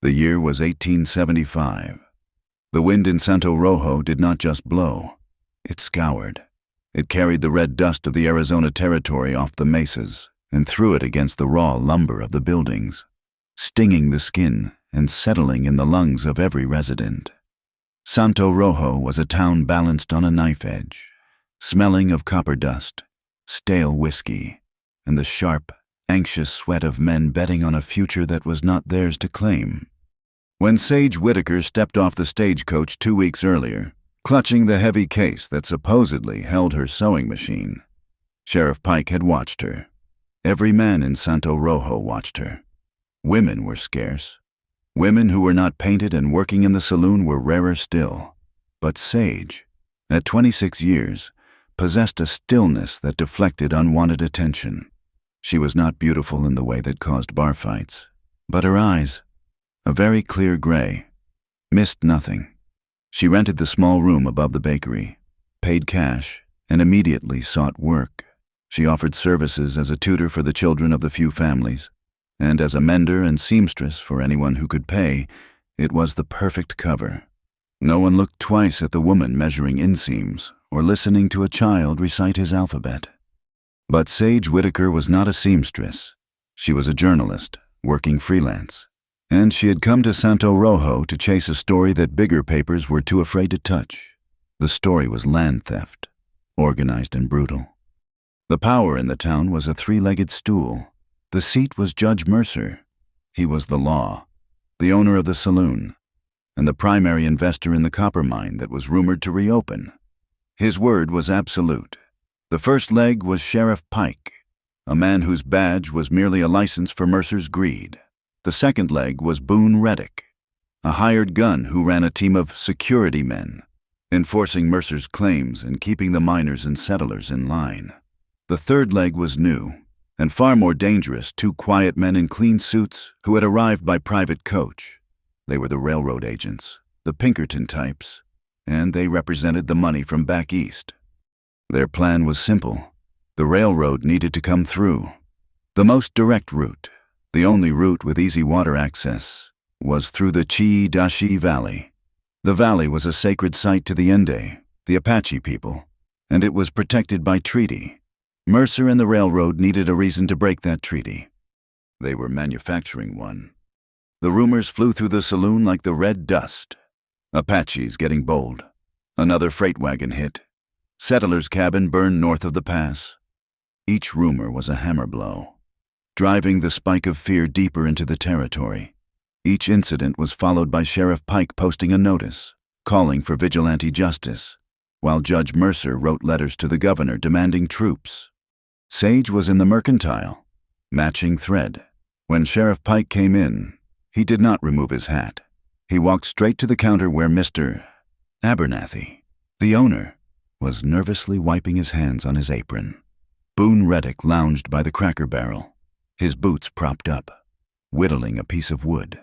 The year was 1875. The wind in Santo Rojo did not just blow. It scoured. It carried the red dust of the Arizona Territory off the mesas and threw it against the raw lumber of the buildings, stinging the skin and settling in the lungs of every resident. Santo Rojo was a town balanced on a knife edge, smelling of copper dust, stale whiskey, and the sharp, anxious sweat of men betting on a future that was not theirs to claim. When Sage Whitaker stepped off the stagecoach 2 weeks earlier, clutching the heavy case that supposedly held her sewing machine, Sheriff Pike had watched her. Every man in Santo Rojo watched her. Women were scarce. Women who were not painted and working in the saloon were rarer still. But Sage, at 26 years, possessed a stillness that deflected unwanted attention. She was not beautiful in the way that caused bar fights, but her eyes, a very clear gray, missed nothing. She rented the small room above the bakery, paid cash, and immediately sought work. She offered services as a tutor for the children of the few families, and as a mender and seamstress for anyone who could pay. It was the perfect cover. No one looked twice at the woman measuring inseams or listening to a child recite his alphabet. But Sage Whitaker was not a seamstress. She was a journalist, working freelance, and she had come to Santo Rojo to chase a story that bigger papers were too afraid to touch. The story was land theft, organized and brutal. The power in the town was a three-legged stool. The seat was Judge Mercer. He was the law, the owner of the saloon, and the primary investor in the copper mine that was rumored to reopen. His word was absolute. The first leg was Sheriff Pike, a man whose badge was merely a license for Mercer's greed. The second leg was Boone Reddick, a hired gun who ran a team of security men, enforcing Mercer's claims and keeping the miners and settlers in line. The third leg was new, and far more dangerous, two quiet men in clean suits who had arrived by private coach. They were the railroad agents, the Pinkerton types, and they represented the money from back east. Their plan was simple. The railroad needed to come through. The most direct route, the only route with easy water access, was through the Chi-Dashi Valley. The valley was a sacred site to the Ende, the Apache people, and it was protected by treaty. Mercer and the railroad needed a reason to break that treaty. They were manufacturing one. The rumors flew through the saloon like the red dust. Apaches getting bold. Another freight wagon hit. Settler's cabin burned north of the pass. Each rumor was a hammer blow, driving the spike of fear deeper into the territory. Each incident was followed by Sheriff Pike posting a notice, calling for vigilante justice, while Judge Mercer wrote letters to the governor demanding troops. Sage was in the mercantile, matching thread. When Sheriff Pike came in, he did not remove his hat. He walked straight to the counter where Mr. Abernathy, the owner, was nervously wiping his hands on his apron. Boone Reddick lounged by the cracker barrel, his boots propped up, whittling a piece of wood.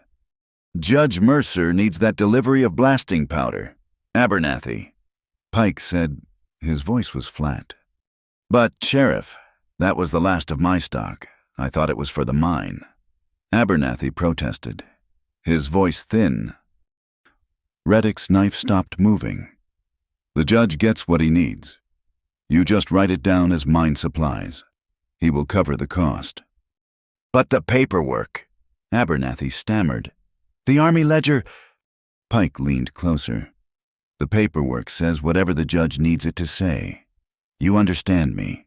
"Judge Mercer needs that delivery of blasting powder, Abernathy," Pike said. His voice was flat. "But, Sheriff, that was the last of my stock. I thought it was for the mine." Abernathy protested, his voice thin. Reddick's knife stopped moving. "The judge gets what he needs. You just write it down as mine supplies. He will cover the cost." "But the paperwork," Abernathy stammered. "The Army ledger—" Pike leaned closer. "The paperwork says whatever the judge needs it to say. You understand me?"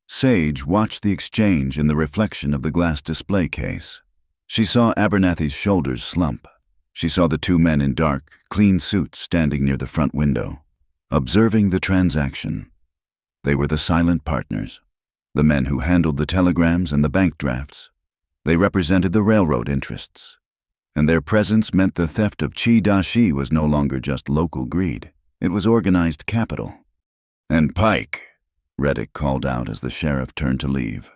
Sage watched the exchange in the reflection of the glass display case. She saw Abernathy's shoulders slump. She saw the two men in dark, clean suits standing near the front window, observing the transaction. They were the silent partners, the men who handled the telegrams and the bank drafts. They represented the railroad interests, and their presence meant the theft of Chi-Dashi was no longer just local greed. It was organized capital. "And Pike," Reddick called out as the sheriff turned to leave.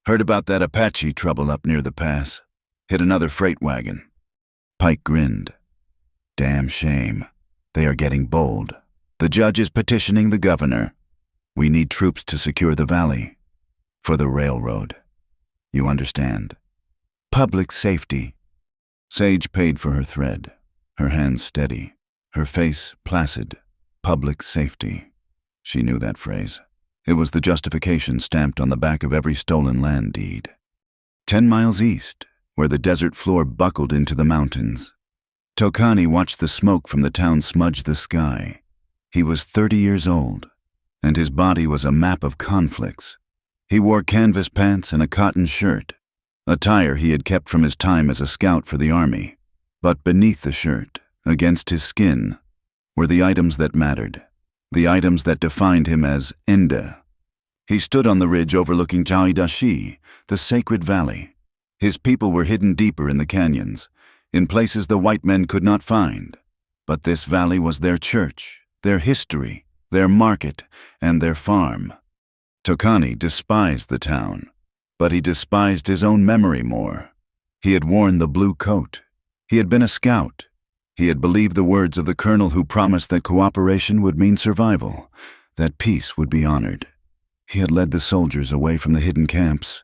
"Heard about that Apache trouble up near the pass? Hit another freight wagon." Pike grinned. "Damn shame. They are getting bold. The judge is petitioning the governor. We need troops to secure the valley. For the railroad. You understand? Public safety." Sage paid for her thread, her hands steady, her face placid. Public safety. She knew that phrase. It was the justification stamped on the back of every stolen land deed. 10 miles east, where the desert floor buckled into the mountains, Tokani watched the smoke from the town smudge the sky. He was 30 years old, and his body was a map of conflicts. He wore canvas pants and a cotton shirt, attire he had kept from his time as a scout for the army. But beneath the shirt, against his skin, were the items that mattered, the items that defined him as Enda. He stood on the ridge overlooking Jaidashi, the sacred valley. His people were hidden deeper in the canyons, in places the white men could not find. But this valley was their church, their history, their market, and their farm. Tokani despised the town, but he despised his own memory more. He had worn the blue coat. He had been a scout. He had believed the words of the colonel who promised that cooperation would mean survival, that peace would be honored. He had led the soldiers away from the hidden camps.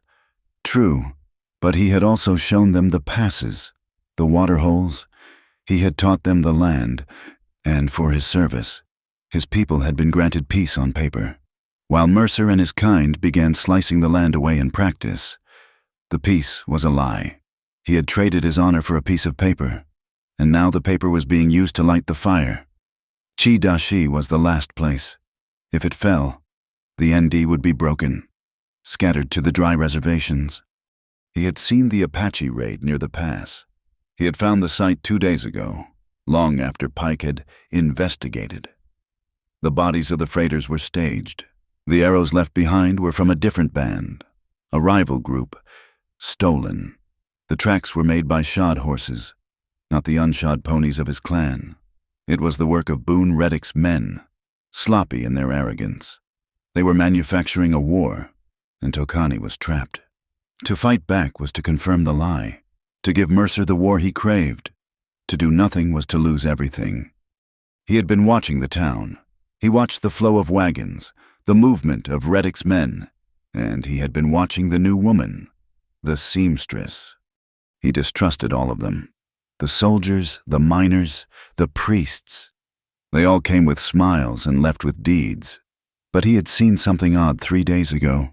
True, but he had also shown them the passes, the water holes. He had taught them the land, and for his service, his people had been granted peace on paper. While Mercer and his kind began slicing the land away in practice, the peace was a lie. He had traded his honor for a piece of paper, and now the paper was being used to light the fire. Chi-Dashi was the last place. If it fell, the ND would be broken, scattered to the dry reservations. He had seen the Apache raid near the pass. He had found the site 2 days ago, long after Pike had investigated. The bodies of the freighters were staged. The arrows left behind were from a different band, a rival group, stolen. The tracks were made by shod horses, not the unshod ponies of his clan. It was the work of Boone Reddick's men, sloppy in their arrogance. They were manufacturing a war, and Tokani was trapped. To fight back was to confirm the lie, to give Mercer the war he craved. To do nothing was to lose everything. He had been watching the town. He watched the flow of wagons, the movement of Reddick's men, and he had been watching the new woman, the seamstress. He distrusted all of them. The soldiers, the miners, the priests. They all came with smiles and left with deeds. But he had seen something odd 3 days ago,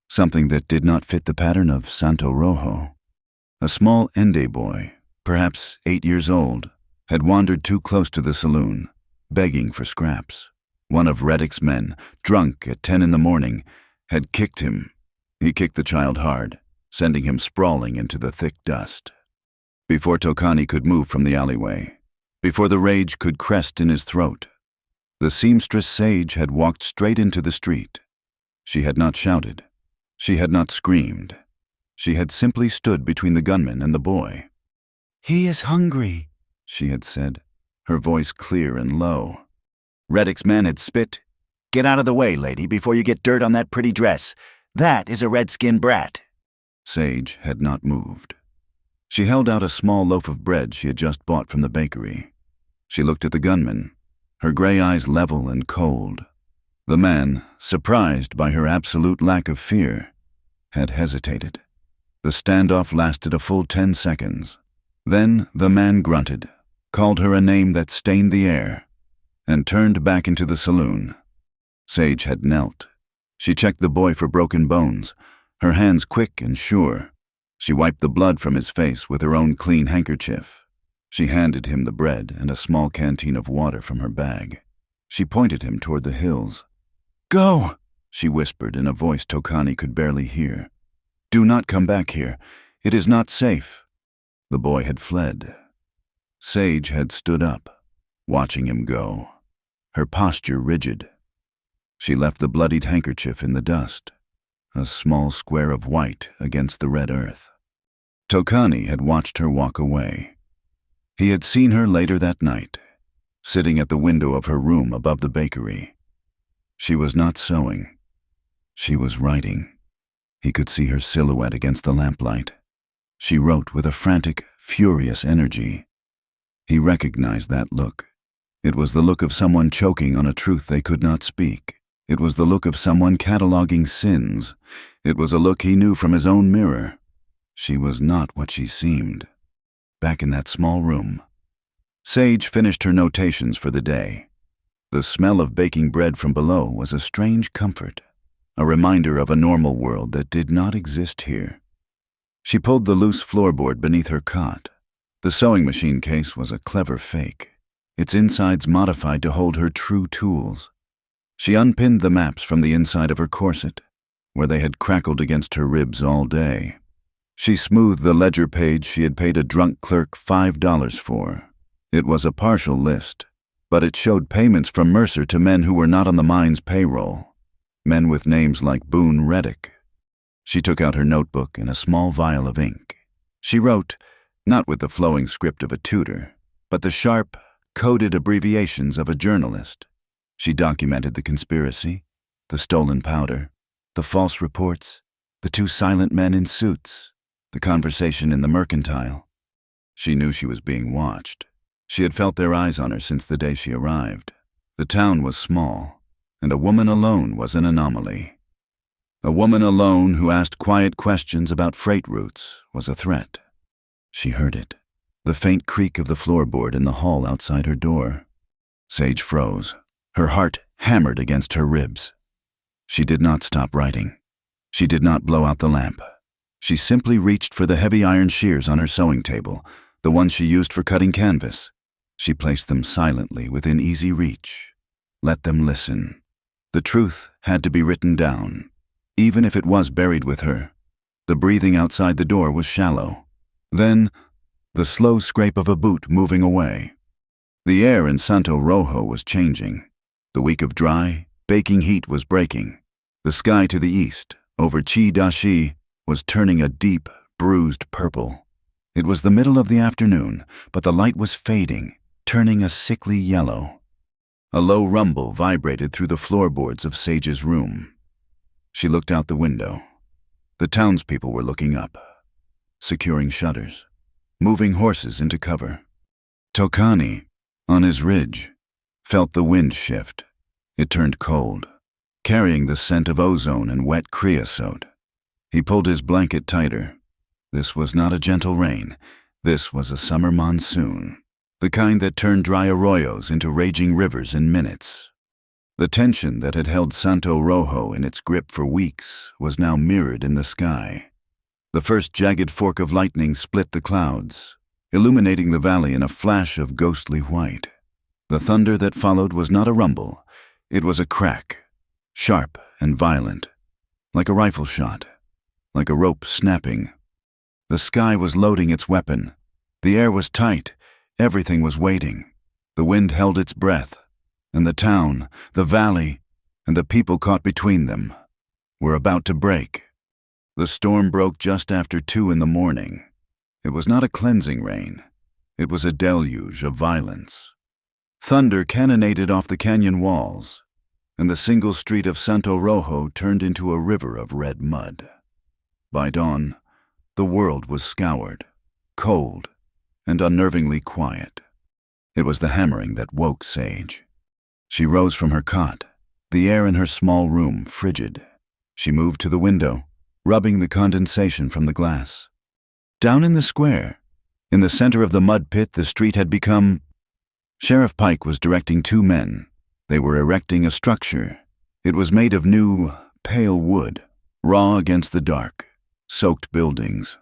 something that did not fit the pattern of Santo Rojo. A small Ende boy, perhaps 8 years old, had wandered too close to the saloon, begging for scraps. One of Reddick's men, drunk at 10 in the morning, had kicked him. He kicked the child hard, sending him sprawling into the thick dust. Before Tokani could move from the alleyway, before the rage could crest in his throat, the seamstress Sage had walked straight into the street. She had not shouted. She had not screamed. She had simply stood between the gunman and the boy. "He is hungry," she had said, her voice clear and low. Reddick's man had spit. "Get out of the way, lady, before you get dirt on that pretty dress. That is a redskin brat." Sage had not moved. She held out a small loaf of bread she had just bought from the bakery. She looked at the gunman, her gray eyes level and cold. The man, surprised by her absolute lack of fear, had hesitated. The standoff lasted a full 10 seconds. Then the man grunted, called her a name that stained the air, and turned back into the saloon. Sage had knelt. She checked the boy for broken bones, her hands quick and sure. She wiped the blood from his face with her own clean handkerchief. She handed him the bread and a small canteen of water from her bag. She pointed him toward the hills. "Go," she whispered in a voice Tokani could barely hear. "Do not come back here. It is not safe." The boy had fled. Sage had stood up, watching him go, her posture rigid. She left the bloodied handkerchief in the dust, a small square of white against the red earth. Tokani had watched her walk away. He had seen her later that night, sitting at the window of her room above the bakery. She was not sewing. She was writing. He could see her silhouette against the lamplight. She wrote with a frantic, furious energy. He recognized that look. It was the look of someone choking on a truth they could not speak. It was the look of someone cataloging sins. It was a look he knew from his own mirror. She was not what she seemed. back in that small room. Sage finished her notations for the day. The smell of baking bread from below was a strange comfort, a reminder of a normal world that did not exist here. She pulled the loose floorboard beneath her cot. The sewing machine case was a clever fake, its insides modified to hold her true tools. She unpinned the maps from the inside of her corset, where they had crackled against her ribs all day. She smoothed the ledger page she had paid a drunk clerk $5 for. It was a partial list, but it showed payments from Mercer to men who were not on the mine's payroll, men with names like Boone Reddick. She took out her notebook and a small vial of ink. She wrote, not with the flowing script of a tutor, but the sharp, coded abbreviations of a journalist. She documented the conspiracy, the stolen powder, the false reports, the two silent men in suits, the conversation in the mercantile. She knew she was being watched. She had felt their eyes on her since the day she arrived. The town was small, and a woman alone was an anomaly. A woman alone who asked quiet questions about freight routes was a threat. She heard it, the faint creak of the floorboard in the hall outside her door. Sage froze. Her heart hammered against her ribs. She did not stop writing. She did not blow out the lamp. She simply reached for the heavy iron shears on her sewing table, the ones she used for cutting canvas. She placed them silently within easy reach. Let them listen. The truth had to be written down, even if it was buried with her. The breathing outside the door was shallow. Then, the slow scrape of a boot moving away. The air in Santo Rojo was changing. The week of dry, baking heat was breaking. The sky to the east, over Chi Dashi, was turning a deep, bruised purple. It was the middle of the afternoon, but the light was fading, turning a sickly yellow. A low rumble vibrated through the floorboards of Sage's room. She looked out the window. The townspeople were looking up, securing shutters, moving horses into cover. Tokani, on his ridge, felt the wind shift. It turned cold, carrying the scent of ozone and wet creosote. He pulled his blanket tighter. This was not a gentle rain. This was a summer monsoon, the kind that turned dry arroyos into raging rivers in minutes. The tension that had held Santo Rojo in its grip for weeks was now mirrored in the sky. The first jagged fork of lightning split the clouds, illuminating the valley in a flash of ghostly white. The thunder that followed was not a rumble. It was a crack, sharp and violent, like a rifle shot, like a rope snapping. The sky was loading its weapon. The air was tight. Everything was waiting. The wind held its breath, and the town, the valley, and the people caught between them were about to break. The storm broke just after 2 in the morning. It was not a cleansing rain. It was a deluge of violence. Thunder cannonaded off the canyon walls, and the single street of Santo Rojo turned into a river of red mud. By dawn, the world was scoured, cold, and unnervingly quiet. It was the hammering that woke Sage. She rose from her cot, the air in her small room frigid. She moved to the window, rubbing the condensation from the glass. Down in the square, in the center of the mud pit, the street had become... Sheriff Pike was directing 2 men. They were erecting a structure. It was made of new, pale wood, raw against the dark, soaked buildings,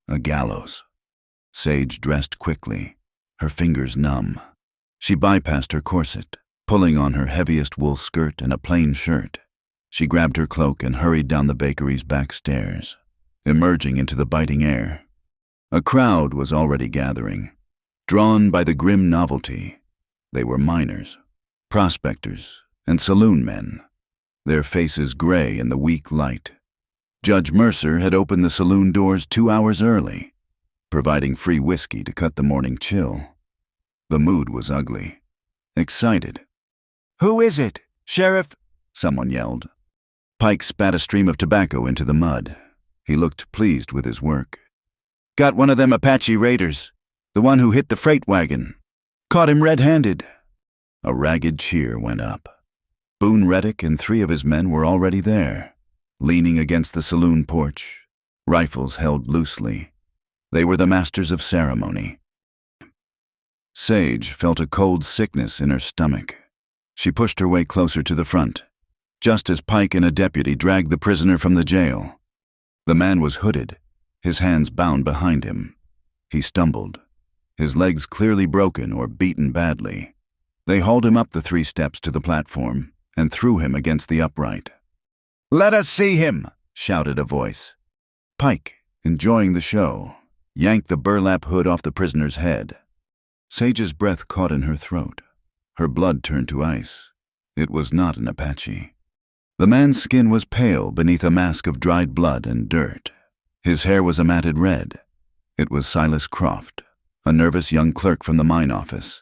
a gallows. Sage dressed quickly, her fingers numb. She bypassed her corset, pulling on her heaviest wool skirt and a plain shirt. She grabbed her cloak and hurried down the bakery's back stairs, emerging into the biting air. A crowd was already gathering, drawn by the grim novelty. They were miners, prospectors, and saloon men, their faces gray in the weak light. Judge Mercer had opened the saloon doors 2 hours early, providing free whiskey to cut the morning chill. The mood was ugly, excited. "Who is it, Sheriff?" someone yelled. Pike spat a stream of tobacco into the mud. He looked pleased with his work. "Got one of them Apache raiders, the one who hit the freight wagon. Caught him red-handed." A ragged cheer went up. Boone Reddick and 3 of his men were already there, leaning against the saloon porch, rifles held loosely. They were the masters of ceremony, Sage felt a cold sickness in her stomach. She pushed her way closer to the front, just as Pike and a deputy dragged the prisoner from the jail. The man was hooded, his hands bound behind him. He stumbled, his legs clearly broken or beaten badly. They hauled him up the 3 steps to the platform and threw him against the upright. "Let us see him!" shouted a voice. Pike, enjoying the show, yanked the burlap hood off the prisoner's head. Sage's breath caught in her throat. Her blood turned to ice. It was not an Apache. The man's skin was pale beneath a mask of dried blood and dirt. His hair was a matted red. It was Silas Croft, a nervous young clerk from the mine office.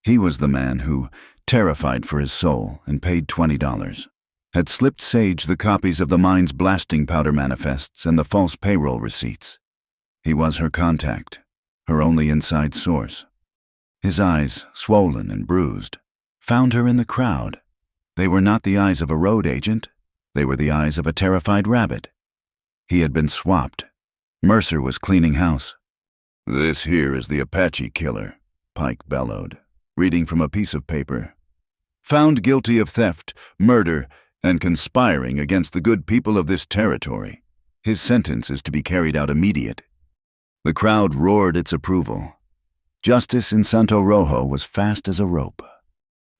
He was the man who, terrified for his soul and paid $20, had slipped Sage the copies of the mine's blasting powder manifests and the false payroll receipts. He was her contact, her only inside source. His eyes, swollen and bruised, found her in the crowd. They were not the eyes of a road agent. They were the eyes of a terrified rabbit. He had been swapped. Mercer was cleaning house. "This here is the Apache killer," Pike bellowed, reading from a piece of paper. "Found guilty of theft, murder, and conspiring against the good people of this territory. His sentence is to be carried out immediate." The crowd roared its approval. Justice in Santo Rojo was fast as a rope.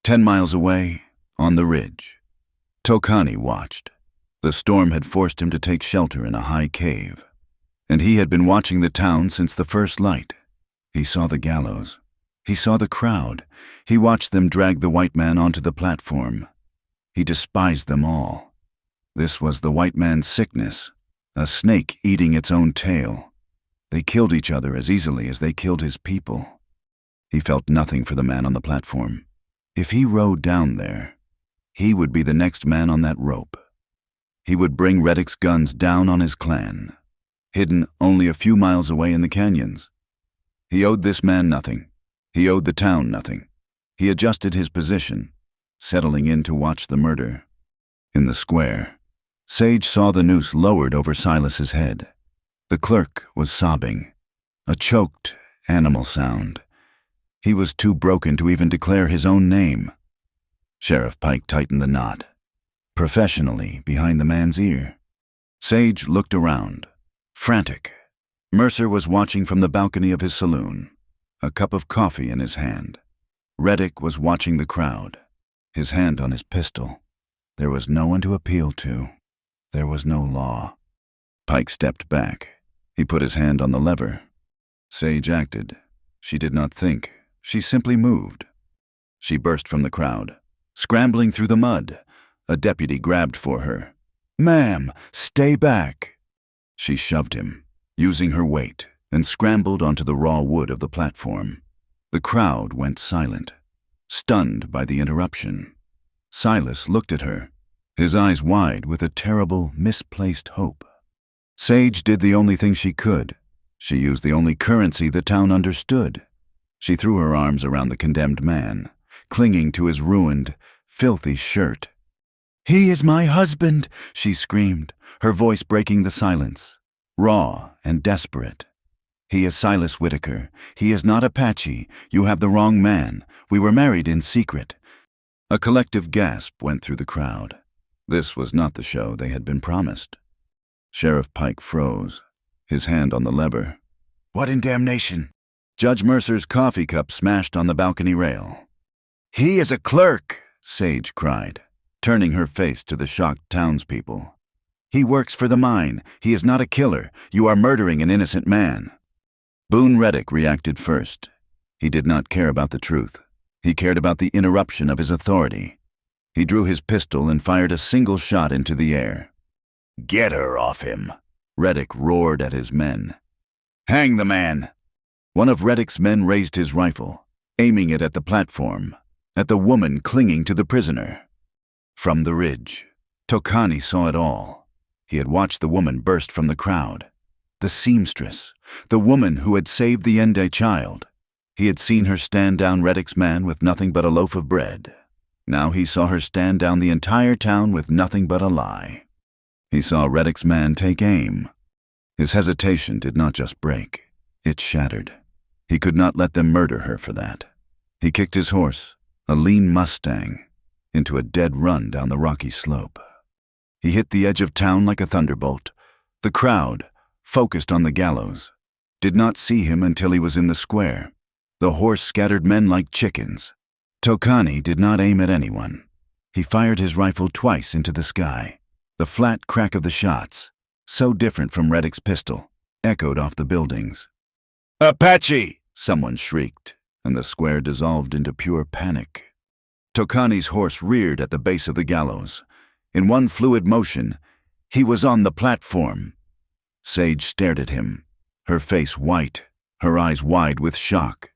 10 miles away, on the ridge, Tokani watched. The storm had forced him to take shelter in a high cave, and he had been watching the town since the first light. He saw the gallows. He saw the crowd. He watched them drag the white man onto the platform. He despised them all. This was the white man's sickness, a snake eating its own tail. They killed each other as easily as they killed his people. He felt nothing for the man on the platform. If he rode down there, he would be the next man on that rope. He would bring Reddick's guns down on his clan, hidden only a few miles away in the canyons. He owed this man nothing. He owed the town nothing. He adjusted his position, settling in to watch the murder. In the square, Sage saw the noose lowered over Silas's head. The clerk was sobbing, a choked animal sound. He was too broken to even declare his own name. Sheriff Pike tightened the knot, professionally behind the man's ear. Sage looked around, frantic. Mercer was watching from the balcony of his saloon, a cup of coffee in his hand. Reddick was watching the crowd, his hand on his pistol. There was no one to appeal to. There was no law. Pike stepped back. He put his hand on the lever. Sage acted. She did not think. She simply moved. She burst from the crowd, scrambling through the mud. A deputy grabbed for her. "Ma'am, stay back." She shoved him, using her weight, and scrambled onto the raw wood of the platform. The crowd went silent, stunned by the interruption. Silas looked at her, his eyes wide with a terrible, misplaced hope. Sage did the only thing she could. She used the only currency the town understood. She threw her arms around the condemned man, clinging to his ruined, filthy shirt. "He is my husband," she screamed, her voice breaking the silence, raw and desperate. "He is Silas Whitaker. He is not Apache. You have the wrong man. We were married in secret." A collective gasp went through the crowd. This was not the show they had been promised. Sheriff Pike froze, his hand on the lever. "What in damnation?" Judge Mercer's coffee cup smashed on the balcony rail. "He is a clerk," Sage cried, turning her face to the shocked townspeople. "He works for the mine. He is not a killer. You are murdering an innocent man." Boone Reddick reacted first. He did not care about the truth. He cared about the interruption of his authority. He drew his pistol and fired a single shot into the air. "Get her off him," Reddick roared at his men. "Hang the man." One of Reddick's men raised his rifle, aiming it at the platform, at the woman clinging to the prisoner. From the ridge, Tokani saw it all. He had watched the woman burst from the crowd. The seamstress, the woman who had saved the Ende child. He had seen her stand down Reddick's man with nothing but a loaf of bread. Now he saw her stand down the entire town with nothing but a lie. He saw Reddick's man take aim. His hesitation did not just break, it shattered. He could not let them murder her for that. He kicked his horse, a lean Mustang, into a dead run down the rocky slope. He hit the edge of town like a thunderbolt. The crowd, focused on the gallows, did not see him until he was in the square. The horse scattered men like chickens. Tokani did not aim at anyone. He fired his rifle twice into the sky. The flat crack of the shots, so different from Reddick's pistol, echoed off the buildings. "Apache!" someone shrieked, and the square dissolved into pure panic. Tokani's horse reared at the base of the gallows. In one fluid motion, he was on the platform. Sage stared at him, her face white, her eyes wide with shock.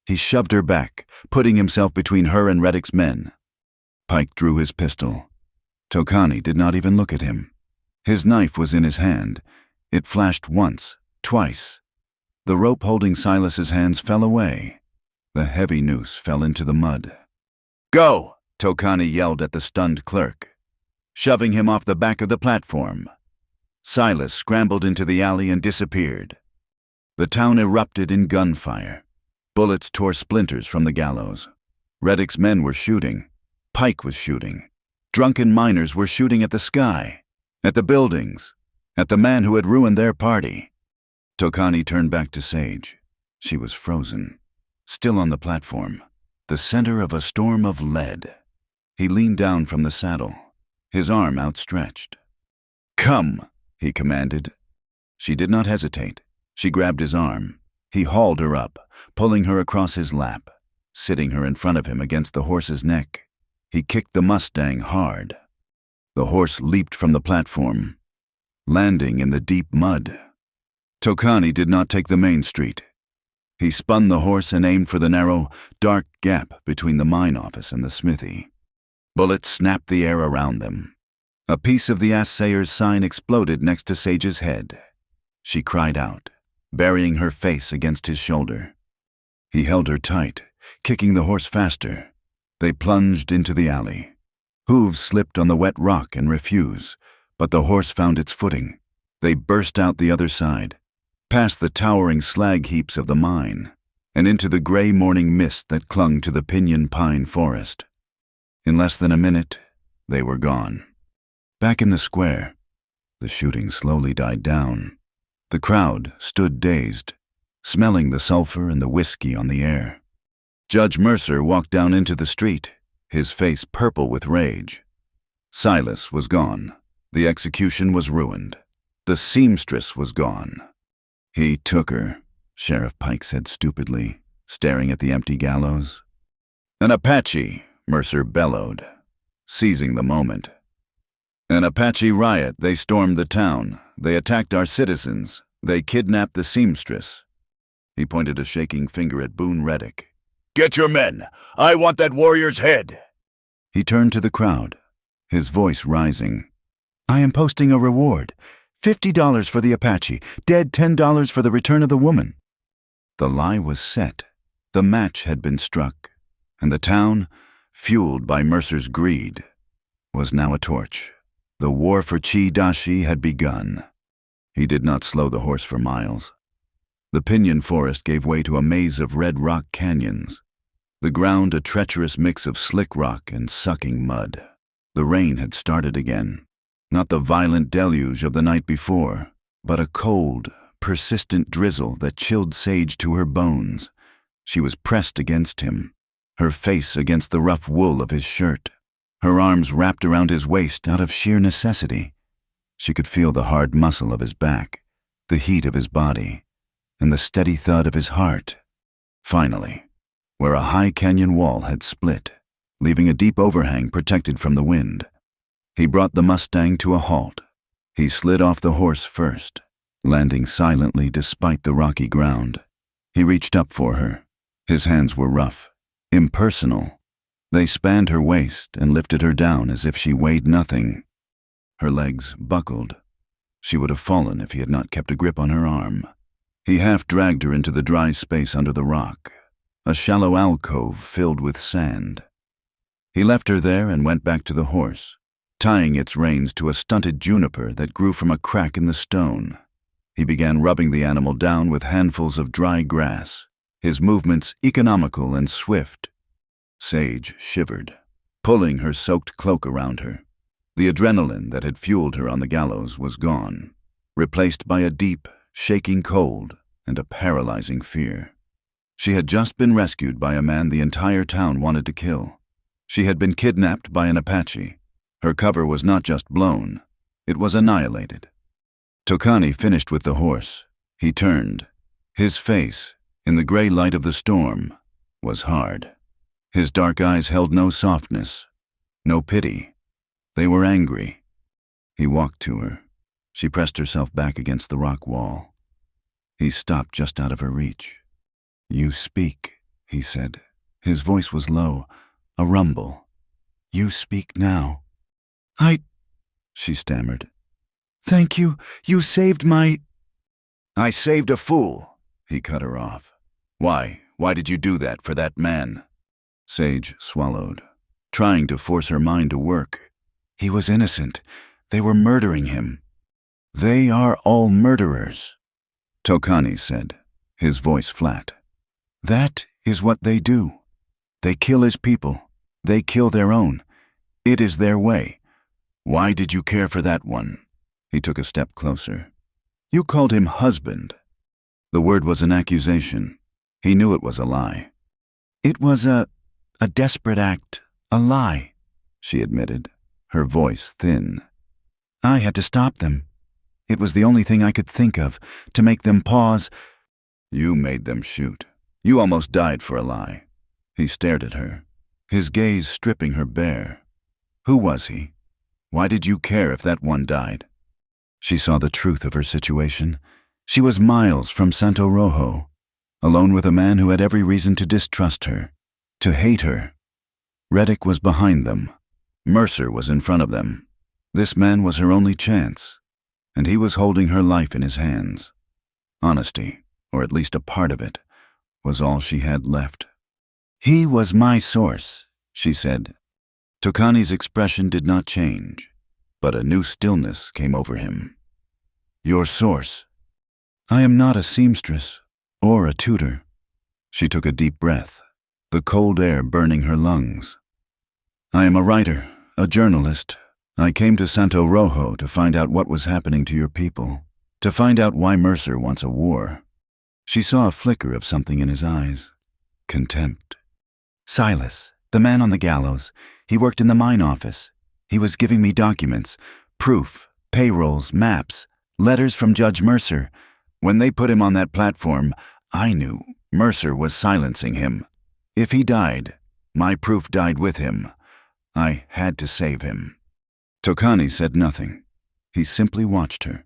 He shoved her back, putting himself between her and Reddick's men. Pike drew his pistol. Tokani did not even look at him. His knife was in his hand. It flashed once, twice. The rope holding Silas's hands fell away. The heavy noose fell into the mud. "Go!" Tokani yelled at the stunned clerk, shoving him off the back of the platform. Silas scrambled into the alley and disappeared. The town erupted in gunfire. Bullets tore splinters from the gallows. Reddick's men were shooting. Pike was shooting. Drunken miners were shooting at the sky, at the buildings, at the man who had ruined their party. Tokani turned back to Sage. She was frozen, still on the platform, the center of a storm of lead. He leaned down from the saddle, his arm outstretched. "Come," he commanded. She did not hesitate. She grabbed his arm. He hauled her up, pulling her across his lap, sitting her in front of him against the horse's neck. He kicked the Mustang hard. The horse leaped from the platform, landing in the deep mud. Tokani did not take the main street. He spun the horse and aimed for the narrow, dark gap between the mine office and the smithy. Bullets snapped the air around them. A piece of the assayer's sign exploded next to Sage's head. She cried out, burying her face against his shoulder. He held her tight, kicking the horse faster. They plunged into the alley. Hooves slipped on the wet rock and refused, but the horse found its footing. They burst out the other side, past the towering slag heaps of the mine, and into the gray morning mist that clung to the pinyon pine forest. In less than a minute, they were gone. Back in the square, the shooting slowly died down. The crowd stood dazed, smelling the sulfur and the whiskey on the air. Judge Mercer walked down into the street, his face purple with rage. Silas was gone. The execution was ruined. The seamstress was gone. "He took her," Sheriff Pike said stupidly, staring at the empty gallows. "An Apache," Mercer bellowed, seizing the moment. "An Apache riot. They stormed the town. They attacked our citizens. They kidnapped the seamstress." He pointed a shaking finger at Boone Reddick. "Get your men! I want that warrior's head!" He turned to the crowd, his voice rising. "I am posting a reward. $50 for the Apache, dead $10 for the return of the woman." The lie was set. The match had been struck, and the town, fueled by Mercer's greed, was now a torch. The war for Chi-Dashi had begun. He did not slow the horse for miles. The pinyon forest gave way to a maze of red rock canyons. The ground a treacherous mix of slick rock and sucking mud. The rain had started again. Not the violent deluge of the night before, but a cold, persistent drizzle that chilled Sage to her bones. She was pressed against him, her face against the rough wool of his shirt, her arms wrapped around his waist out of sheer necessity. She could feel the hard muscle of his back, the heat of his body, and the steady thud of his heart. Finally, where a high canyon wall had split, leaving a deep overhang protected from the wind, he brought the Mustang to a halt. He slid off the horse first, landing silently despite the rocky ground. He reached up for her. His hands were rough, impersonal. They spanned her waist and lifted her down as if she weighed nothing. Her legs buckled. She would have fallen if he had not kept a grip on her arm. He half dragged her into the dry space under the rock, a shallow alcove filled with sand. He left her there and went back to the horse, tying its reins to a stunted juniper that grew from a crack in the stone. He began rubbing the animal down with handfuls of dry grass. his movements economical and swift. Sage shivered, pulling her soaked cloak around her. The adrenaline that had fueled her on the gallows was gone, replaced by a deep, shaking cold and a paralyzing fear. She had just been rescued by a man the entire town wanted to kill. She had been kidnapped by an Apache. Her cover was not just blown, it was annihilated. Tokani finished with the horse. He turned. His face, in the gray light of the storm, was hard. His dark eyes held no softness, no pity. They were angry. He walked to her. She pressed herself back against the rock wall. He stopped just out of her reach. "You speak," he said. His voice was low, a rumble. "You speak now." She stammered. "Thank you. You saved my—" "I saved a fool," he cut her off. Why did you do that for that man?" Sage swallowed, trying to force her mind to work. He was innocent. They were murdering him. "They are all murderers," Tokani said, his voice flat. "That is what they do. They kill his people. They kill their own. It is their way. Why did you care for that one?" He took a step closer. "You called him husband." The word was an accusation. He knew it was a lie. "It was a desperate act, a lie," she admitted, her voice thin. "I had to stop them. It was the only thing I could think of, to make them pause." "You made them shoot. You almost died for a lie." He stared at her, his gaze stripping her bare. Who was he? Why did you care if that one died? She saw the truth of her situation. She was miles from Santo Rojo, alone with a man who had every reason to distrust her, to hate her. Reddick was behind them. Mercer was in front of them. This man was her only chance, and he was holding her life in his hands. Honesty, or at least a part of it, was all she had left. "He was my source," she said. Tokani's expression did not change, but a new stillness came over him. "Your source?" "I am not a seamstress or a tutor." She took a deep breath, the cold air burning her lungs. "I am a writer, a journalist. I came to Santo Rojo to find out what was happening to your people, to find out why Mercer wants a war." She saw a flicker of something in his eyes. Contempt. "Silas, the man on the gallows, he worked in the mine office. He was giving me documents, proof, payrolls, maps, letters from Judge Mercer. When they put him on that platform, I knew Mercer was silencing him. If he died, my proof died with him. I had to save him." Tokani said nothing. He simply watched her.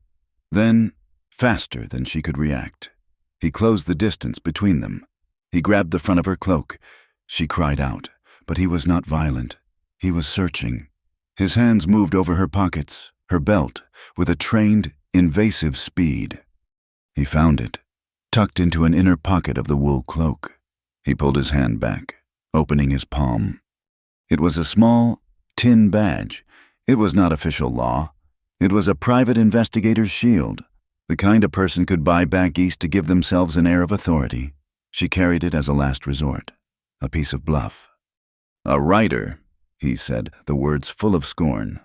Then, faster than she could react, he closed the distance between them. He grabbed the front of her cloak. She cried out, but he was not violent. He was searching. His hands moved over her pockets, her belt, with a trained, invasive speed. He found it, tucked into an inner pocket of the wool cloak. He pulled his hand back, opening his palm. It was a small, tin badge. It was not official law. It was a private investigator's shield, the kind a person could buy back east to give themselves an air of authority. She carried it as a last resort, a piece of bluff. "A writer," he said, the words full of scorn.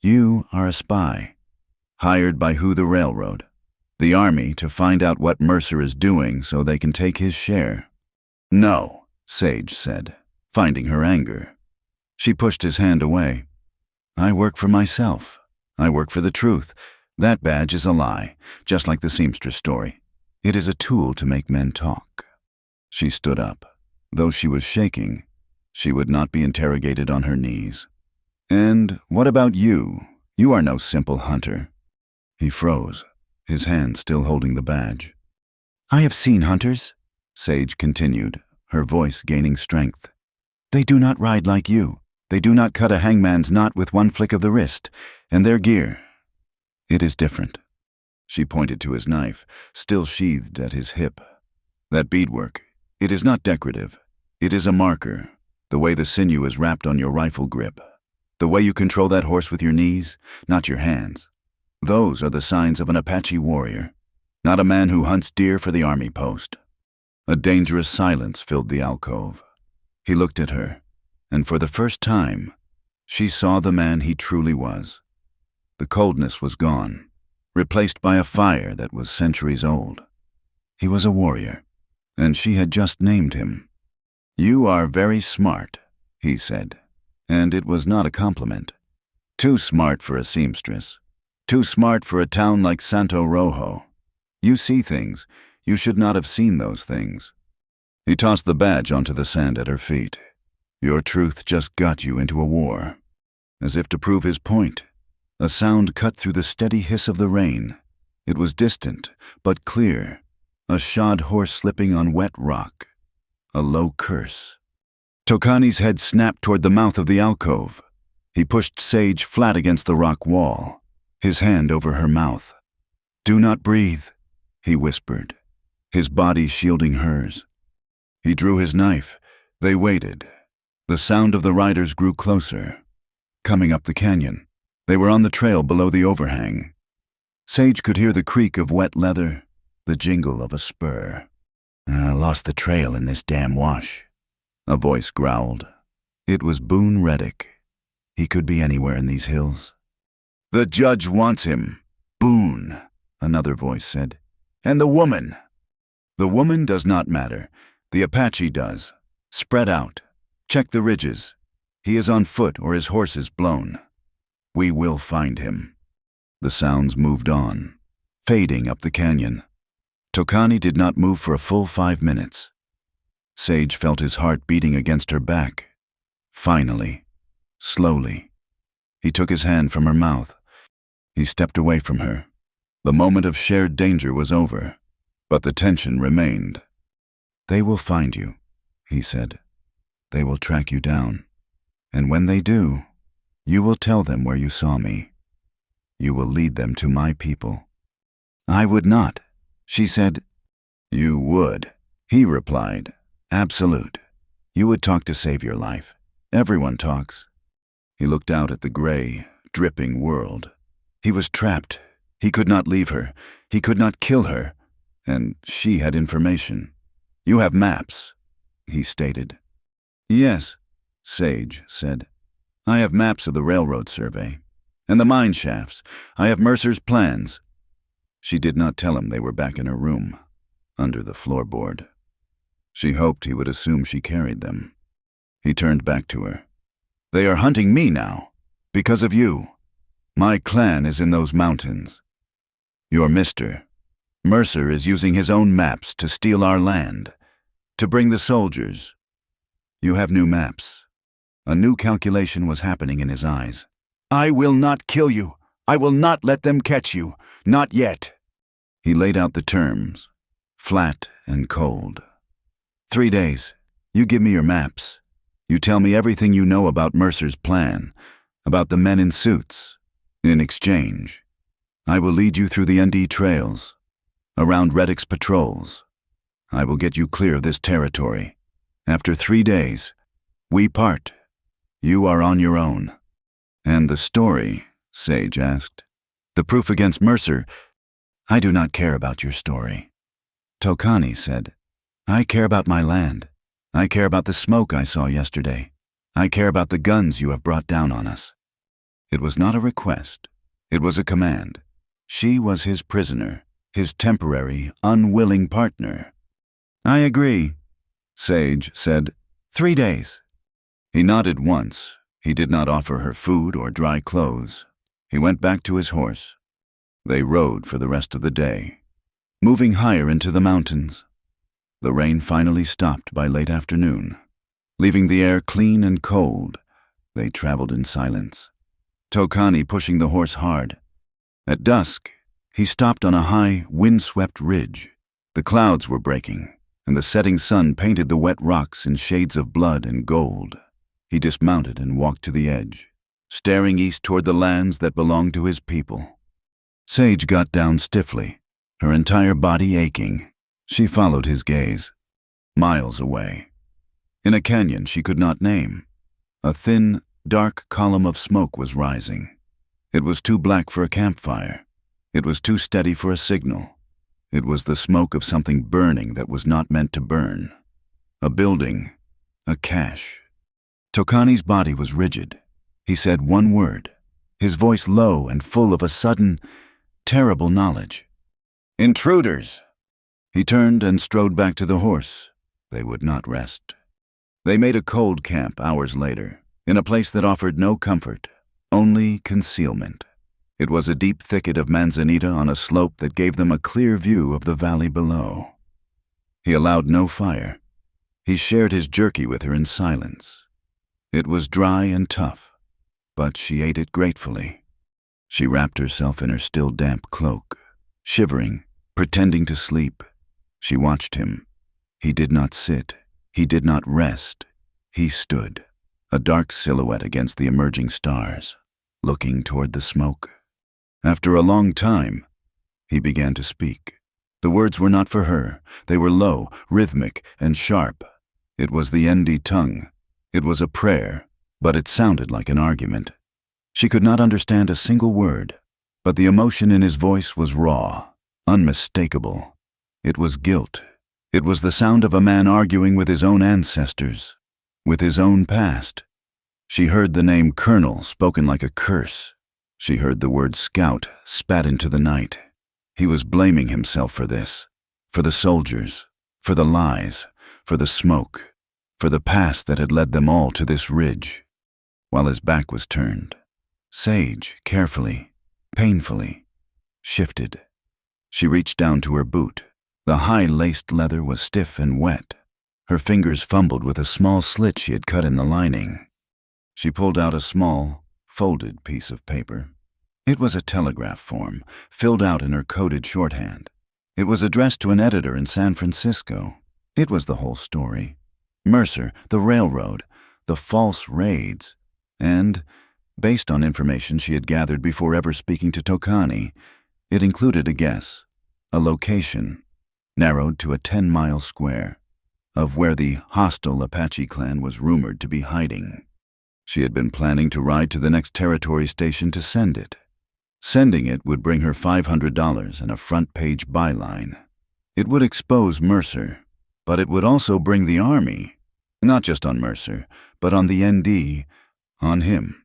"You are a spy, hired by who? The railroad, the army, to find out what Mercer is doing so they can take his share." "No," Sage said, finding her anger. She pushed his hand away. "I work for myself. I work for the truth. That badge is a lie, just like the seamstress story. It is a tool to make men talk." She stood up. Though she was shaking, she would not be interrogated on her knees. "And what about you? You are no simple hunter." He froze, his hand still holding the badge. "I have seen hunters," Sage continued, her voice gaining strength. "They do not ride like you. They do not cut a hangman's knot with one flick of the wrist, and their gear. It is different." She pointed to his knife, still sheathed at his hip. "That beadwork, it is not decorative. It is a marker, the way the sinew is wrapped on your rifle grip, the way you control that horse with your knees, not your hands. Those are the signs of an Apache warrior, not a man who hunts deer for the army post." A dangerous silence filled the alcove. He looked at her, and for the first time, she saw the man he truly was. The coldness was gone, replaced by a fire that was centuries old. He was a warrior, and she had just named him. "You are very smart," he said, and it was not a compliment. "Too smart for a seamstress. Too smart for a town like Santo Rojo. You see things. You should not have seen those things." He tossed the badge onto the sand at her feet. "Your truth just got you into a war." As if to prove his point, a sound cut through the steady hiss of the rain. It was distant, but clear. A shod horse slipping on wet rock. A low curse. Tokani's head snapped toward the mouth of the alcove. He pushed Sage flat against the rock wall, his hand over her mouth. "Do not breathe," he whispered, his body shielding hers. He drew his knife. They waited. The sound of the riders grew closer. Coming up the canyon, they were on the trail below the overhang. Sage could hear the creak of wet leather, the jingle of a spur. "I lost the trail in this damn wash," a voice growled. It was Boone Reddick. He could be anywhere in these hills. "The judge wants him. Boone," another voice said. "And the woman." "The woman does not matter. The Apache does. Spread out. Check the ridges. He is on foot or his horse is blown. We will find him." The sounds moved on, fading up the canyon. Tokani did not move for a full 5 minutes. Sage felt his heart beating against her back. Finally, slowly, he took his hand from her mouth. He stepped away from her. The moment of shared danger was over, but the tension remained. "They will find you," he said. "They will track you down. And when they do, you will tell them where you saw me. You will lead them to my people." "I would not," she said. "You would," he replied. "Absolute. You would talk to save your life. Everyone talks." He looked out at the gray, dripping world. He was trapped. He could not leave her. He could not kill her. And she had information. "You have maps," he stated. "Yes," Sage said. "I have maps of the railroad survey. And the mine shafts. I have Mercer's plans." She did not tell him they were back in her room, under the floorboard. She hoped he would assume she carried them. He turned back to her. "They are hunting me now, because of you. My clan is in those mountains. Your Mr. Mercer is using his own maps to steal our land, to bring the soldiers. You have new maps." A new calculation was happening in his eyes. "I will not kill you. I will not let them catch you. Not yet." He laid out the terms, flat and cold. 3 days. You give me your maps. You tell me everything you know about Mercer's plan, about the men in suits. In exchange, I will lead you through the ND trails, around Reddick's patrols. I will get you clear of this territory. After 3 days, we part. You are on your own." "And the story?" Sage asked. "The proof against Mercer?" "I do not care about your story," Tokani said. "I care about my land. I care about the smoke I saw yesterday. I care about the guns you have brought down on us." It was not a request. It was a command. She was his prisoner, his temporary, unwilling partner. "I agree," Sage said. 3 days. He nodded once. He did not offer her food or dry clothes. He went back to his horse. They rode for the rest of the day, moving higher into the mountains. The rain finally stopped by late afternoon. Leaving the air clean and cold, they traveled in silence, Tokani pushing the horse hard. At dusk, he stopped on a high, wind-swept ridge. The clouds were breaking, and the setting sun painted the wet rocks in shades of blood and gold. He dismounted and walked to the edge, staring east toward the lands that belonged to his people. Sage got down stiffly, her entire body aching. She followed his gaze. Miles away, in a canyon she could not name, a thin, dark column of smoke was rising. It was too black for a campfire. It was too steady for a signal. It was the smoke of something burning that was not meant to burn. A building, a cache. Tokani's body was rigid. He said one word, his voice low and full of a sudden, terrible knowledge. "Intruders!" He turned and strode back to the horse. They would not rest. They made a cold camp hours later, in a place that offered no comfort, only concealment. It was a deep thicket of manzanita on a slope that gave them a clear view of the valley below. He allowed no fire. He shared his jerky with her in silence. It was dry and tough, but she ate it gratefully. She wrapped herself in her still damp cloak, shivering, pretending to sleep. She watched him. He did not sit. He did not rest. He stood, a dark silhouette against the emerging stars, looking toward the smoke. After a long time, he began to speak. The words were not for her. They were low, rhythmic, and sharp. It was the Endi tongue. It was a prayer, but it sounded like an argument. She could not understand a single word, but the emotion in his voice was raw, unmistakable. It was guilt. It was the sound of a man arguing with his own ancestors, with his own past. She heard the name Colonel spoken like a curse. She heard the word scout spat into the night. He was blaming himself for this, for the soldiers, for the lies, for the smoke, for the past that had led them all to this ridge. While his back was turned, Sage, carefully, painfully, shifted. She reached down to her boot. The high-laced leather was stiff and wet. Her fingers fumbled with a small slit she had cut in the lining. She pulled out a small, folded piece of paper. It was a telegraph form, filled out in her coded shorthand. It was addressed to an editor in San Francisco. It was the whole story. Mercer, the railroad, the false raids, and, based on information she had gathered before ever speaking to Tokani, it included a guess, a location, narrowed to a 10-mile square, of where the hostile Apache clan was rumored to be hiding. She had been planning to ride to the next territory station to send it. Sending it would bring her $500 and a front-page byline. It would expose Mercer, but it would also bring the army, not just on Mercer, but on the ND, on him.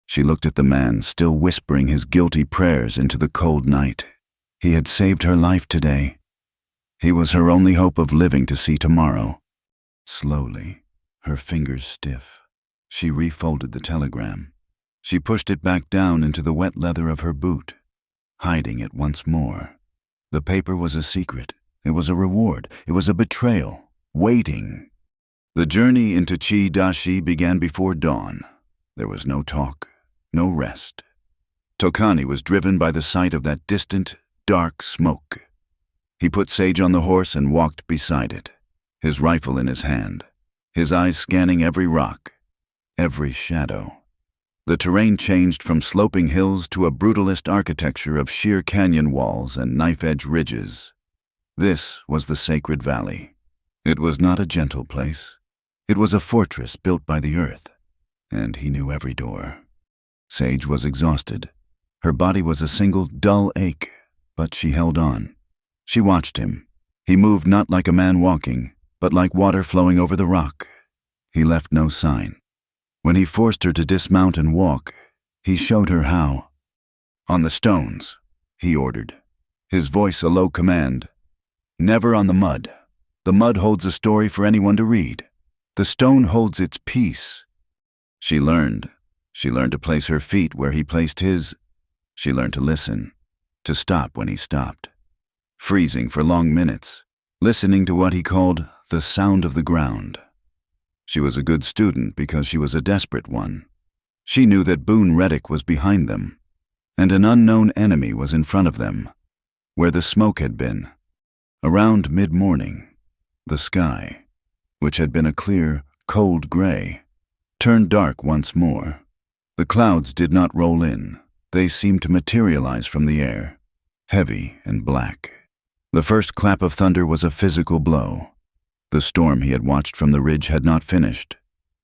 She looked at the man, still whispering his guilty prayers into the cold night. He had saved her life today. He was her only hope of living to see tomorrow. Slowly, her fingers stiff, she refolded the telegram. She pushed it back down into the wet leather of her boot, hiding it once more. The paper was a secret. It was a reward. It was a betrayal, waiting. The journey into Chi-Dashi began before dawn. There was no talk, no rest. Tokani was driven by the sight of that distant, dark smoke. He put Sage on the horse and walked beside it, his rifle in his hand, his eyes scanning every rock, every shadow. The terrain changed from sloping hills to a brutalist architecture of sheer canyon walls and knife-edge ridges. This was the Sacred Valley. It was not a gentle place. It was a fortress built by the earth, and he knew every door. Sage was exhausted. Her body was a single, dull ache, but she held on. She watched him. He moved not like a man walking, but like water flowing over the rock. He left no sign. When he forced her to dismount and walk, he showed her how. "On the stones," he ordered, his voice a low command. "Never on the mud. The mud holds a story for anyone to read. The stone holds its peace." She learned. She learned to place her feet where he placed his. She learned to listen, to stop when he stopped. Freezing for long minutes, listening to what he called the sound of the ground. She was a good student because she was a desperate one. She knew that Boone Reddick was behind them, and an unknown enemy was in front of them, where the smoke had been. Around mid-morning, the sky, which had been a clear, cold gray, turned dark once more. The clouds did not roll in. They seemed to materialize from the air, heavy and black. The first clap of thunder was a physical blow. The storm he had watched from the ridge had not finished.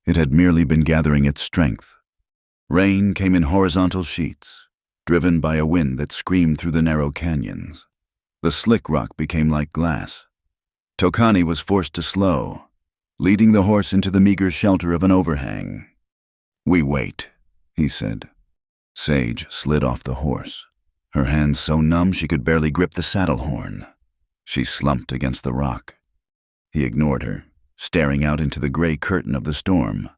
It had merely been gathering its strength. Rain came in horizontal sheets, driven by a wind that screamed through the narrow canyons. The slick rock became like glass. Tokani was forced to slow, leading the horse into the meager shelter of an overhang. "We wait," he said. Sage slid off the horse, her hands so numb she could barely grip the saddle horn. She slumped against the rock. He ignored her, staring out into the gray curtain of the storm.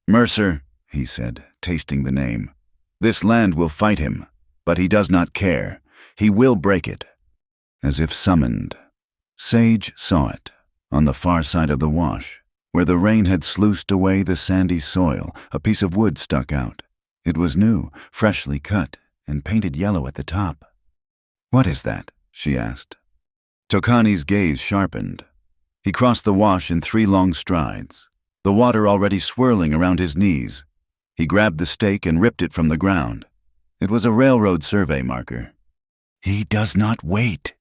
"Mercer," he said, tasting the name. "This land will fight him, but he does not care. He will break it." As if summoned, Sage saw it, on the far side of the wash, where the rain had sluiced away the sandy soil. A piece of wood stuck out. It was new, freshly cut, and painted yellow at the top. "What is that?" she asked. Tokani's gaze sharpened. He crossed the wash in 3 long strides, the water already swirling around his knees. He grabbed the stake and ripped it from the ground. It was a railroad survey marker. "He does not wait,"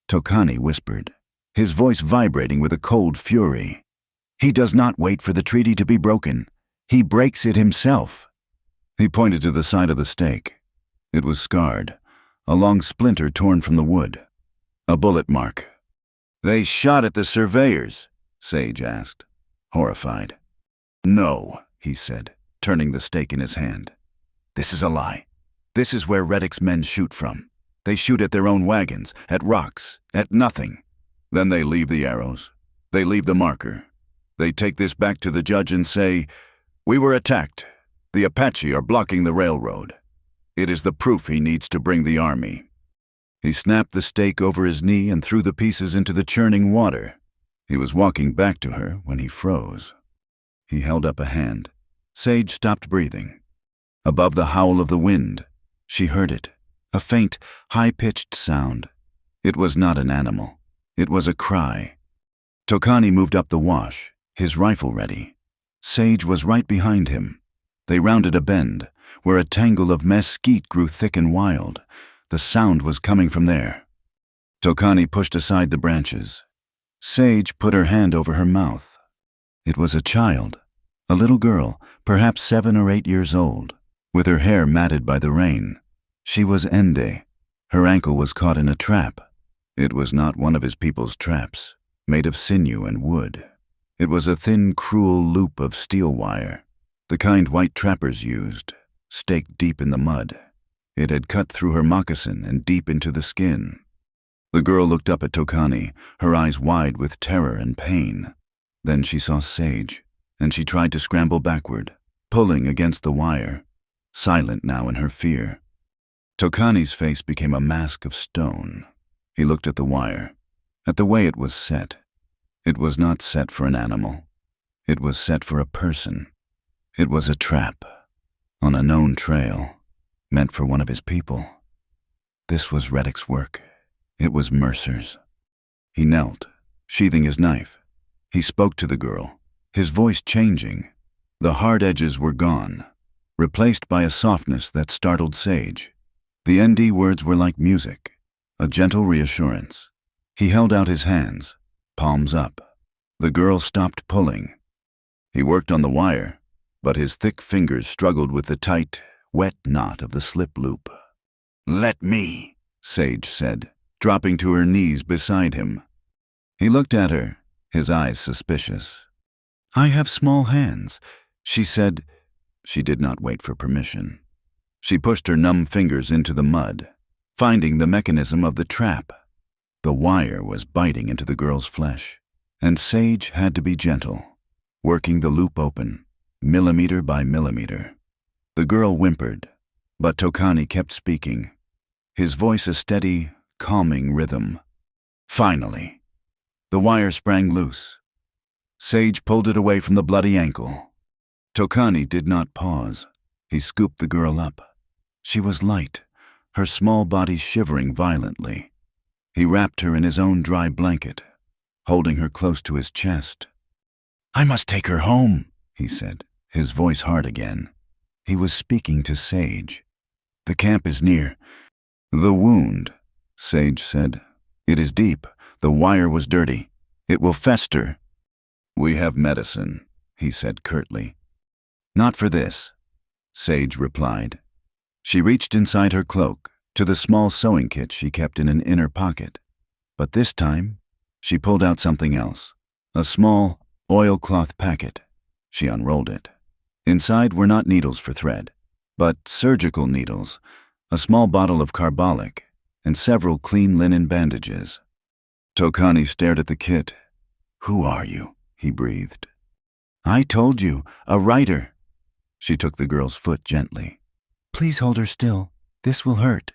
Tokani whispered, his voice vibrating with a cold fury. "He does not wait for the treaty to be broken. He breaks it himself." He pointed to the side of the stake. It was scarred, a long splinter torn from the wood. A bullet mark. "They shot at the surveyors?" Sage asked, horrified. "No," he said, turning the stake in his hand. "This is a lie. This is where Reddick's men shoot from. They shoot at their own wagons, at rocks, at nothing. Then they leave the arrows. They leave the marker. They take this back to the judge and say, 'We were attacked. The Apache are blocking the railroad.' It is the proof he needs to bring the army." He snapped the stake over his knee and threw the pieces into the churning water. He was walking back to her when he froze. He held up a hand. Sage stopped breathing. Above the howl of the wind, she heard it, a faint, high-pitched sound. It was not an animal. It was a cry. Tokani moved up the wash, his rifle ready. Sage was right behind him. They rounded a bend, where a tangle of mesquite grew thick and wild. The sound was coming from there. Tokani pushed aside the branches. Sage put her hand over her mouth. It was a child, a little girl, perhaps 7 or 8 years old, with her hair matted by the rain. She was Ende. Her ankle was caught in a trap. It was not one of his people's traps, made of sinew and wood. It was a thin, cruel loop of steel wire, the kind white trappers used, staked deep in the mud. It had cut through her moccasin and deep into the skin. The girl looked up at Tokani, her eyes wide with terror and pain. Then she saw Sage, and she tried to scramble backward, pulling against the wire, silent now in her fear. Tokani's face became a mask of stone. He looked at the wire, at the way it was set. It was not set for an animal. It was set for a person. It was a trap, on a known trail, meant for one of his people. This was Reddick's work. It was Mercer's. He knelt, sheathing his knife. He spoke to the girl, his voice changing. The hard edges were gone, replaced by a softness that startled Sage. The ND words were like music, a gentle reassurance. He held out his hands, palms up. The girl stopped pulling. He worked on the wire, but his thick fingers struggled with the tight, wet knot of the slip loop. "Let me," Sage said, dropping to her knees beside him. He looked at her, his eyes suspicious. "I have small hands," she said. She did not wait for permission. She pushed her numb fingers into the mud, finding the mechanism of the trap. The wire was biting into the girl's flesh, and Sage had to be gentle, working the loop open, millimeter by millimeter. The girl whimpered, but Tokani kept speaking, his voice a steady, calming rhythm. Finally, the wire sprang loose. Sage pulled it away from the bloody ankle. Tokani did not pause. He scooped the girl up. She was light, her small body shivering violently. He wrapped her in his own dry blanket, holding her close to his chest. "I must take her home," he said, his voice hard again. He was speaking to Sage. "The camp is near." "The wound," Sage said. "It is deep. The wire was dirty. It will fester." "We have medicine," he said curtly. "Not for this," Sage replied. She reached inside her cloak to the small sewing kit she kept in an inner pocket. But this time, she pulled out something else. A small oilcloth packet. She unrolled it. Inside were not needles for thread, but surgical needles, a small bottle of carbolic, and several clean linen bandages. Tokani stared at the kit. "Who are you?" he breathed. "I told you, a writer." She took the girl's foot gently. "Please hold her still. This will hurt."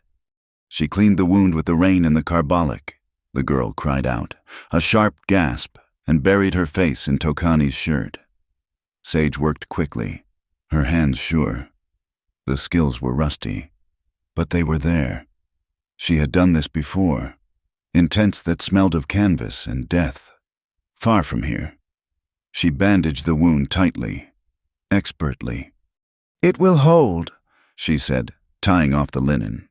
She cleaned the wound with the rain and the carbolic. The girl cried out, a sharp gasp, and buried her face in Tokani's shirt. Sage worked quickly, her hands sure. The skills were rusty, but they were there. She had done this before, in tents that smelled of canvas and death, far from here. She bandaged the wound tightly, expertly. "It will hold," she said, tying off the linen.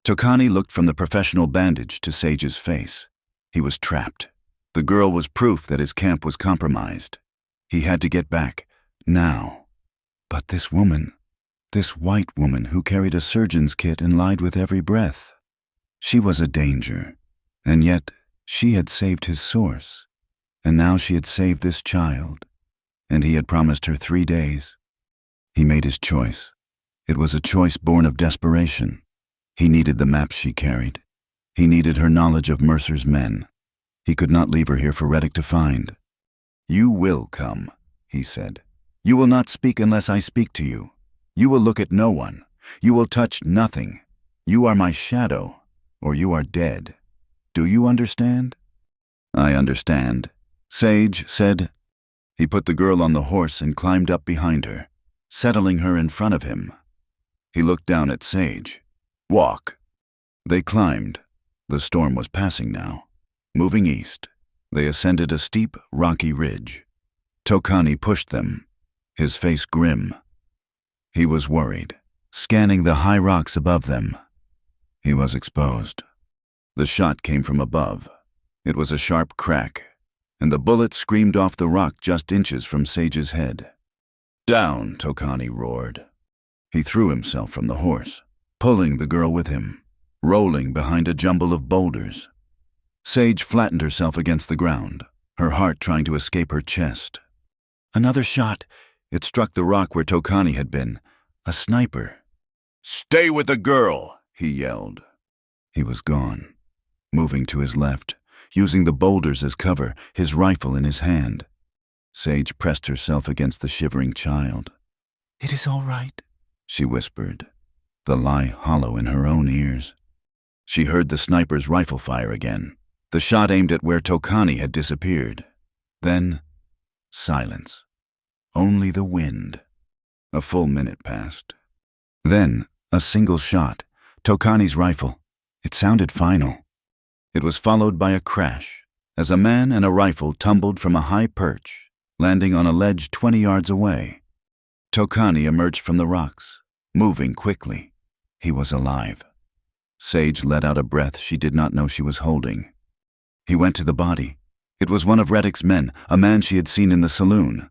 Tokani looked from the professional bandage to Sage's face. He was trapped. The girl was proof that his camp was compromised. He had to get back, now. But this woman, this white woman who carried a surgeon's kit and lied with every breath. She was a danger, and yet she had saved his source. And now she had saved this child, and he had promised her 3 days. He made his choice. It was a choice born of desperation. He needed the maps she carried. He needed her knowledge of Mercer's men. He could not leave her here for Reddick to find. "You will come," he said. "You will not speak unless I speak to you. You will look at no one. You will touch nothing. You are my shadow, or you are dead. Do you understand?" "I understand," Sage said. He put the girl on the horse and climbed up behind her, settling her in front of him. He looked down at Sage. "Walk." They climbed. The storm was passing now. Moving east, they ascended a steep, rocky ridge. Tokani pushed them, his face grim. He was worried, scanning the high rocks above them. He was exposed. The shot came from above. It was a sharp crack, and the bullet screamed off the rock just inches from Sage's head. "Down," Tokani roared. He threw himself from the horse, pulling the girl with him, rolling behind a jumble of boulders. Sage flattened herself against the ground, her heart trying to escape her chest. Another shot. It struck the rock where Tokani had been. A sniper. "Stay with the girl," he yelled. He was gone, moving to his left, using the boulders as cover, his rifle in his hand. Sage pressed herself against the shivering child. "It is all right," she whispered, the lie hollow in her own ears. She heard the sniper's rifle fire again, the shot aimed at where Tokani had disappeared. Then, silence. Only the wind. A full minute passed. Then, a single shot, Tokani's rifle. It sounded final. It was followed by a crash, as a man and a rifle tumbled from a high perch, landing on a ledge 20 yards away. Tokani emerged from the rocks, moving quickly. He was alive. Sage let out a breath she did not know she was holding. He went to the body. It was one of Reddick's men, a man she had seen in the saloon.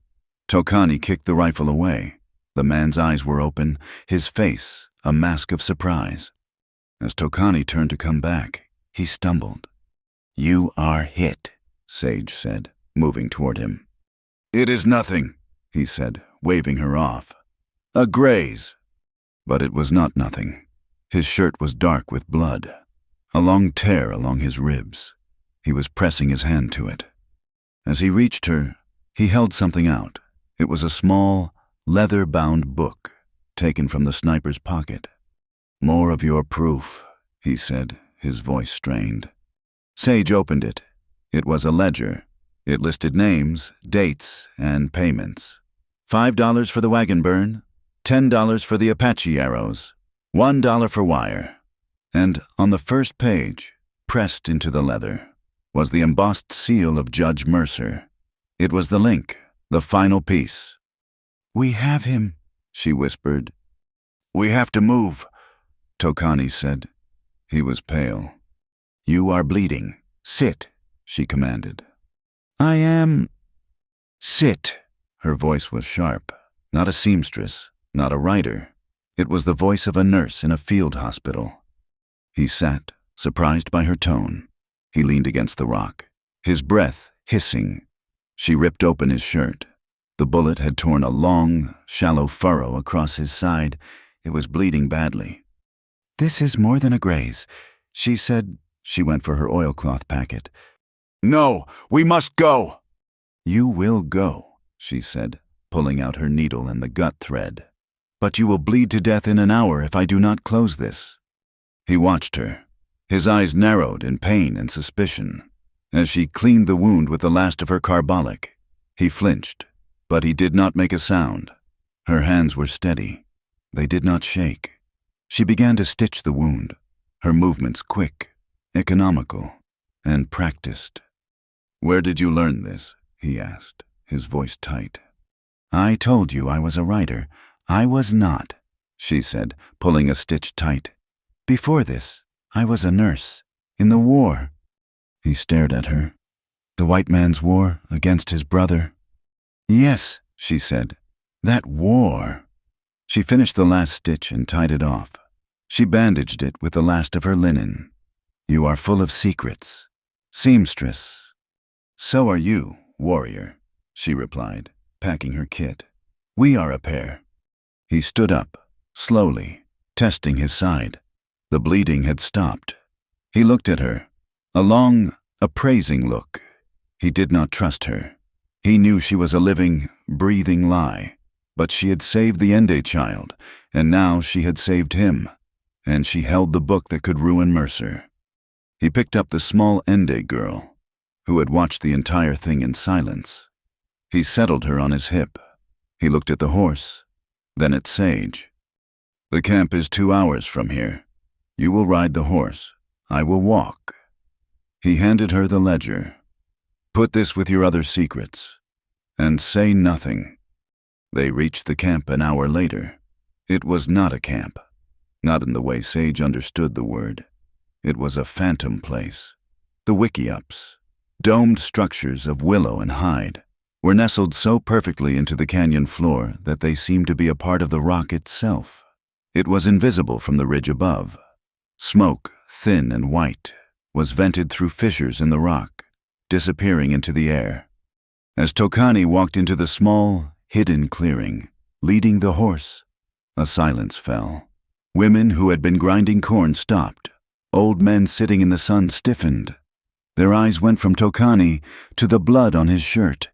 Tokani kicked the rifle away. The man's eyes were open, his face a mask of surprise. As Tokani turned to come back, he stumbled. "You are hit," Sage said, moving toward him. "It is nothing," he said, waving her off. "A graze." But it was not nothing. His shirt was dark with blood, a long tear along his ribs. He was pressing his hand to it. As he reached her, he held something out. It was a small, leather-bound book, taken from the sniper's pocket. "More of your proof," he said, his voice strained. Sage opened it. It was a ledger. It listed names, dates, and payments. $5 for the wagon burn, $10 for the Apache arrows, $1 for wire. And on the first page, pressed into the leather, was the embossed seal of Judge Mercer. It was the link, the final piece. "We have him," she whispered. "We have to move," Tokani said. He was pale. "You are bleeding. Sit," she commanded. "I am—" "Sit." Her voice was sharp. Not a seamstress, not a writer. It was the voice of a nurse in a field hospital. He sat, surprised by her tone. He leaned against the rock, his breath hissing. She ripped open his shirt. The bullet had torn a long, shallow furrow across his side. It was bleeding badly. "This is more than a graze," she said. She went for her oilcloth packet. "No, we must go." "You will go," she said, pulling out her needle and the gut thread. "But you will bleed to death in an hour if I do not close this." He watched her, his eyes narrowed in pain and suspicion. As she cleaned the wound with the last of her carbolic, he flinched, but he did not make a sound. Her hands were steady. They did not shake. She began to stitch the wound, her movements quick, economical, and practiced. "Where did you learn this?" he asked, his voice tight. "I told you I was a writer. I was not," she said, pulling a stitch tight. "Before this, I was a nurse, in the war." He stared at her. "The white man's war against his brother?" "Yes," she said. "That war." She finished the last stitch and tied it off. She bandaged it with the last of her linen. "You are full of secrets, seamstress." "So are you, warrior," she replied, packing her kit. "We are a pair." He stood up, slowly, testing his side. The bleeding had stopped. He looked at her, a long, appraising look. He did not trust her. He knew she was a living, breathing lie, but she had saved the Ende child, and now she had saved him, and she held the book that could ruin Mercer. He picked up the small Ende girl, who had watched the entire thing in silence. He settled her on his hip. He looked at the horse, then at Sage. "The camp is 2 hours from here. You will ride the horse. I will walk." He handed her the ledger. "Put this with your other secrets, and say nothing." They reached the camp an hour later. It was not a camp, not in the way Sage understood the word. It was a phantom place. The wickiups, domed structures of willow and hide, were nestled so perfectly into the canyon floor that they seemed to be a part of the rock itself. It was invisible from the ridge above. Smoke, thin and white, was vented through fissures in the rock, disappearing into the air. As Tokani walked into the small, hidden clearing, leading the horse, a silence fell. Women who had been grinding corn stopped. Old men sitting in the sun stiffened. Their eyes went from Tokani to the blood on his shirt,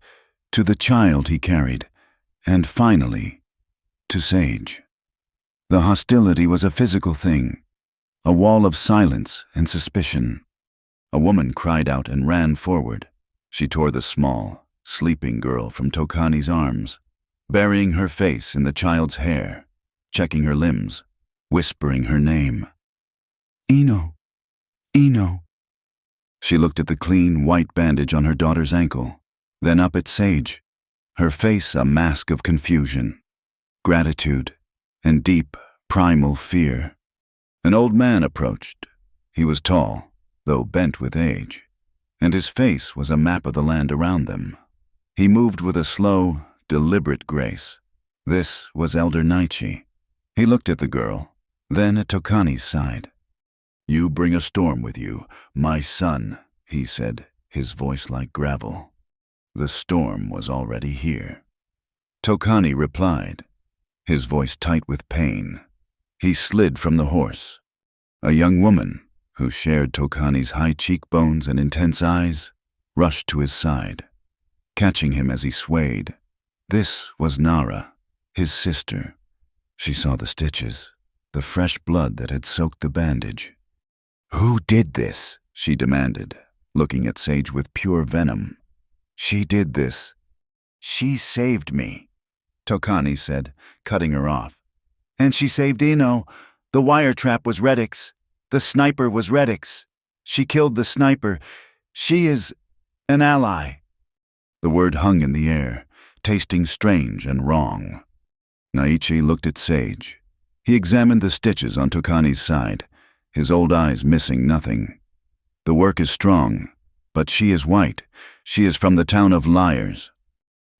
to the child he carried, and finally, to Sage. The hostility was a physical thing, a wall of silence and suspicion. A woman cried out and ran forward. She tore the small, sleeping girl from Tokani's arms, burying her face in the child's hair, checking her limbs, whispering her name. "Ino, Ino." She looked at the clean, white bandage on her daughter's ankle, then up at Sage, her face a mask of confusion, gratitude, and deep, primal fear. An old man approached. He was tall, though bent with age, and his face was a map of the land around them. He moved with a slow, deliberate grace. This was Elder Naichi. He looked at the girl, then at Tokani's side. "You bring a storm with you, my son," he said, his voice like gravel. The storm was already here. Tokani replied, his voice tight with pain. He slid from the horse. A young woman, who shared Tokani's high cheekbones and intense eyes, rushed to his side, catching him as he swayed. This was Nara, his sister. She saw the stitches, the fresh blood that had soaked the bandage. "Who did this?" she demanded, looking at Sage with pure venom. "She did this. She saved me," Tokani said, cutting her off. "And she saved Ino. The wire trap was Reddick's. The sniper was Reddick's. She killed the sniper. She is an ally." The word hung in the air, tasting strange and wrong. Naichi looked at Sage. He examined the stitches on Tokani's side, his old eyes missing nothing. "The work is strong, but she is white. She is from the town of Liars."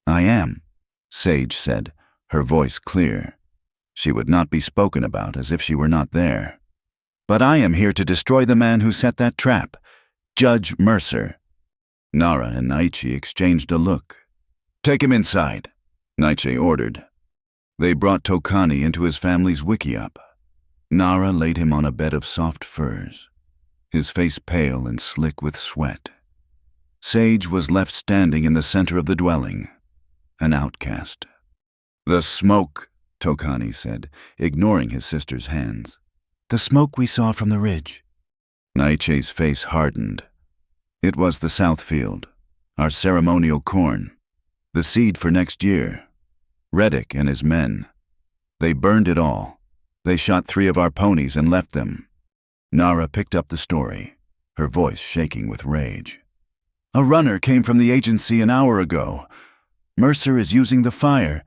"I am," Sage said, her voice clear. She would not be spoken about as if she were not there. "But I am here to destroy the man who set that trap. Judge Mercer. Nara and Naichi exchanged a look. Take him inside, Naichi ordered. They brought Tokani into his family's wickiup. Nara laid him on a bed of soft furs, his face pale and slick with sweat. Sage was left standing in the center of the dwelling, an outcast. The smoke, Tokani said, ignoring his sister's hands. The smoke we saw from the ridge. Naiche's face hardened. It was the south field, our ceremonial corn, the seed for next year. Reddick and his men. They burned it all. They shot 3 of our ponies and left them. Nara picked up the story, her voice shaking with rage. A runner came from the agency an hour ago. Mercer is using the fire.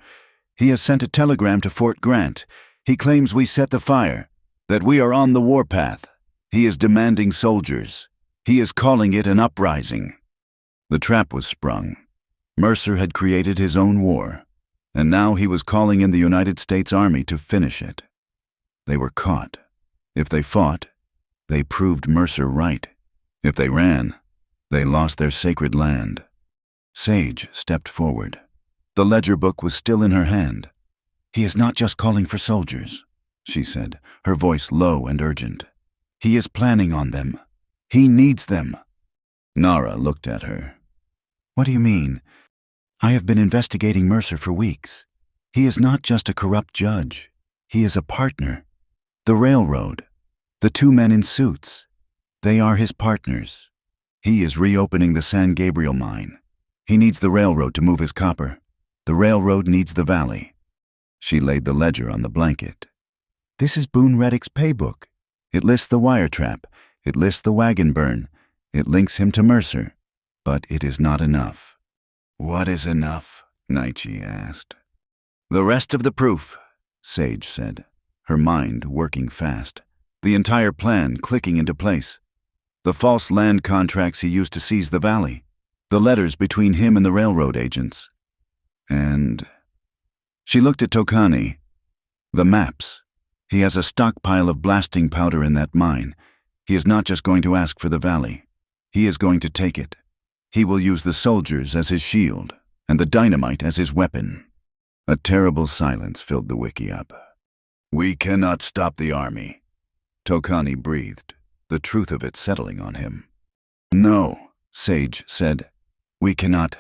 He has sent a telegram to Fort Grant. He claims we set the fire, that we are on the warpath. He is demanding soldiers. He is calling it an uprising. The trap was sprung. Mercer had created his own war, and now he was calling in the United States Army to finish it. They were caught. If they fought, they proved Mercer right. If they ran, they lost their sacred land. Sage stepped forward. The ledger book was still in her hand. He is not just calling for soldiers, she said, her voice low and urgent. He is planning on them. He needs them. Nara looked at her. What do you mean? I have been investigating Mercer for weeks. He is not just a corrupt judge. He is a partner. The railroad, the 2 men in suits, they are his partners. He is reopening the San Gabriel mine. He needs the railroad to move his copper. The railroad needs the valley. She laid the ledger on the blanket. This is Boone Reddick's paybook. It lists the wire trap. It lists the wagon burn. It links him to Mercer. But it is not enough. What is enough? Naichi asked. The rest of the proof, Sage said, her mind working fast, the entire plan clicking into place. The false land contracts he used to seize the valley, the letters between him and the railroad agents. And she looked at Tokani. The maps. He has a stockpile of blasting powder in that mine. He is not just going to ask for the valley. He is going to take it. He will use the soldiers as his shield and the dynamite as his weapon. A terrible silence filled the wickiup. We cannot stop the army, Tokani breathed, the truth of it settling on him. No, Sage said. We cannot,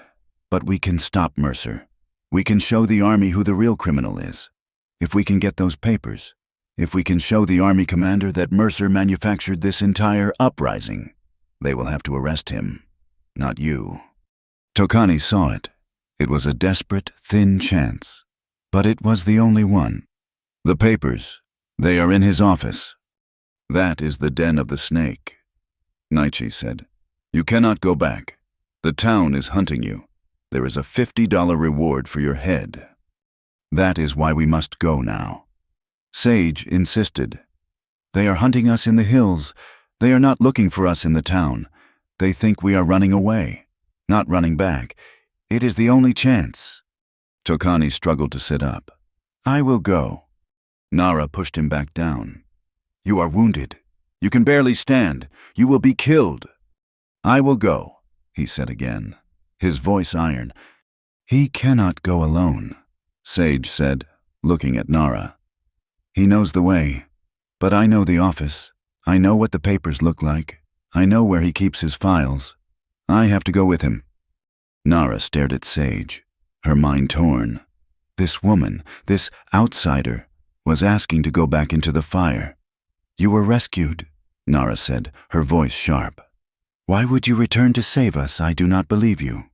but we can stop Mercer. We can show the army who the real criminal is. If we can get those papers, if we can show the army commander that Mercer manufactured this entire uprising, they will have to arrest him, not you. Tokani saw it. It was a desperate, thin chance, but it was the only one. The papers, they are in his office. That is the den of the snake, Naichi said. You cannot go back. The town is hunting you. There is a $50 reward for your head. That is why we must go now. Sage insisted. They are hunting us in the hills. They are not looking for us in the town. They think we are running away, not running back. It is the only chance. Tokani struggled to sit up. I will go. Nara pushed him back down. You are wounded. You can barely stand. You will be killed. I will go, he said again, his voice iron. He cannot go alone, Sage said, looking at Nara. He knows the way, but I know the office. I know what the papers look like. I know where he keeps his files. I have to go with him. Nara stared at Sage, her mind torn. This woman, this outsider, was asking to go back into the fire. You were rescued, Nara said, her voice sharp. Why would you return to save us? I do not believe you.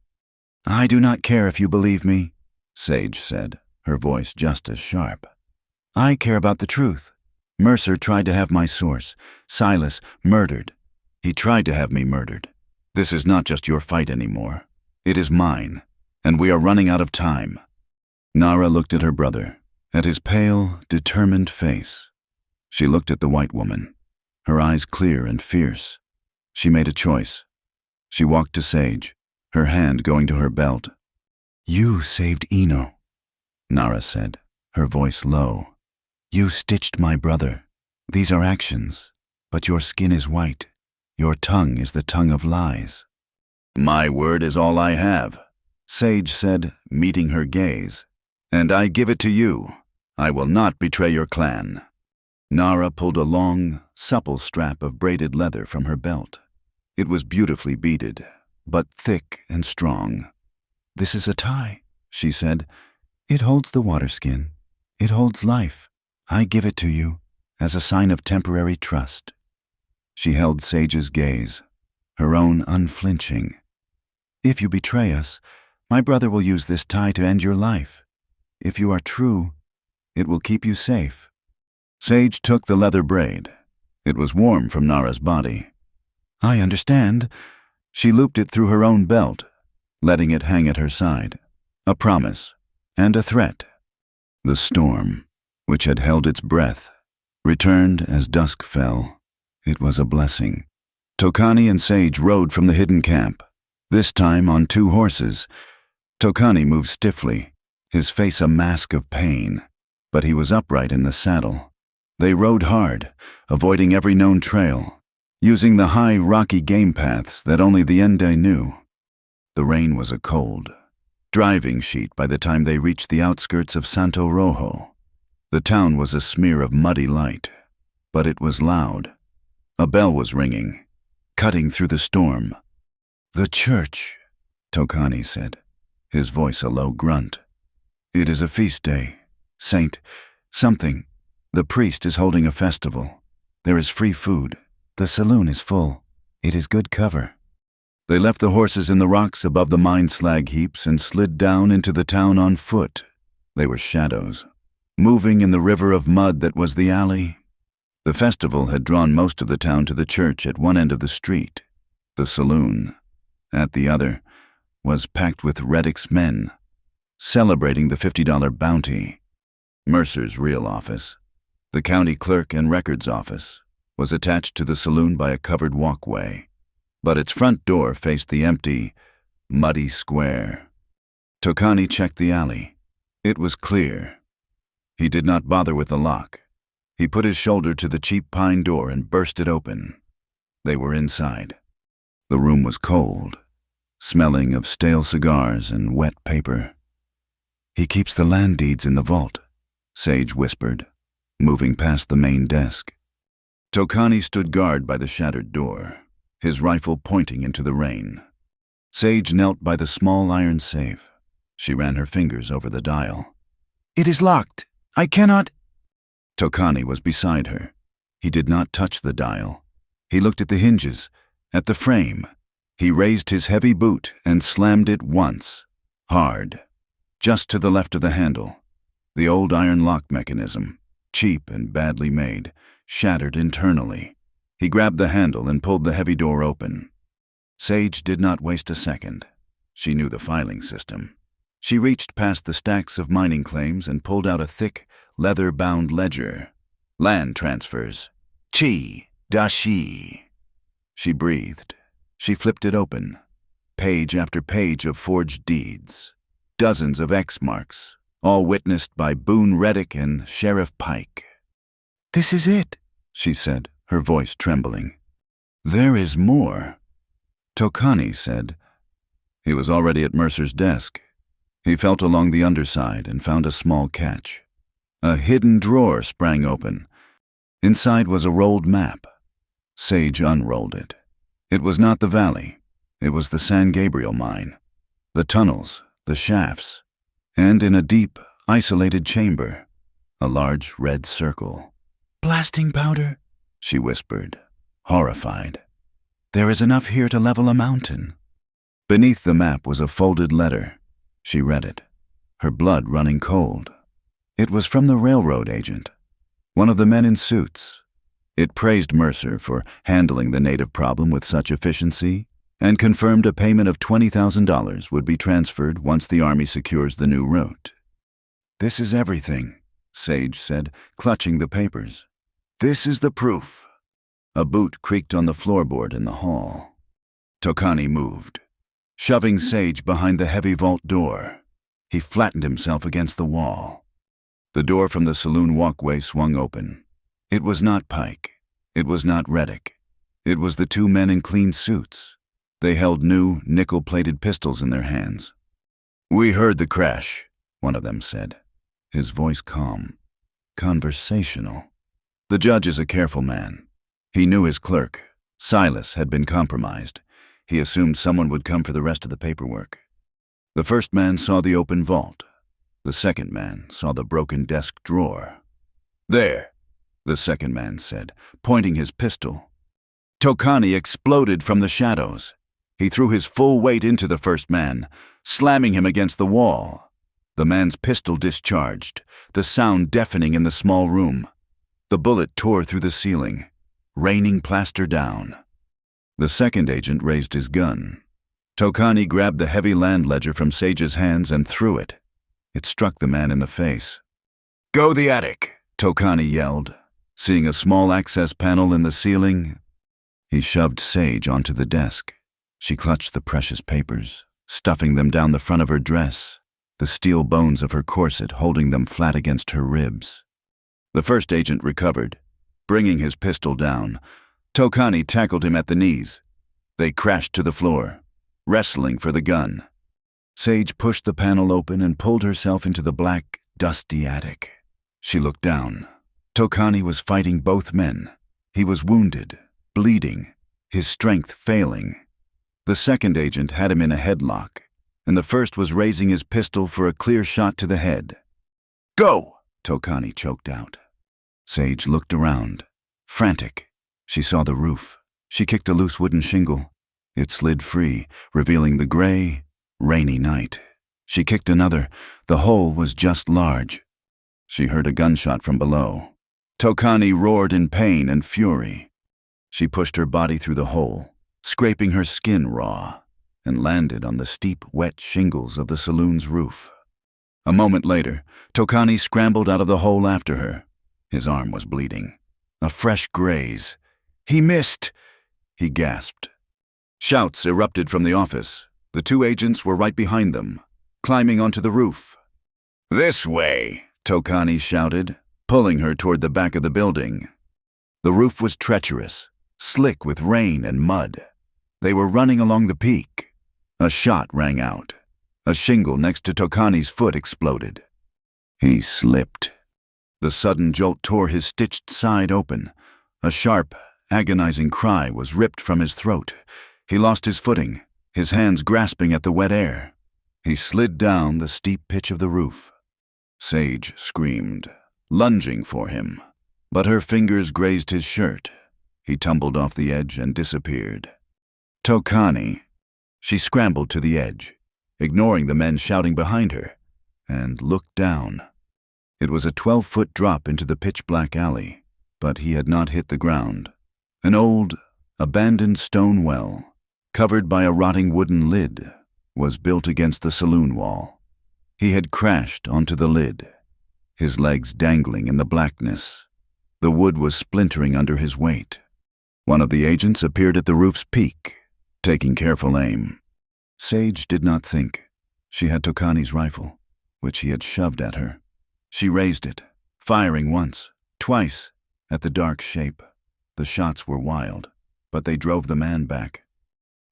I do not care if you believe me, Sage said, her voice just as sharp. I care about the truth. Mercer tried to have my source, Silas, murdered. He tried to have me murdered. This is not just your fight anymore. It is mine, and we are running out of time. Nara looked at her brother, at his pale, determined face. She looked at the white woman, her eyes clear and fierce. She made a choice. She walked to Sage, her hand going to her belt. You saved Eno, Nara said, her voice low. You stitched my brother. These are actions, but your skin is white. Your tongue is the tongue of lies." "My word is all I have," Sage said, meeting her gaze. "And I give it to you. I will not betray your clan." Nara pulled a long, supple strap of braided leather from her belt. It was beautifully beaded, but thick and strong. "This is a tie," she said. "It holds the water skin. It holds life. I give it to you as a sign of temporary trust." She held Sage's gaze, her own unflinching. "If you betray us, my brother will use this tie to end your life. If you are true, it will keep you safe." Sage took the leather braid. It was warm from Nara's body. "I understand." She looped it through her own belt, letting it hang at her side. A promise and a threat. The storm, which had held its breath, returned as dusk fell. It was a blessing. Tokani and Sage rode from the hidden camp, this time on 2 horses. Tokani moved stiffly, his face a mask of pain, but he was upright in the saddle. They rode hard, avoiding every known trail, using the high, rocky game paths that only the Ende knew. The rain was a cold, driving sheet by the time they reached the outskirts of Santo Rojo. The town was a smear of muddy light, but it was loud. A bell was ringing, cutting through the storm. "The church," Tokani said, his voice a low grunt. "It is a feast day. Saint something. The priest is holding a festival. There is free food. The saloon is full. It is good cover." They left the horses in the rocks above the mine slag heaps and slid down into the town on foot. They were shadows, moving in the river of mud that was the alley. The festival had drawn most of the town to the church at one end of the street. The saloon, at the other, was packed with Reddick's men, celebrating the $50 bounty. Mercer's real office, the county clerk and records office, was attached to the saloon by a covered walkway, but its front door faced the empty, muddy square. Tokani checked the alley. It was clear. He did not bother with the lock. He put his shoulder to the cheap pine door and burst it open. They were inside. The room was cold, smelling of stale cigars and wet paper. "He keeps the land deeds in the vault," Sage whispered, moving past the main desk. Tokani stood guard by the shattered door, his rifle pointing into the rain. Sage knelt by the small iron safe. She ran her fingers over the dial. "It is locked. I cannot—" Tokani was beside her. He did not touch the dial. He looked at the hinges, at the frame. He raised his heavy boot and slammed it once, hard, just to the left of the handle. The old iron lock mechanism, cheap and badly made, shattered internally. He grabbed the handle and pulled the heavy door open. Sage did not waste a second. She knew the filing system. She reached past the stacks of mining claims and pulled out a thick, leather-bound ledger. "Land transfers. Chi. Dashi." She breathed. She flipped it open. Page after page of forged deeds. Dozens of X marks, all witnessed by Boone Reddick and Sheriff Pike. "This is it," she said, her voice trembling. "There is more," Tokani said. He was already at Mercer's desk. He felt along the underside and found a small catch. A hidden drawer sprang open. Inside was a rolled map. Sage unrolled it. It was not the valley. It was the San Gabriel mine. The tunnels, the shafts, and in a deep, isolated chamber, a large red circle. "Blasting powder," she whispered, horrified. "There is enough here to level a mountain." Beneath the map was a folded letter. She read it, her blood running cold. It was from the railroad agent, one of the men in suits. It praised Mercer for handling the native problem with such efficiency and confirmed a payment of $20,000 would be transferred once the Army secures the new route. "This is everything," Sage said, clutching the papers. "This is the proof." A boot creaked on the floorboard in the hall. Tokani moved, shoving Sage behind the heavy vault door. He flattened himself against the wall. The door from the saloon walkway swung open. It was not Pike. It was not Reddick. It was the two men in clean suits. They held new, nickel-plated pistols in their hands. "We heard the crash," one of them said, his voice calm, conversational. The judge is a careful man. He knew his clerk, Silas, had been compromised. He assumed someone would come for the rest of the paperwork. The first man saw the open vault. The second man saw the broken desk drawer. "There," the second man said, pointing his pistol. Tokani exploded from the shadows. He threw his full weight into the first man, slamming him against the wall. The man's pistol discharged, the sound deafening in the small room. The bullet tore through the ceiling, raining plaster down. The second agent raised his gun. Tokani grabbed the heavy land ledger from Sage's hands and threw it. It struck the man in the face. "Go the attic," Tokani yelled. Seeing a small access panel in the ceiling, he shoved Sage onto the desk. She clutched the precious papers, stuffing them down the front of her dress, the steel bones of her corset holding them flat against her ribs. The first agent recovered. Bringing his pistol down, Tokani tackled him at the knees. They crashed to the floor, wrestling for the gun. Sage pushed the panel open and pulled herself into the black, dusty attic. She looked down. Tokani was fighting both men. He was wounded, bleeding, his strength failing. The second agent had him in a headlock, and the first was raising his pistol for a clear shot to the head. "Go!" Tokani choked out. Sage looked around. Frantic, she saw the roof. She kicked a loose wooden shingle. It slid free, revealing the gray, rainy night. She kicked another. The hole was just large. She heard a gunshot from below. Tokani roared in pain and fury. She pushed her body through the hole, scraping her skin raw, and landed on the steep, wet shingles of the saloon's roof. A moment later, Tokani scrambled out of the hole after her. His arm was bleeding. A fresh graze. "He missed!" he gasped. Shouts erupted from the office. The two agents were right behind them, climbing onto the roof. "This way!" Tokani shouted, pulling her toward the back of the building. The roof was treacherous, slick with rain and mud. They were running along the peak. A shot rang out. A shingle next to Tokani's foot exploded. He slipped. The sudden jolt tore his stitched side open. A sharp, agonizing cry was ripped from his throat. He lost his footing, his hands grasping at the wet air. He slid down the steep pitch of the roof. Sage screamed, lunging for him, but her fingers grazed his shirt. He tumbled off the edge and disappeared. Tokani. She scrambled to the edge, ignoring the men shouting behind her, and looked down. It was a 12-foot drop into the pitch-black alley, but he had not hit the ground. An old, abandoned stone well, covered by a rotting wooden lid, was built against the saloon wall. He had crashed onto the lid, his legs dangling in the blackness. The wood was splintering under his weight. One of the agents appeared at the roof's peak, taking careful aim. Sage did not think. She had Tokani's rifle, which he had shoved at her. She raised it, firing once, twice, at the dark shape. The shots were wild, but they drove the man back.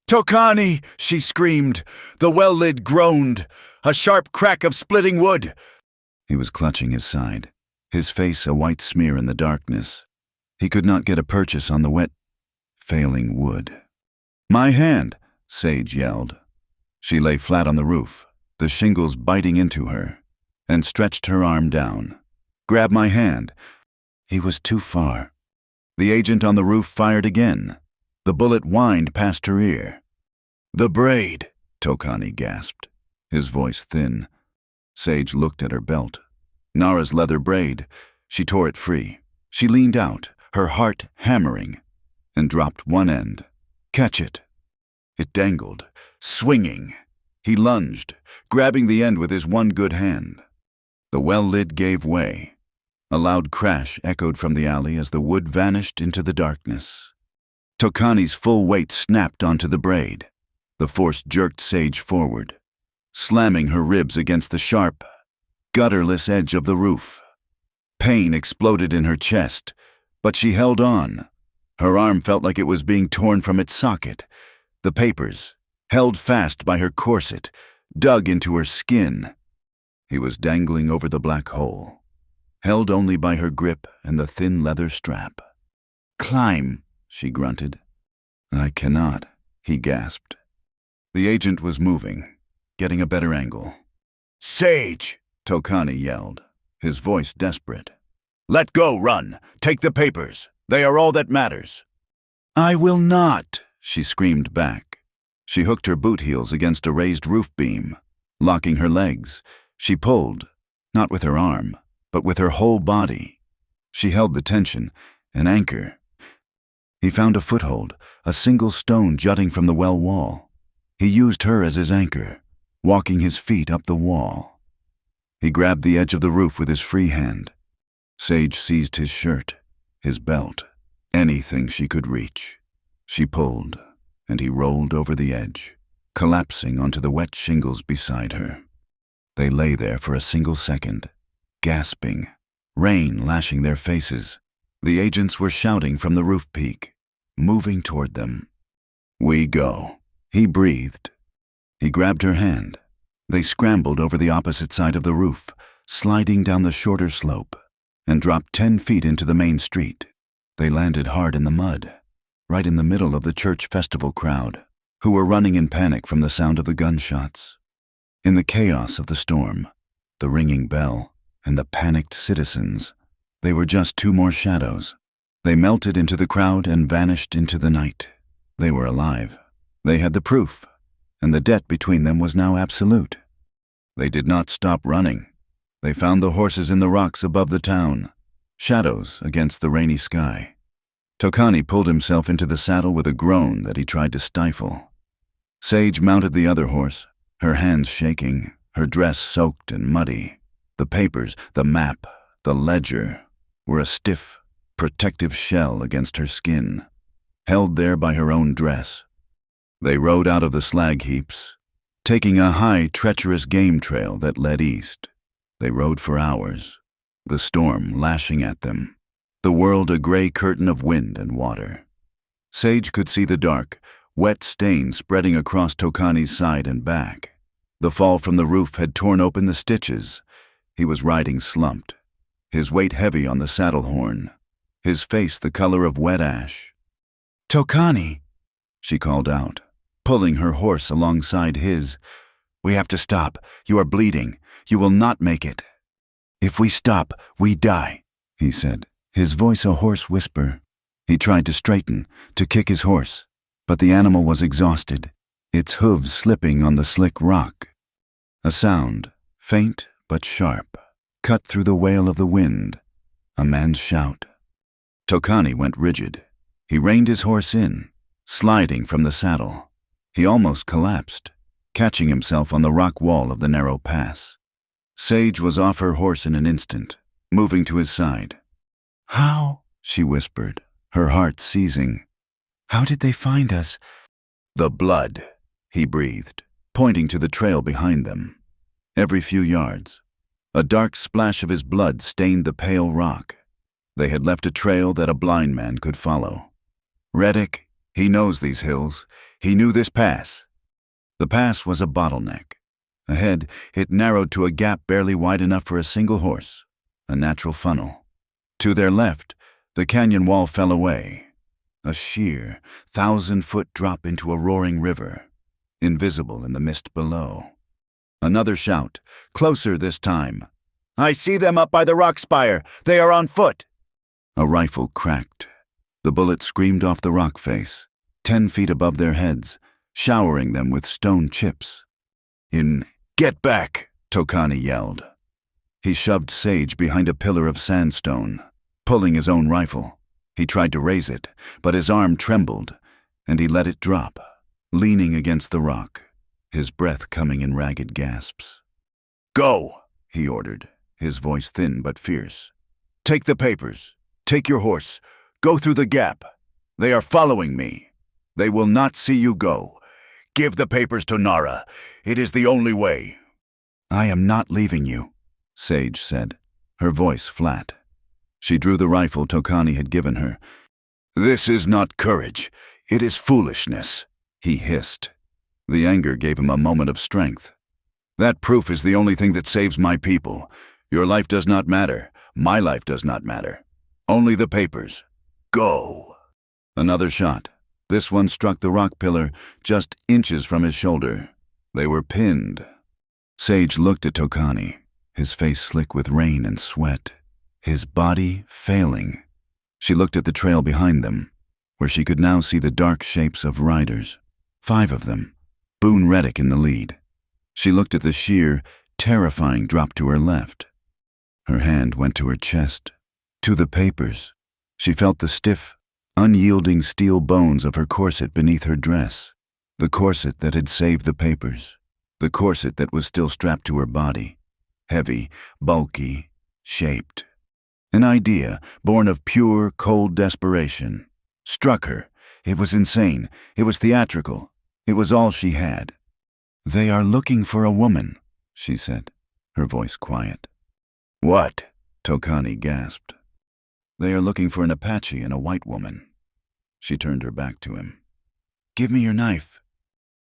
"Tokani!" she screamed. The well lid groaned. A sharp crack of splitting wood. He was clutching his side, his face a white smear in the darkness. He could not get a purchase on the wet, failing wood. "My hand!" Sage yelled. She lay flat on the roof, the shingles biting into her, and stretched her arm down. "Grab my hand." He was too far. The agent on the roof fired again. The bullet whined past her ear. "The braid," Tokani gasped, his voice thin. Sage looked at her belt. Nara's leather braid. She tore it free. She leaned out, her heart hammering, and dropped one end. "Catch it." It dangled, swinging. He lunged, grabbing the end with his one good hand. The well lid gave way. A loud crash echoed from the alley as the wood vanished into the darkness. Tokani's full weight snapped onto the braid. The force jerked Sage forward, slamming her ribs against the sharp, gutterless edge of the roof. Pain exploded in her chest, but she held on. Her arm felt like it was being torn from its socket. The papers, held fast by her corset, dug into her skin. He was dangling over the black hole, held only by her grip and the thin leather strap. "Climb," she grunted. "I cannot," he gasped. The agent was moving, getting a better angle. "Sage!" Tokani yelled, his voice desperate. "Let go, run! Take the papers! They are all that matters!" "I will not!" she screamed back. She hooked her boot heels against a raised roof beam. Locking her legs, she pulled, not with her arm, but with her whole body. She held the tension, an anchor. He found a foothold, a single stone jutting from the well wall. He used her as his anchor, walking his feet up the wall. He grabbed the edge of the roof with his free hand. Sage seized his shirt, his belt, anything she could reach. She pulled, and he rolled over the edge, collapsing onto the wet shingles beside her. They lay there for a single second, gasping, rain lashing their faces. The agents were shouting from the roof peak, moving toward them. "We go," he breathed. He grabbed her hand. They scrambled over the opposite side of the roof, sliding down the shorter slope, and dropped 10 feet into the main street. They landed hard in the mud, right in the middle of the church festival crowd, who were running in panic from the sound of the gunshots. In the chaos of the storm, the ringing bell, and the panicked citizens, they were just 2 more shadows. They melted into the crowd and vanished into the night. They were alive. They had the proof, and the debt between them was now absolute. They did not stop running. They found the horses in the rocks above the town, shadows against the rainy sky. Tokani pulled himself into the saddle with a groan that he tried to stifle. Sage mounted the other horse, her hands shaking, her dress soaked and muddy. The papers, the map, the ledger, were a stiff, protective shell against her skin, held there by her own dress. They rode out of the slag heaps, taking a high, treacherous game trail that led east. They rode for hours, the storm lashing at them, the world a gray curtain of wind and water. Sage could see the dark, wet stain spreading across Tokani's side and back. The fall from the roof had torn open the stitches. He was riding slumped, his weight heavy on the saddle horn, his face the color of wet ash. "Tokani," she called out, pulling her horse alongside his. "We have to stop. You are bleeding. You will not make it." "If we stop, we die," he said, his voice a hoarse whisper. He tried to straighten, to kick his horse, but the animal was exhausted, its hooves slipping on the slick rock. A sound, faint but sharp, cut through the wail of the wind, a man's shout. Tokani went rigid. He reined his horse in, sliding from the saddle. He almost collapsed, catching himself on the rock wall of the narrow pass. Sage was off her horse in an instant, moving to his side. "How?" she whispered, her heart seizing. "How did they find us?" "The blood," he breathed, pointing to the trail behind them. Every few yards, a dark splash of his blood stained the pale rock. They had left a trail that a blind man could follow. "Reddick, he knows these hills. He knew this pass." The pass was a bottleneck. Ahead, it narrowed to a gap barely wide enough for a single horse, a natural funnel. To their left, the canyon wall fell away, a sheer, 1,000-foot drop into a roaring river, invisible in the mist below. Another shout, closer this time. "I see them up by the rock spire. They are on foot." A rifle cracked. The bullet screamed off the rock face, 10 feet above their heads, showering them with stone chips. "Get back," Tokani yelled. He shoved Sage behind a pillar of sandstone, pulling his own rifle. He tried to raise it, but his arm trembled, and he let it drop, leaning against the rock, his breath coming in ragged gasps. "Go," he ordered, his voice thin but fierce. "Take the papers. Take your horse. Go through the gap. They are following me. They will not see you go. Give the papers to Nara. It is the only way." "I am not leaving you," Sage said, her voice flat. She drew the rifle Tokani had given her. "This is not courage. It is foolishness," he hissed. The anger gave him a moment of strength. "That proof is the only thing that saves my people. Your life does not matter. My life does not matter. Only the papers. Go." Another shot. This one struck the rock pillar just inches from his shoulder. They were pinned. Sage looked at Tokani, his face slick with rain and sweat, his body failing. She looked at the trail behind them, where she could now see the dark shapes of riders, 5 of them, Boone Reddick in the lead. She looked at the sheer, terrifying drop to her left. Her hand went to her chest, to the papers. She felt the stiff, unyielding steel bones of her corset beneath her dress, the corset that had saved the papers, the corset that was still strapped to her body, heavy, bulky, shaped. An idea, born of pure, cold desperation, struck her. It was insane. It was theatrical. It was all she had. "They are looking for a woman," she said, her voice quiet. "What?" Tokani gasped. "They are looking for an Apache and a white woman." She turned her back to him. "Give me your knife."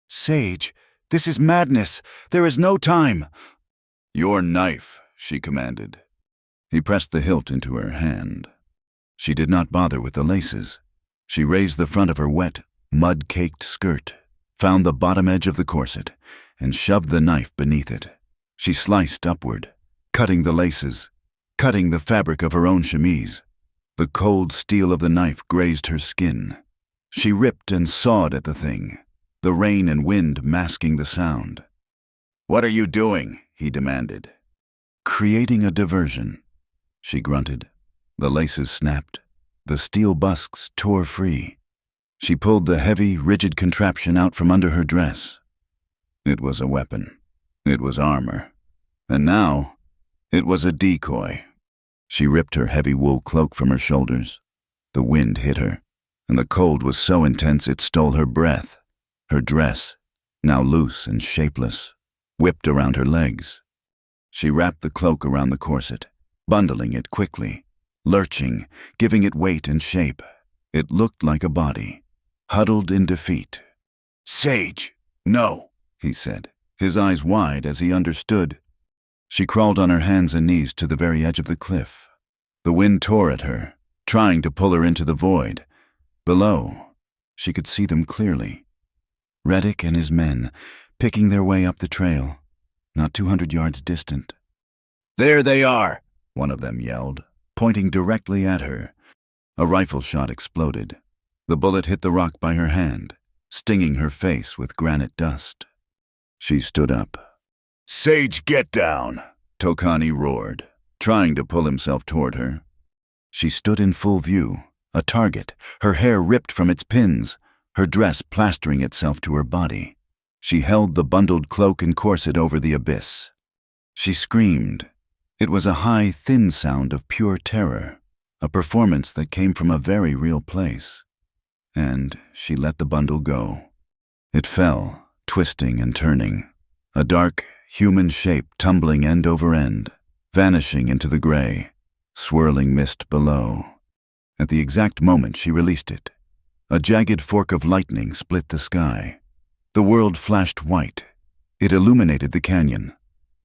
"Sage, this is madness. There is no time." "Your knife," she commanded. He pressed the hilt into her hand. She did not bother with the laces. She raised the front of her wet, mud-caked skirt, found the bottom edge of the corset, and shoved the knife beneath it. She sliced upward, cutting the laces, cutting the fabric of her own chemise. The cold steel of the knife grazed her skin. She ripped and sawed at the thing, the rain and wind masking the sound. "What are you doing?" he demanded. "Creating a diversion," she grunted. The laces snapped. The steel busks tore free. She pulled the heavy, rigid contraption out from under her dress. It was a weapon. It was armor. And now, it was a decoy. She ripped her heavy wool cloak from her shoulders. The wind hit her, and the cold was so intense it stole her breath. Her dress, now loose and shapeless, whipped around her legs. She wrapped the cloak around the corset, bundling it quickly, lurching, giving it weight and shape. It looked like a body, huddled in defeat. "Sage, no," he said, his eyes wide as he understood. She crawled on her hands and knees to the very edge of the cliff. The wind tore at her, trying to pull her into the void. Below, she could see them clearly. Reddick and his men, picking their way up the trail, not 200 yards distant. "There they are," one of them yelled, pointing directly at her. A rifle shot exploded. The bullet hit the rock by her hand, stinging her face with granite dust. She stood up. "Sage, get down," Tokani roared, trying to pull himself toward her. She stood in full view, a target, her hair ripped from its pins, her dress plastering itself to her body. She held the bundled cloak and corset over the abyss. She screamed. It was a high, thin sound of pure terror, a performance that came from a very real place. And she let the bundle go. It fell, twisting and turning, a dark, human shape tumbling end over end, vanishing into the gray, swirling mist below. At the exact moment she released it, a jagged fork of lightning split the sky. The world flashed white. It illuminated the canyon,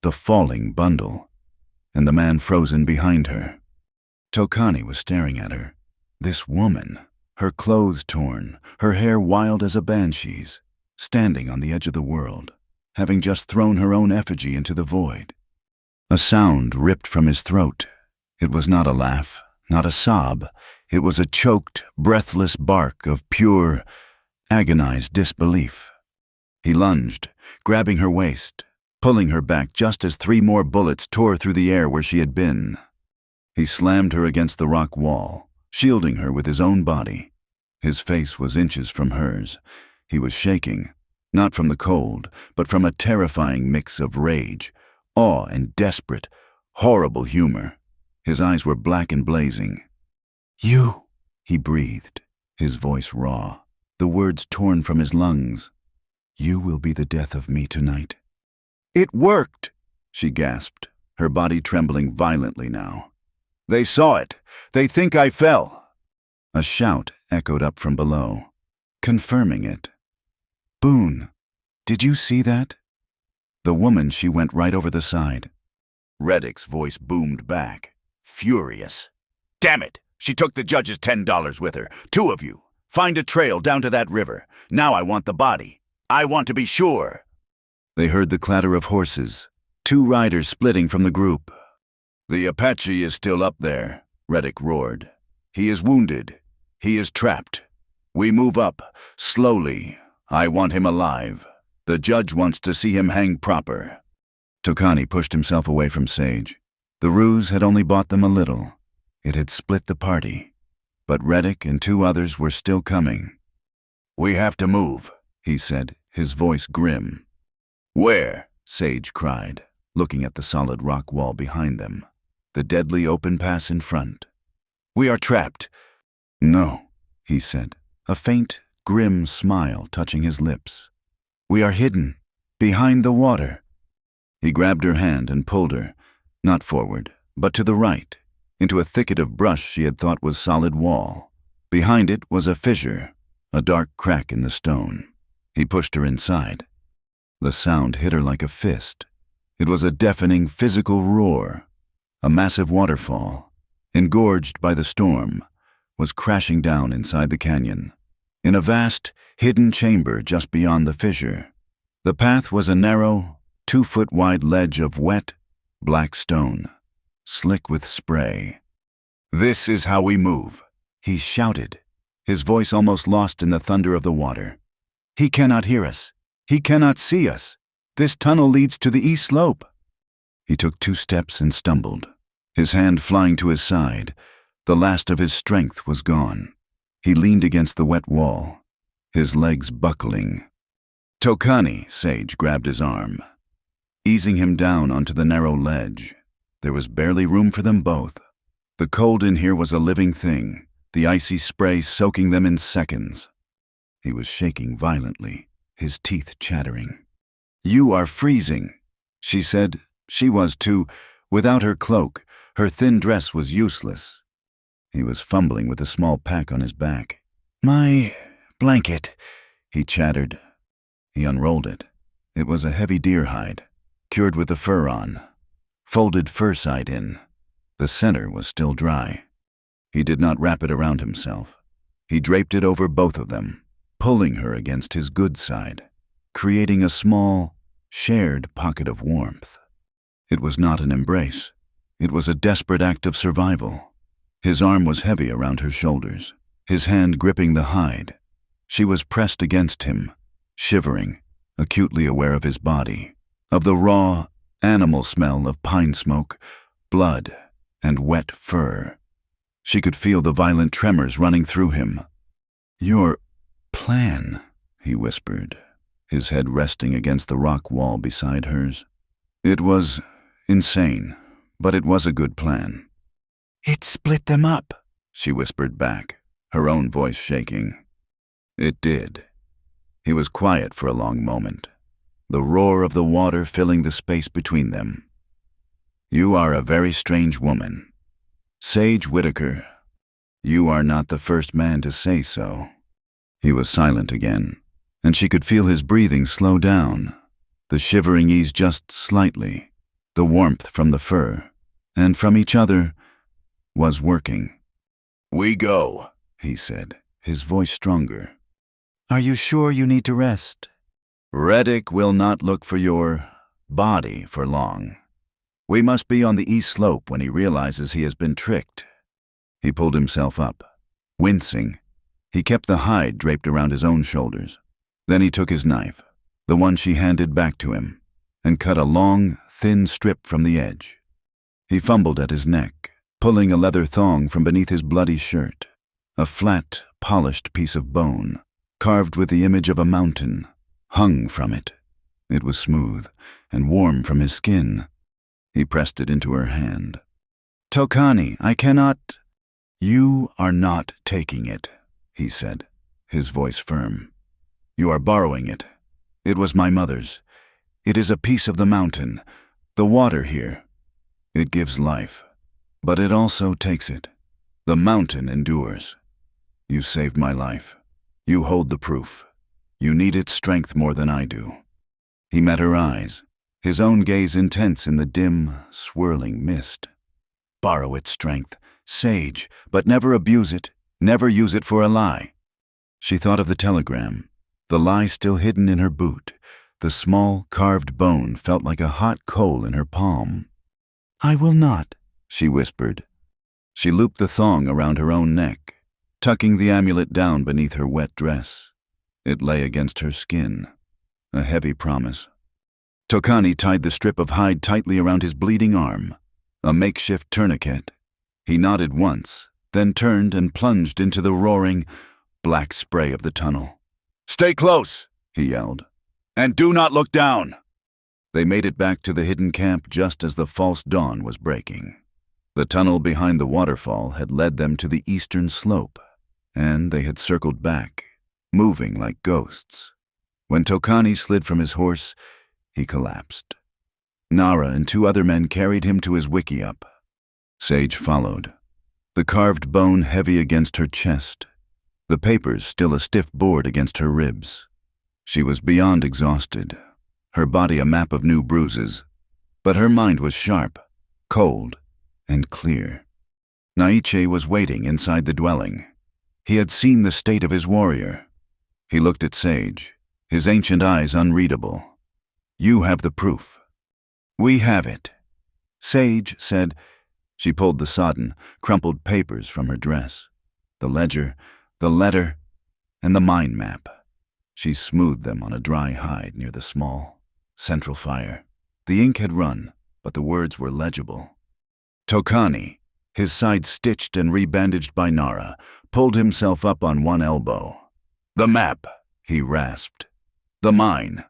the falling bundle, and the man frozen behind her. Tokani was staring at her. This woman, her clothes torn, her hair wild as a banshee's, standing on the edge of the world, having just thrown her own effigy into the void. A sound ripped from his throat. It was not a laugh, not a sob. It was a choked, breathless bark of pure, agonized disbelief. He lunged, grabbing her waist, pulling her back just as 3 more bullets tore through the air where she had been. He slammed her against the rock wall, shielding her with his own body. His face was inches from hers. He was shaking, not from the cold, but from a terrifying mix of rage, awe, and desperate, horrible humor. His eyes were black and blazing. "You," he breathed, his voice raw, the words torn from his lungs. "You will be the death of me tonight." "It worked," she gasped, her body trembling violently now. "They saw it. They think I fell." A shout echoed up from below, confirming it. "Boone, did you see that?" The woman, she went right over the side. Reddick's voice boomed back, furious. "Damn it! She took the judge's $10 with her. 2 of you. Find a trail down to that river. Now I want the body. I want to be sure." They heard the clatter of horses, 2 riders splitting from the group. "The Apache is still up there," Reddick roared. "He is wounded. He is trapped. We move up, slowly. I want him alive. The judge wants to see him hang proper." Tokani pushed himself away from Sage. The ruse had only bought them a little. It had split the party. But Reddick and 2 others were still coming. "We have to move," he said, his voice grim. "Where?" Sage cried, looking at the solid rock wall behind them, the deadly open pass in front. "We are trapped." "No," he said, a faint, grim smile touching his lips. "We are hidden, behind the water." He grabbed her hand and pulled her, not forward, but to the right, into a thicket of brush she had thought was solid wall. Behind it was a fissure, a dark crack in the stone. He pushed her inside. The sound hit her like a fist. It was a deafening physical roar. A massive waterfall, engorged by the storm, was crashing down inside the canyon. In a vast, hidden chamber just beyond the fissure, the path was a narrow, 2-foot-wide ledge of wet, black stone, slick with spray. "This is how we move," he shouted, his voice almost lost in the thunder of the water. "He cannot hear us. He cannot see us. This tunnel leads to the east slope." He took 2 steps and stumbled, his hand flying to his side. The last of his strength was gone. He leaned against the wet wall, his legs buckling. "Tokani," Sage grabbed his arm, easing him down onto the narrow ledge. There was barely room for them both. The cold in here was a living thing, the icy spray soaking them in seconds. He was shaking violently, his teeth chattering. "You are freezing," she said. She was too. Without her cloak, her thin dress was useless. He was fumbling with a small pack on his back. "My blanket," he chattered. He unrolled it. It was a heavy deer hide, cured with the fur on, folded fur side in. The center was still dry. He did not wrap it around himself. He draped it over both of them, pulling her against his good side, creating a small, shared pocket of warmth. It was not an embrace. It was a desperate act of survival. His arm was heavy around her shoulders, his hand gripping the hide. She was pressed against him, shivering, acutely aware of his body, of the raw, animal smell of pine smoke, blood, and wet fur. She could feel the violent tremors running through him. "Your plan," he whispered, his head resting against the rock wall beside hers. It was insane, but it was a good plan. "It split them up," she whispered back, her own voice shaking. It did. He was quiet for a long moment, the roar of the water filling the space between them. "You are a very strange woman. Sage Whitaker, you are not the first man to say so." He was silent again, and she could feel his breathing slow down. The shivering eased just slightly. The warmth from the fur, and from each other, was working. "We go," he said, his voice stronger. "Are you sure you need to rest?" "Reddick will not look for your body for long. We must be on the east slope when he realizes he has been tricked." He pulled himself up, wincing. He kept the hide draped around his own shoulders. Then he took his knife, the one she handed back to him, and cut a long, thin strip from the edge. He fumbled at his neck, pulling a leather thong from beneath his bloody shirt, a flat, polished piece of bone, carved with the image of a mountain, hung from it. It was smooth and warm from his skin. He pressed it into her hand. "Tokani, I cannot—" "You are not taking it," he said, his voice firm. "You are borrowing it. It was my mother's. It is a piece of the mountain, the water here. It gives life, but it also takes it. The mountain endures. You saved my life. You hold the proof. You need its strength more than I do." He met her eyes, his own gaze intense in the dim, swirling mist. "Borrow its strength, Sage, but never abuse it, never use it for a lie." She thought of the telegram, the lie still hidden in her boot. The small, carved bone felt like a hot coal in her palm. "I will not," she whispered. She looped the thong around her own neck, tucking the amulet down beneath her wet dress. It lay against her skin, a heavy promise. Tokani tied the strip of hide tightly around his bleeding arm, a makeshift tourniquet. He nodded once, then turned and plunged into the roaring, black spray of the tunnel. "Stay close," he yelled, "and do not look down." They made it back to the hidden camp just as the false dawn was breaking. The tunnel behind the waterfall had led them to the eastern slope, and they had circled back, moving like ghosts. When Tokani slid from his horse, he collapsed. Nara and 2 other men carried him to his wickiup. Sage followed, the carved bone heavy against her chest, the papers still a stiff board against her ribs. She was beyond exhausted, her body a map of new bruises, but her mind was sharp, cold, and clear. Naiche was waiting inside the dwelling. He had seen the state of his warrior. He looked at Sage, his ancient eyes unreadable. "You have the proof." "We have it," Sage said. She pulled the sodden, crumpled papers from her dress. The ledger, the letter, and the mind map. She smoothed them on a dry hide near the small, central fire. The ink had run, but the words were legible. Tokani, his side stitched and rebandaged by Nara, pulled himself up on one elbow. "The map," he rasped. "The mine."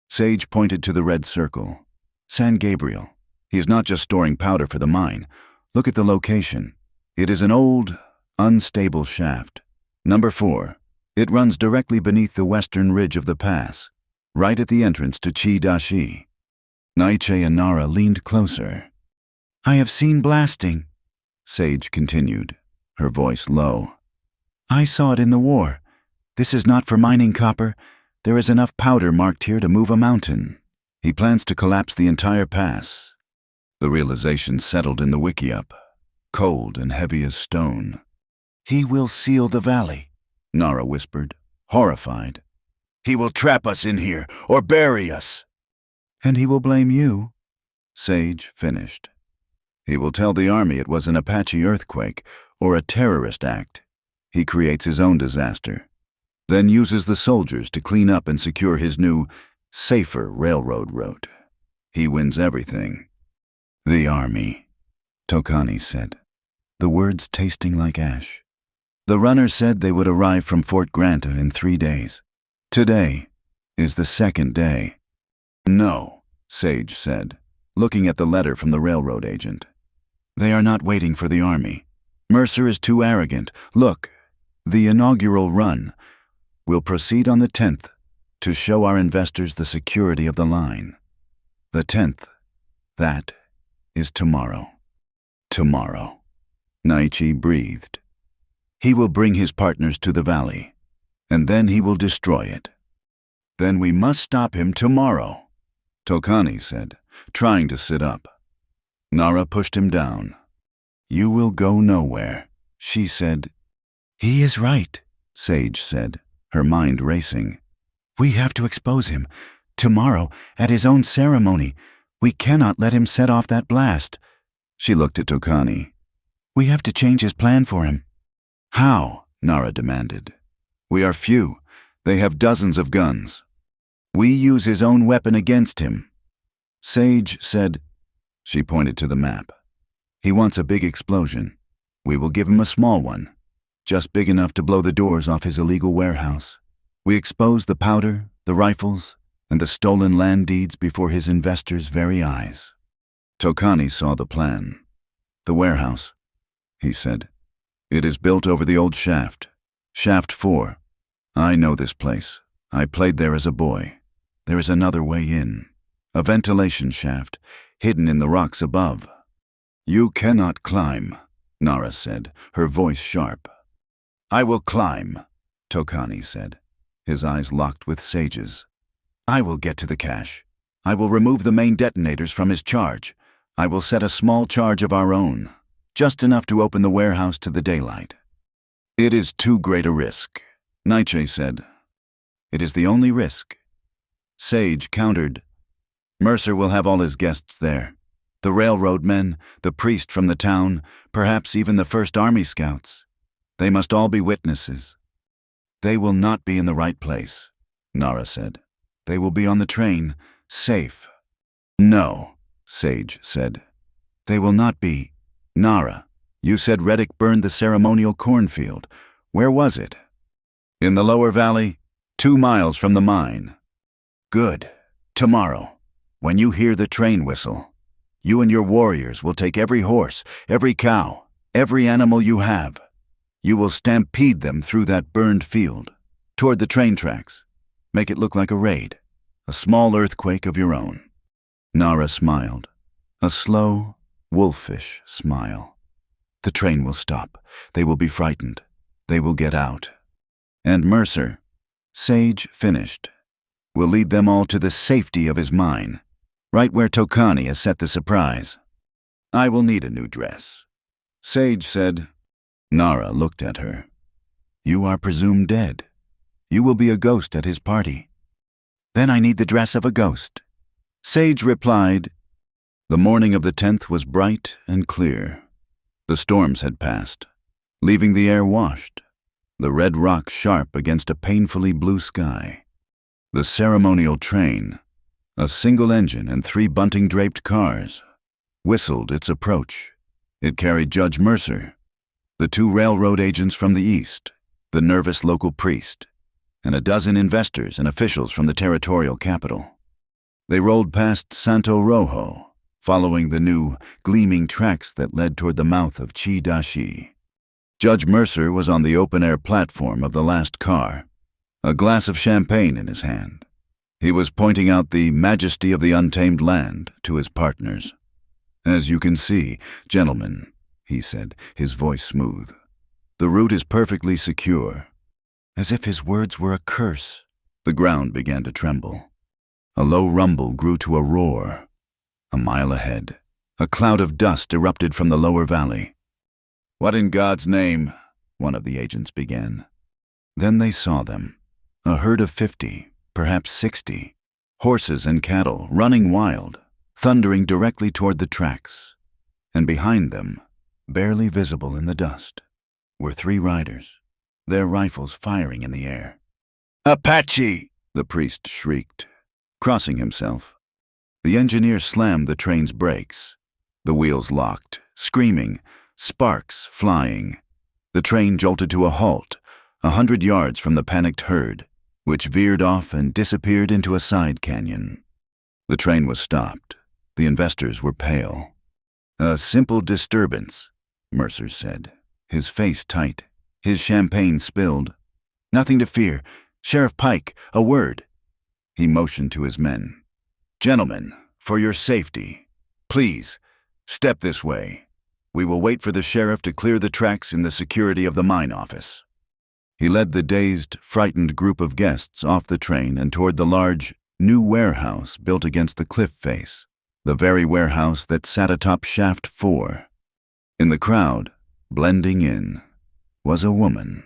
Sage pointed to the red circle. "San Gabriel. He is not just storing powder for the mine. Look at the location. It is an old, unstable shaft. Number 4. It runs directly beneath the western ridge of the pass, right at the entrance to Chi-Dashi." Naiche and Nara leaned closer. "I have seen blasting," Sage continued, her voice low. "I saw it in the war. This is not for mining copper. There is enough powder marked here to move a mountain. He plans to collapse the entire pass." The realization settled in the wickiup, cold and heavy as stone. "He will seal the valley," Nara whispered, horrified. "He will trap us in here or bury us." "And he will blame you," Sage finished. "He will tell the army it was an Apache earthquake or a terrorist act. He creates his own disaster, then uses the soldiers to clean up and secure his new, safer railroad route. He wins everything." "The army," Tokani said, the words tasting like ash. "The runner said they would arrive from Fort Grant in 3 days. Today is the 2nd day." "No," Sage said, looking at the letter from the railroad agent. "They are not waiting for the army. Mercer is too arrogant. Look, the inaugural run will proceed on the 10th to show our investors the security of the line. The 10th, that is tomorrow." "Tomorrow," Naiche breathed. "He will bring his partners to the valley, and then he will destroy it." "Then we must stop him tomorrow," Tokani said, trying to sit up. Nara pushed him down. "You will go nowhere," she said. "He is right," Sage said, her mind racing. "We have to expose him. Tomorrow, at his own ceremony. We cannot let him set off that blast." She looked at Tokani. "We have to change his plan for him." "How?" Nara demanded. "We are few. They have dozens of guns. We use his own weapon against him." Sage said, she pointed to the map. "He wants a big explosion. We will give him a small one, just big enough to blow the doors off his illegal warehouse. We expose the powder, the rifles, and the stolen land deeds before his investors' very eyes." Tokani saw the plan. "The warehouse," he said. "It is built over the old shaft. Shaft 4. I know this place. I played there as a boy. There is another way in. A ventilation shaft, hidden in the rocks above." "You cannot climb," Nara said, her voice sharp. I will climb, Tokani said, his eyes locked with Sage's. I will get to the cache. I will remove the main detonators from his charge. I will set a small charge of our own, just enough to open the warehouse to the daylight. It is too great a risk, Nietzsche said. It is the only risk. Sage countered. Mercer will have all his guests there. The railroad men, the priest from the town, perhaps even the first army scouts. They must all be witnesses. They will not be in the right place, Nara said. They will be on the train, safe. No, Sage said. They will not be. Nara, you said Reddick burned the ceremonial cornfield. Where was it? In the lower valley, 2 miles from the mine. Good. Tomorrow, when you hear the train whistle, you and your warriors will take every horse, every cow, every animal you have. You will stampede them through that burned field, toward the train tracks. Make it look like a raid, a small earthquake of your own. Nara smiled, a slow, wolfish smile. The train will stop. They will be frightened. They will get out. And Mercer, Sage finished, will lead them all to the safety of his mine, right where Tokani has set the surprise. I will need a new dress, Sage said. Nara looked at her. You are presumed dead. You will be a ghost at his party. Then I need the dress of a ghost. Sage replied. The morning of the 10th was bright and clear. The storms had passed, leaving the air washed, the red rock sharp against a painfully blue sky. The ceremonial train, a single engine and 3 bunting-draped cars, whistled its approach. It carried Judge Mercer, the 2 railroad agents from the east, the nervous local priest, and a dozen investors and officials from the territorial capital. They rolled past Santo Rojo, following the new, gleaming tracks that led toward the mouth of Chi-Dashi. Judge Mercer was on the open-air platform of the last car, a glass of champagne in his hand. He was pointing out the majesty of the untamed land to his partners. As you can see, gentlemen, he said, his voice smooth, the route is perfectly secure. As if his words were a curse, the ground began to tremble. A low rumble grew to a roar. A mile ahead, a cloud of dust erupted from the lower valley. What in God's name? One of the agents began. Then they saw them, a herd of 50, perhaps 60, horses and cattle running wild, thundering directly toward the tracks. And behind them, barely visible in the dust, were 3 riders, their rifles firing in the air. Apache! The priest shrieked, crossing himself. The engineer slammed the train's brakes. The wheels locked, screaming, sparks flying. The train jolted to a halt, 100 yards from the panicked herd, which veered off and disappeared into a side canyon. The train was stopped. The investors were pale. A simple disturbance, Mercer said, his face tight, his champagne spilled. Nothing to fear. Sheriff Pike, a word. He motioned to his men. Gentlemen, for your safety, please, step this way. We will wait for the sheriff to clear the tracks in the security of the mine office. He led the dazed, frightened group of guests off the train and toward the large, new warehouse built against the cliff face, the very warehouse that sat atop Shaft 4. In the crowd, blending in, was a woman.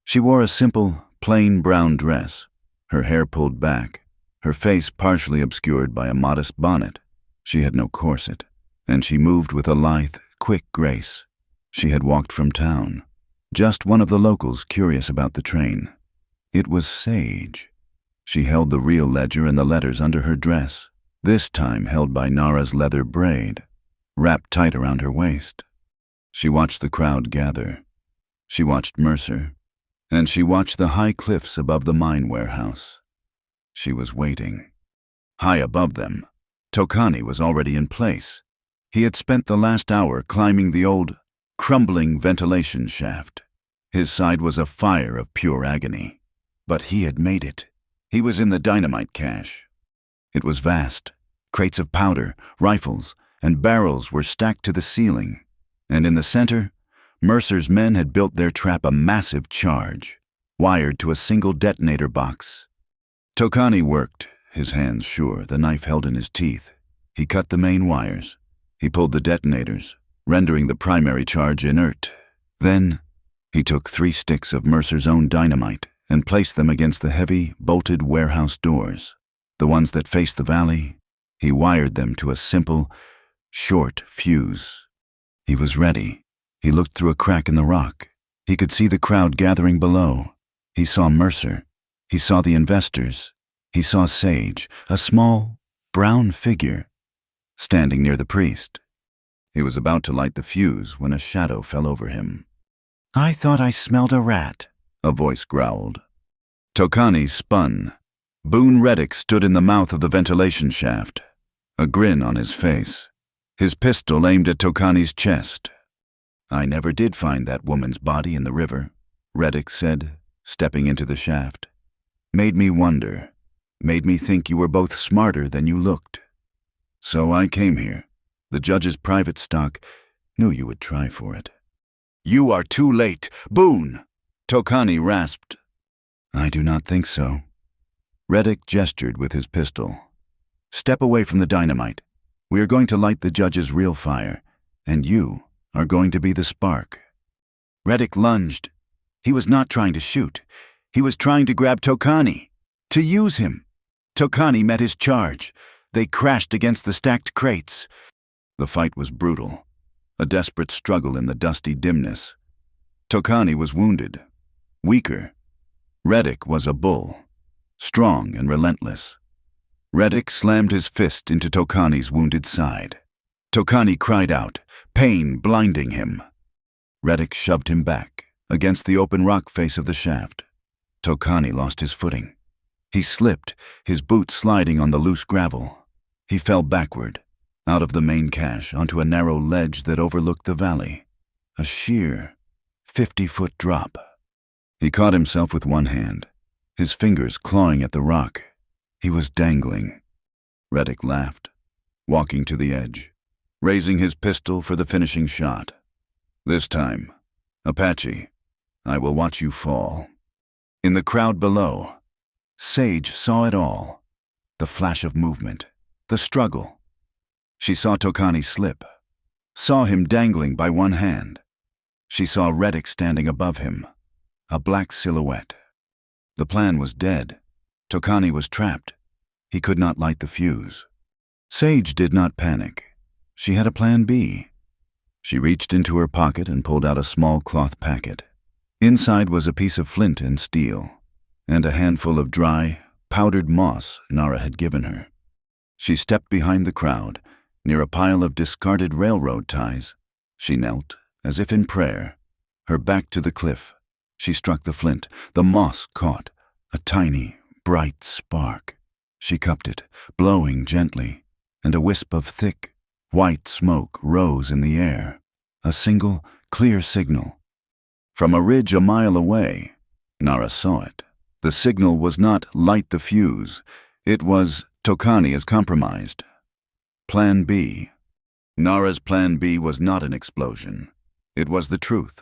She wore a simple, plain brown dress, her hair pulled back, her face partially obscured by a modest bonnet. She had no corset, and she moved with a lithe, quick grace. She had walked from town, just one of the locals curious about the train. It was Sage. She held the real ledger and the letters under her dress, this time held by Nara's leather braid, wrapped tight around her waist. She watched the crowd gather. She watched Mercer, and she watched the high cliffs above the mine warehouse. She was waiting. High above them, Tokani was already in place. He had spent the last hour climbing the old, crumbling ventilation shaft. His side was a fire of pure agony. But he had made it. He was in the dynamite cache. It was vast. Crates of powder, rifles, and barrels were stacked to the ceiling. And in the center, Mercer's men had built their trap a massive charge, wired to a single detonator box. Tokani worked, his hands sure, the knife held in his teeth. He cut the main wires. He pulled the detonators, rendering the primary charge inert. Then, he took 3 sticks of Mercer's own dynamite and placed them against the heavy, bolted warehouse doors. The ones that faced the valley, he wired them to a simple, short fuse. He was ready. He looked through a crack in the rock. He could see the crowd gathering below. He saw Mercer. He saw the investors. He saw Sage, a small, brown figure, standing near the priest. He was about to light the fuse when a shadow fell over him. "I thought I smelled a rat," a voice growled. Tokani spun. Boone Reddick stood in the mouth of the ventilation shaft, a grin on his face, his pistol aimed at Tokani's chest. "I never did find that woman's body in the river," Reddick said, stepping into the shaft. "Made me wonder, made me think you were both smarter than you looked. So I came here. The judge's private stock knew you would try for it." "You are too late, Boone!" Tokani rasped. "I do not think so." Reddick gestured with his pistol. "Step away from the dynamite. We are going to light the judge's real fire, and you are going to be the spark." Reddick lunged. He was not trying to shoot. He was trying to grab Tokani, to use him. Tokani met his charge. They crashed against the stacked crates. The fight was brutal, a desperate struggle in the dusty dimness. Tokani was wounded, weaker. Reddick was a bull, strong and relentless. Reddick slammed his fist into Tokani's wounded side. Tokani cried out, pain blinding him. Reddick shoved him back against the open rock face of the shaft. Tokani lost his footing. He slipped, his boots sliding on the loose gravel. He fell backward, out of the main cache onto a narrow ledge that overlooked the valley, a sheer 50-foot drop. He caught himself with one hand, his fingers clawing at the rock. He was dangling. Reddick laughed, walking to the edge, raising his pistol for the finishing shot. "This time, Apache, I will watch you fall." In the crowd below, Sage saw it all. The flash of movement, the struggle. She saw Tokani slip, saw him dangling by one hand. She saw Reddick standing above him, a black silhouette. The plan was dead. Tokani was trapped. He could not light the fuse. Sage did not panic. She had a plan B. She reached into her pocket and pulled out a small cloth packet. Inside was a piece of flint and steel, and a handful of dry, powdered moss Nara had given her. She stepped behind the crowd, near a pile of discarded railroad ties. She knelt, as if in prayer, her back to the cliff. She struck the flint. The moss caught, a tiny, bright spark. She cupped it, blowing gently, and a wisp of thick, white smoke rose in the air. A single, clear signal. From a ridge a mile away, Nara saw it. The signal was not light the fuse. It was Tokani is compromised. Plan B. Nara's plan B was not an explosion. It was the truth.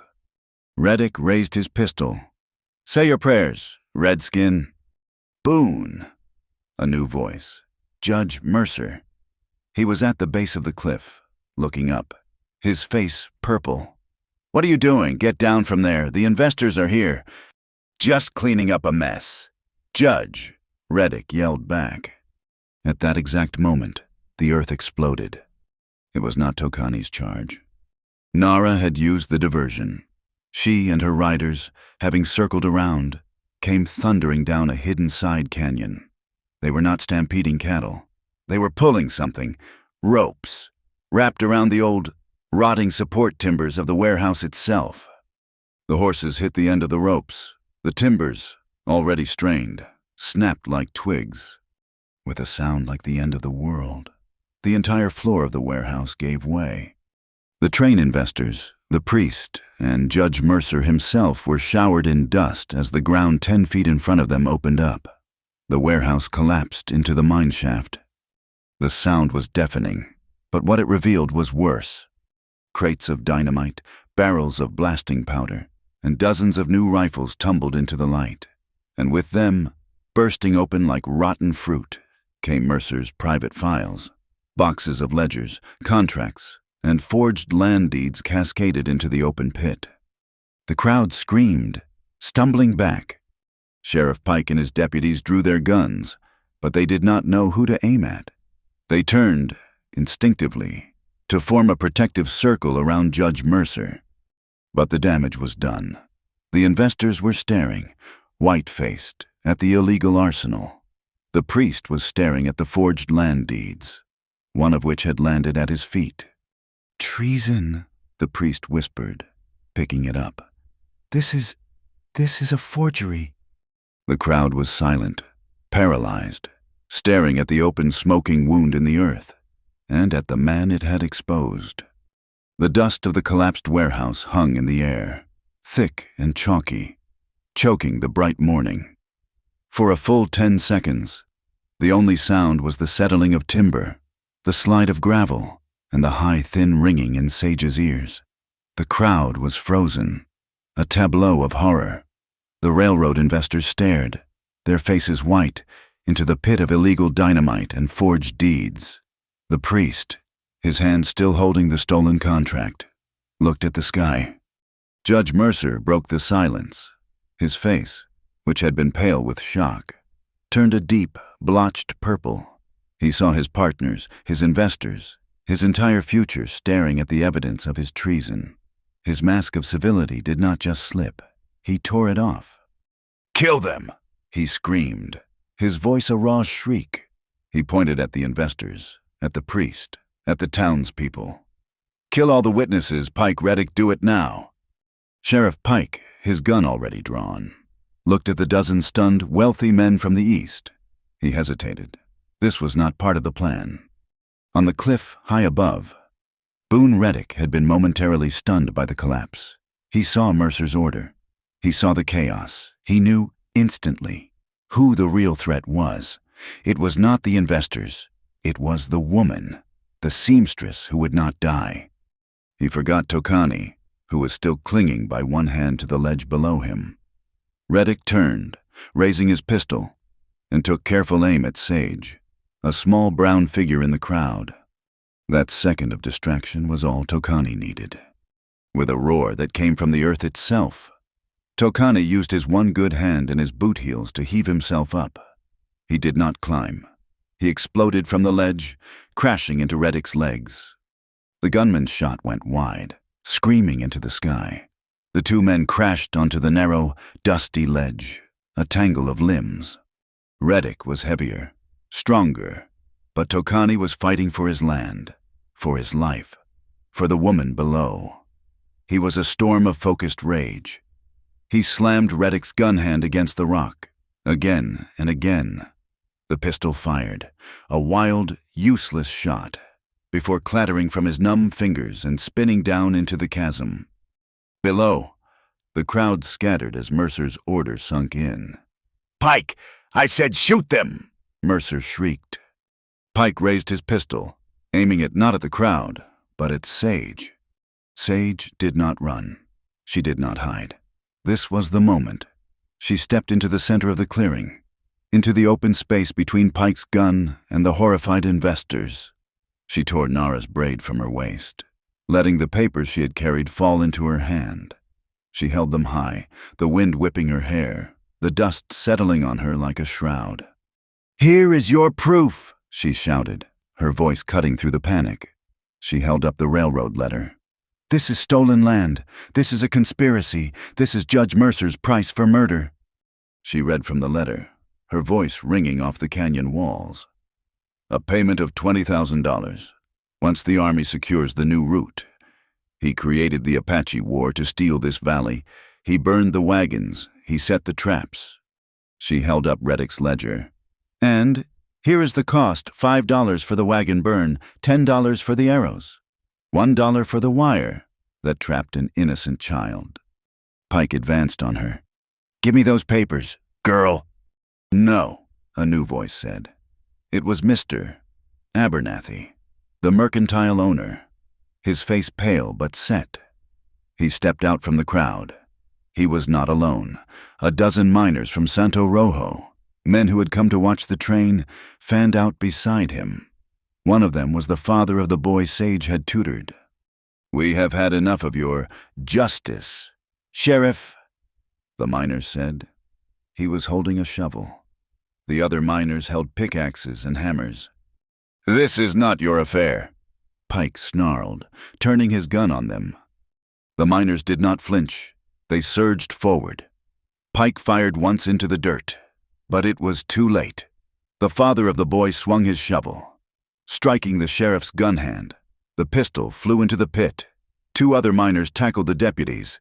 Reddick raised his pistol. "Say your prayers, Redskin." "Boone." A new voice. Judge Mercer. He was at the base of the cliff, looking up, his face purple. "What are you doing? Get down from there. The investors are here." "Just cleaning up a mess." "Judge," Reddick yelled back. At that exact moment, the earth exploded. It was not Tokani's charge. Nara had used the diversion. She and her riders, having circled around, came thundering down a hidden side canyon. They were not stampeding cattle. They were pulling something, ropes, wrapped around the old, rotting support timbers of the warehouse itself. The horses hit the end of the ropes. The timbers, already strained, snapped like twigs. With a sound like the end of the world, the entire floor of the warehouse gave way. The train investors, the priest, and Judge Mercer himself were showered in dust as the ground 10 feet in front of them opened up. The warehouse collapsed into the mine shaft. The sound was deafening, but what it revealed was worse. Crates of dynamite, barrels of blasting powder, and dozens of new rifles tumbled into the light. And with them, bursting open like rotten fruit, came Mercer's private files, boxes of ledgers, contracts, and forged land deeds cascaded into the open pit. The crowd screamed, stumbling back. Sheriff Pike and his deputies drew their guns, but they did not know who to aim at. They turned, instinctively, to form a protective circle around Judge Mercer. But the damage was done. The investors were staring, white-faced, at the illegal arsenal. The priest was staring at the forged land deeds, one of which had landed at his feet. "Treason," the priest whispered, picking it up. This is a forgery." The crowd was silent, paralyzed, staring at the open smoking wound in the earth, and at the man it had exposed. The dust of the collapsed warehouse hung in the air, thick and chalky, choking the bright morning. For a full 10 seconds, the only sound was the settling of timber, the slide of gravel, and the high, thin ringing in Sage's ears. The crowd was frozen, a tableau of horror. The railroad investors stared, their faces white, into the pit of illegal dynamite and forged deeds. The priest, his hand still holding the stolen contract, looked at the sky. Judge Mercer broke the silence. His face, which had been pale with shock, turned a deep, blotched purple. He saw his partners, his investors, his entire future staring at the evidence of his treason. His mask of civility did not just slip. He tore it off. "Kill them!" he screamed, his voice a raw shriek. He pointed at the investors, at the priest, at the townspeople. "Kill all the witnesses, Pike Reddick, do it now." Sheriff Pike, his gun already drawn, looked at the dozen stunned, wealthy men from the east. He hesitated. This was not part of the plan. On the cliff high above, Boone Reddick had been momentarily stunned by the collapse. He saw Mercer's order. He saw the chaos. He knew instantly who the real threat was. It was not the investors. It was the woman, the seamstress who would not die. He forgot Tokani, who was still clinging by one hand to the ledge below him. Reddick turned, raising his pistol, and took careful aim at Sage, a small brown figure in the crowd. That second of distraction was all Tokani needed. With a roar that came from the earth itself, Tokani used his one good hand and his boot heels to heave himself up. He did not climb. He exploded from the ledge, crashing into Reddick's legs. The gunman's shot went wide, screaming into the sky. The two men crashed onto the narrow, dusty ledge, a tangle of limbs. Reddick was heavier, stronger, but Tokani was fighting for his land, for his life, for the woman below. He was a storm of focused rage. He slammed Reddick's gun hand against the rock, again and again. The pistol fired, a wild, useless shot, before clattering from his numb fingers and spinning down into the chasm. Below, the crowd scattered as Mercer's order sunk in. "Pike, I said shoot them!" Mercer shrieked. Pike raised his pistol, aiming it not at the crowd, but at Sage. Sage did not run. She did not hide. This was the moment. She stepped into the center of the clearing, into the open space between Pike's gun and the horrified investors. She tore Nara's braid from her waist, letting the papers she had carried fall into her hand. She held them high, the wind whipping her hair, the dust settling on her like a shroud. "Here is your proof," she shouted, her voice cutting through the panic. She held up the railroad letter. "This is stolen land. This is a conspiracy. This is Judge Mercer's price for murder." She read from the letter, her voice ringing off the canyon walls. "A payment of $20,000. Once the Army secures the new route. He created the Apache War to steal this valley. He burned the wagons. He set the traps." She held up Reddick's ledger. "And here is the cost, $5 for the wagon burn, $10 for the arrows, $1 for the wire that trapped an innocent child." Pike advanced on her. "Give me those papers, girl." "No," a new voice said. It was Mr. Abernathy, the mercantile owner. his face pale but set. He stepped out from the crowd. He was not alone. A dozen miners from Santo Rojo, men who had come to watch the train, fanned out beside him. One of them was the father of the boy Sage had tutored. "We have had enough of your justice, Sheriff," the miner said. He was holding a shovel. The other miners held pickaxes and hammers. "This is not your affair," Pike snarled, turning his gun on them. The miners did not flinch. They surged forward. Pike fired once into the dirt, but it was too late. The father of the boy swung his shovel, striking the sheriff's gun hand. The pistol flew into the pit. Two other miners tackled the deputies,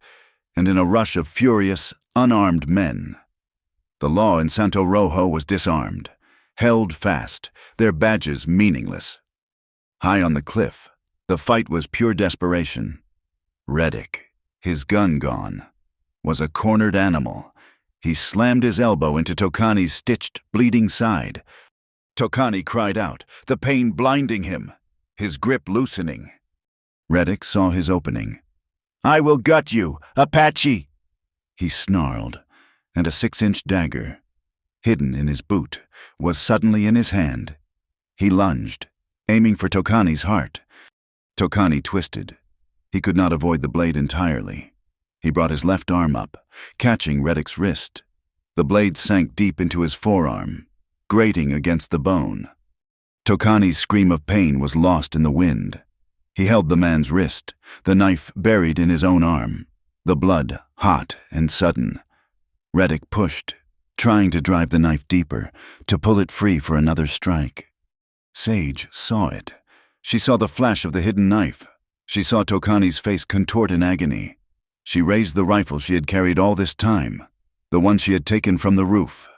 and in a rush of furious, unarmed men, the law in Santo Rojo was disarmed, held fast, their badges meaningless. High on the cliff, the fight was pure desperation. Reddick, his gun gone, was a cornered animal. He slammed his elbow into Tokani's stitched, bleeding side. Tokani cried out, the pain blinding him, his grip loosening. Reddick saw his opening. "I will gut you, Apache!" he snarled, and a 6-inch dagger, hidden in his boot, was suddenly in his hand. He lunged, aiming for Tokani's heart. Tokani twisted. He could not avoid the blade entirely. He brought his left arm up, catching Reddick's wrist. The blade sank deep into his forearm, grating against the bone. Tokani's scream of pain was lost in the wind. He held the man's wrist, the knife buried in his own arm, the blood hot and sudden. Reddick pushed, trying to drive the knife deeper, to pull it free for another strike. Sage saw it. She saw the flash of the hidden knife. She saw Tokani's face contort in agony. She raised the rifle she had carried all this time, the one she had taken from the roof.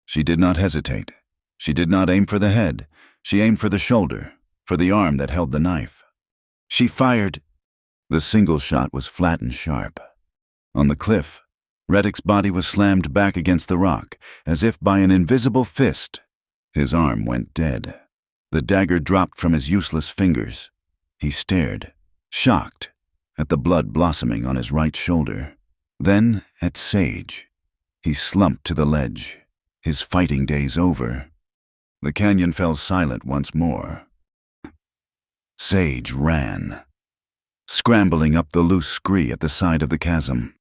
She did not hesitate. She did not aim for the head. She aimed for the shoulder, for the arm that held the knife. She fired. The single shot was flat and sharp. On the cliff, Reddick's body was slammed back against the rock, as if by an invisible fist. His arm went dead. The dagger dropped from his useless fingers. He stared, shocked, at the blood blossoming on his right shoulder. Then at Sage. He slumped to the ledge, his fighting days over. The canyon fell silent once more. Sage ran, scrambling up the loose scree at the side of the chasm,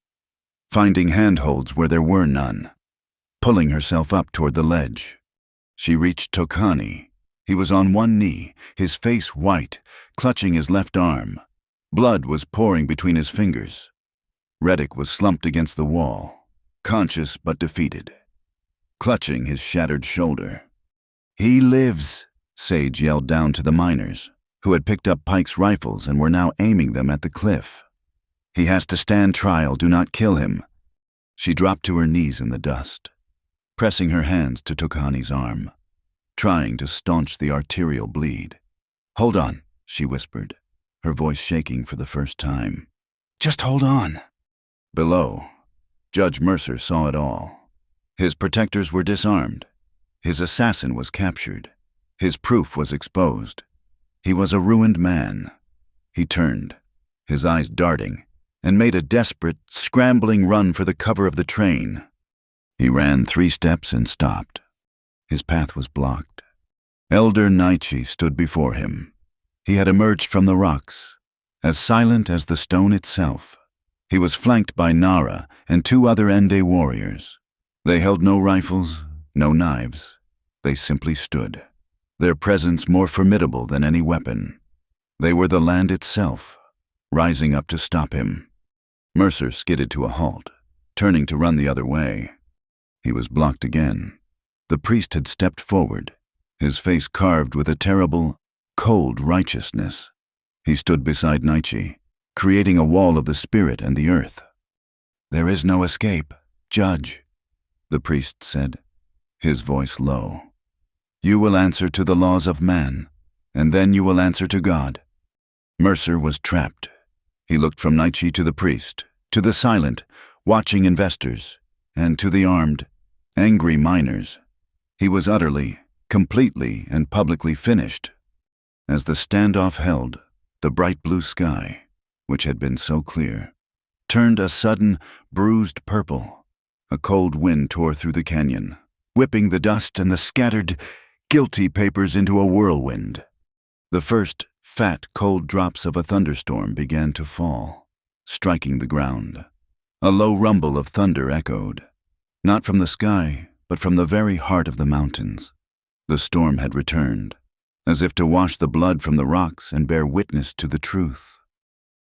finding handholds where there were none, pulling herself up toward the ledge. She reached Tokani. He was on one knee, his face white, clutching his left arm. Blood was pouring between his fingers. Reddick was slumped against the wall, conscious but defeated, clutching his shattered shoulder. "He lives," Sage yelled down to the miners, who had picked up Pike's rifles and were now aiming them at the cliff. "He has to stand trial. Do not kill him." She dropped to her knees in the dust, pressing her hands to Tokani's arm, trying to staunch the arterial bleed. "Hold on," she whispered, her voice shaking for the first time. "Just hold on." Below, Judge Mercer saw it all. His protectors were disarmed. His assassin was captured. His proof was exposed. He was a ruined man. He turned, his eyes darting, and made a desperate, scrambling run for the cover of the train. He ran 3 steps and stopped. His path was blocked. Elder Naichi stood before him. He had emerged from the rocks, as silent as the stone itself. He was flanked by Nara and 2 other Ende warriors. They held no rifles, no knives. They simply stood, their presence more formidable than any weapon. They were the land itself, rising up to stop him. Mercer skidded to a halt, turning to run the other way. He was blocked again. The priest had stepped forward, his face carved with a terrible, cold righteousness. He stood beside Naichi, creating a wall of the spirit and the earth. "There is no escape, Judge," the priest said, his voice low. "You will answer to the laws of man, and then you will answer to God." Mercer was trapped. He looked from Naichi to the priest, to the silent, watching investors, and to the armed, angry miners. He was utterly, completely, and publicly finished. As the standoff held, The bright blue sky, which had been so clear, turned a sudden, bruised purple. A cold wind tore through the canyon, whipping the dust and the scattered, guilty papers into a whirlwind. The first fat, cold drops of a thunderstorm began to fall, striking the ground. A low rumble of thunder echoed, not from the sky, but from the very heart of the mountains. The storm had returned, as if to wash the blood from the rocks and bear witness to the truth.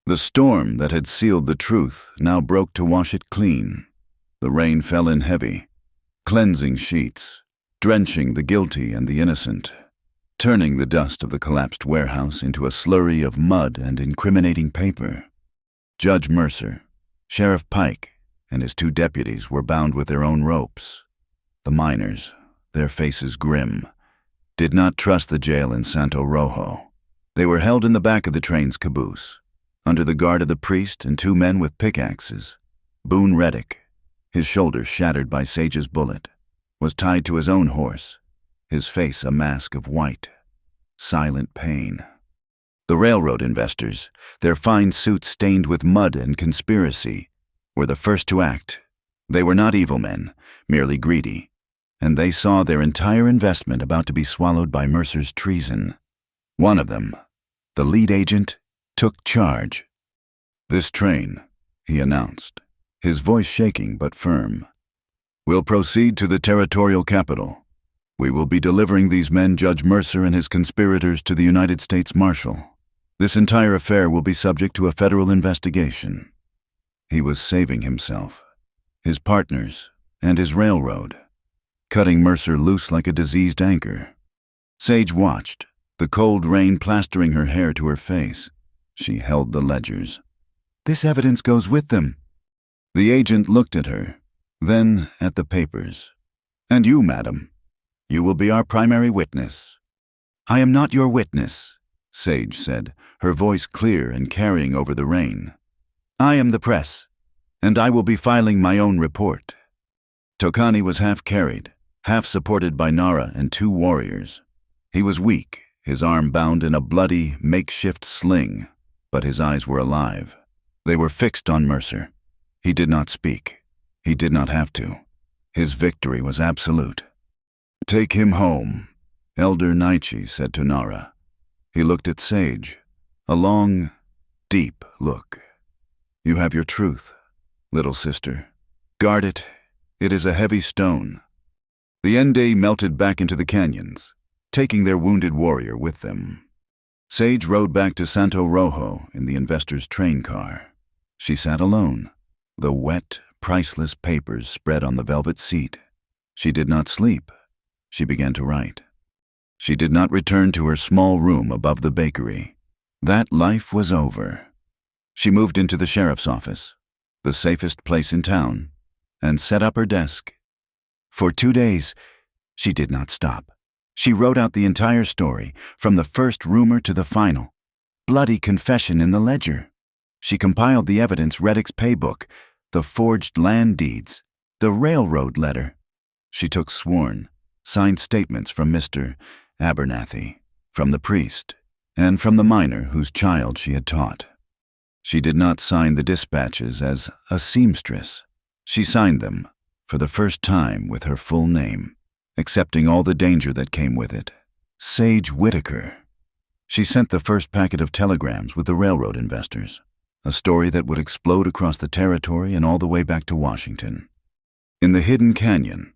The storm that had sealed the truth now broke to wash it clean. The rain fell in heavy, cleansing sheets, drenching the guilty and the innocent, turning the dust of the collapsed warehouse into a slurry of mud and incriminating paper. Judge Mercer, Sheriff Pike, and his 2 deputies were bound with their own ropes. The miners, their faces grim, did not trust the jail in Santo Rojo. They were held in the back of the train's caboose, under the guard of the priest and 2 men with pickaxes. Boone Reddick, his shoulders shattered by Sage's bullet, was tied to his own horse, his face a mask of white, silent pain. The railroad investors, their fine suits stained with mud and conspiracy, were the first to act. They were not evil men, merely greedy, and they saw their entire investment about to be swallowed by Mercer's treason. One of them, the lead agent, took charge. "This train," he announced, his voice shaking but firm, "will proceed to the territorial capital. We will be delivering these men, Judge Mercer and his conspirators, to the United States Marshal. This entire affair will be subject to a federal investigation." He was saving himself, his partners, and his railroad, cutting Mercer loose like a diseased anchor. Sage watched, the cold rain plastering her hair to her face. She held the ledgers. "This evidence goes with them." The agent looked at her, then at the papers. "And you, madam, you will be our primary witness." "I am not your witness," Sage said, her voice clear and carrying over the rain. "I am the press, and I will be filing my own report." Tokani was half carried, half supported by Nara and 2 warriors. He was weak, his arm bound in a bloody, makeshift sling, but his eyes were alive. They were fixed on Mercer. He did not speak. He did not have to. His victory was absolute. "Take him home," Elder Naichi said to Nara. He looked at Sage, a long, deep look. "You have your truth, little sister. Guard it. It is a heavy stone." The Ende melted back into the canyons, taking their wounded warrior with them. Sage rode back to Santo Rojo in the investor's train car. She sat alone, the wet, priceless papers spread on the velvet seat. She did not sleep. She began to write. She did not return to her small room above the bakery. That life was over. She moved into the sheriff's office, the safest place in town, and set up her desk. For 2 days, she did not stop. She wrote out the entire story, from the first rumor to the final. Bloody confession in the ledger. She compiled the evidence, Reddick's paybook, the forged land deeds, the railroad letter. She took sworn, signed statements from Mr. Abernathy, from the priest, and from the miner whose child she had taught. She did not sign the dispatches as a seamstress. She signed them, for the first time, with her full name, accepting all the danger that came with it. Sage Whitaker. She sent the first packet of telegrams with the railroad investors, a story that would explode across the territory and all the way back to Washington. In the hidden canyon,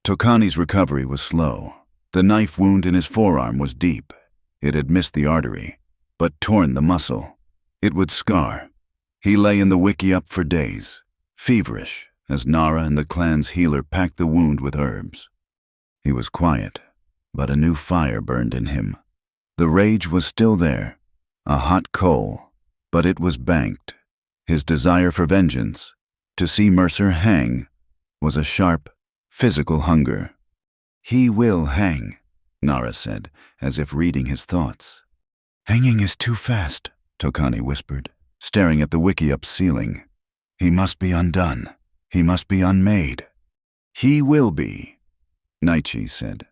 Tokani's recovery was slow. The knife wound in his forearm was deep. It had missed the artery, but torn the muscle. It would scar. He lay in the wickiup for days, feverish, as Nara and the clan's healer packed the wound with herbs. He was quiet, but a new fire burned in him. The rage was still there, a hot coal, but it was banked. His desire for vengeance, to see Mercer hang, was a sharp, physical hunger. "He will hang," Nara said, as if reading his thoughts. "Hanging is too fast," Tokani whispered, staring at the wickiup ceiling. "He must be undone. He must be unmade." "He will be," Naichi said,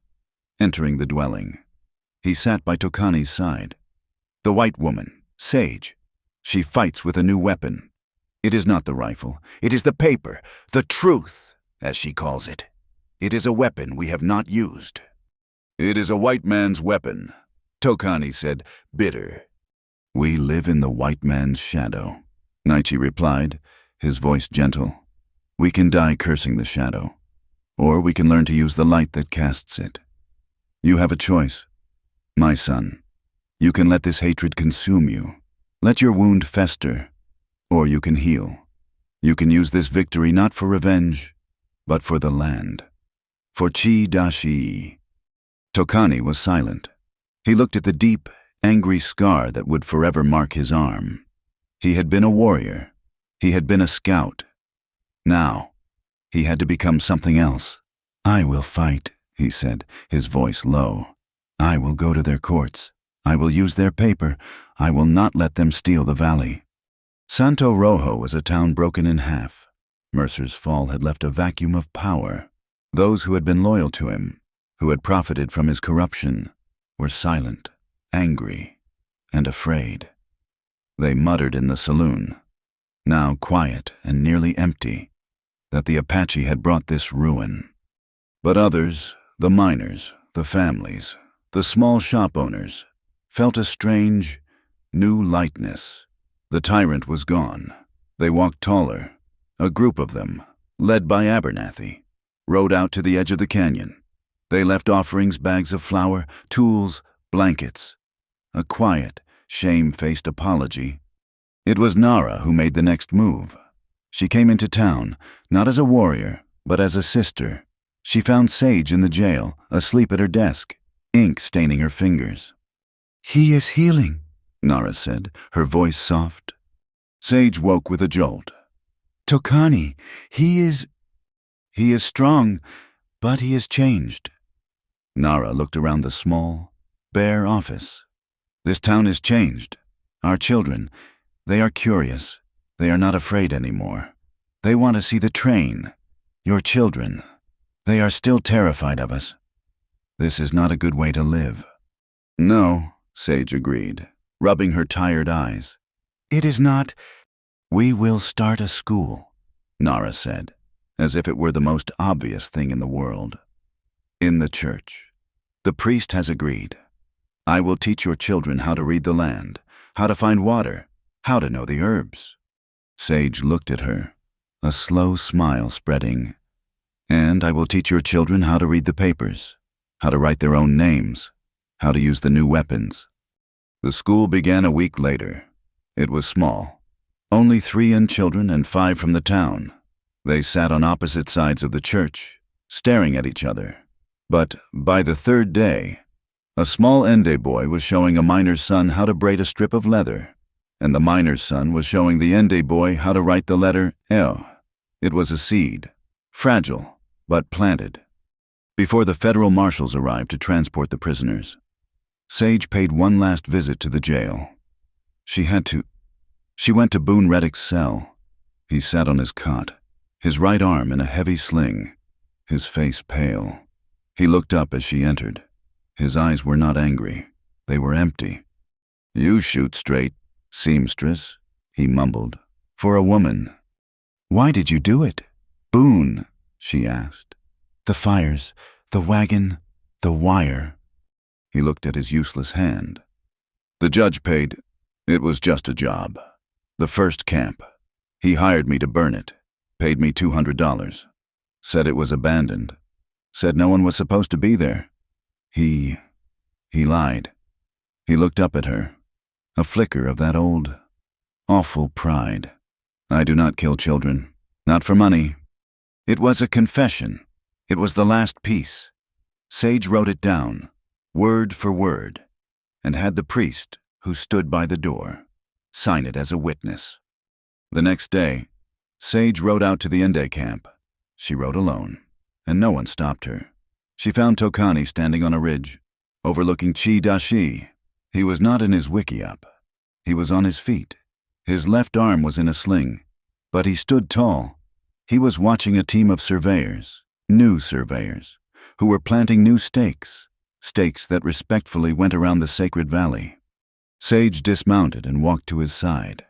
entering the dwelling. He sat by Tokani's side. The white woman, Sage. She fights with a new weapon. It is not the rifle. It is the paper. The truth, as she calls it. It is a weapon we have not used. It is a white man's weapon, Tokani said, bitter. We live in the white man's shadow, Naichi replied, his voice gentle. We can die cursing the shadow, or we can learn to use the light that casts it. You have a choice, my son. You can let this hatred consume you. Let your wound fester, or you can heal. You can use this victory not for revenge, but for the land. For Chi-dashi. Tokani was silent. He looked at the deep, angry scar that would forever mark his arm. He had been a warrior. He had been a scout. Now, he had to become something else. I will fight, he said, his voice low. I will go to their courts. I will use their paper. I will not let them steal the valley. Santo Rojo was a town broken in half. Mercer's fall had left a vacuum of power. Those who had been loyal to him, who had profited from his corruption, were silent, angry, and afraid. They muttered in the saloon, now quiet and nearly empty, that the Apache had brought this ruin. But others, the miners, the families, the small shop owners, felt a strange, new lightness. The tyrant was gone. They walked taller. A group of them, led by Abernathy, rode out to the edge of the canyon. They left offerings, bags of flour, tools, blankets. A quiet, shame-faced apology. It was Nara who made the next move. She came into town, not as a warrior, but as a sister. She found Sage in the jail, asleep at her desk, ink staining her fingers. He is healing, Nara said, her voice soft. Sage woke with a jolt. Tokani, he is strong, but he has changed. Nara looked around the small, bare office. This town has changed. Our children, they are curious. They are not afraid anymore. They want to see the train. Your children, they are still terrified of us. This is not a good way to live. No, Sage agreed, rubbing her tired eyes. It is not. We will start a school, Nara said, as if it were the most obvious thing in the world. In the church. The priest has agreed. I will teach your children how to read the land, how to find water, how to know the herbs. Sage looked at her, a slow smile spreading. And I will teach your children how to read the papers, how to write their own names, how to use the new weapons. The school began a week later. It was small. Only 3 children and 5 from the town. They sat on opposite sides of the church, staring at each other. But by the 3rd day, a small Ende boy was showing a miner's son how to braid a strip of leather, and the miner's son was showing the Ende boy how to write the letter L. It was a seed, fragile, but planted. Before the federal marshals arrived to transport the prisoners, Sage paid one last visit to the jail. She went to Boone Reddick's cell. He sat on his cot, his right arm in a heavy sling, his face pale. He looked up as she entered. His eyes were not angry. They were empty. You shoot straight, seamstress, he mumbled, for a woman. Why did you do it? Boone, she asked. The fires, the wagon, the wire. He looked at his useless hand. The judge paid. It was just a job. The first camp. He hired me to burn it. Paid me $200. Said it was abandoned. Said no one was supposed to be there. He lied. He looked up at her. A flicker of that old, awful pride. I do not kill children. Not for money. It was a confession. It was the last piece. Sage wrote it down, word for word, and had the priest, who stood by the door, sign it as a witness. The next day, Sage rode out to the Ende camp. She rode alone, and no one stopped her. She found Tokani standing on a ridge, overlooking Chi-dashi. He was not in his wiki-up. He was on his feet. His left arm was in a sling, but he stood tall. He was watching a team of surveyors, new surveyors, who were planting new stakes, stakes that respectfully went around the sacred valley. Sage dismounted and walked to his side.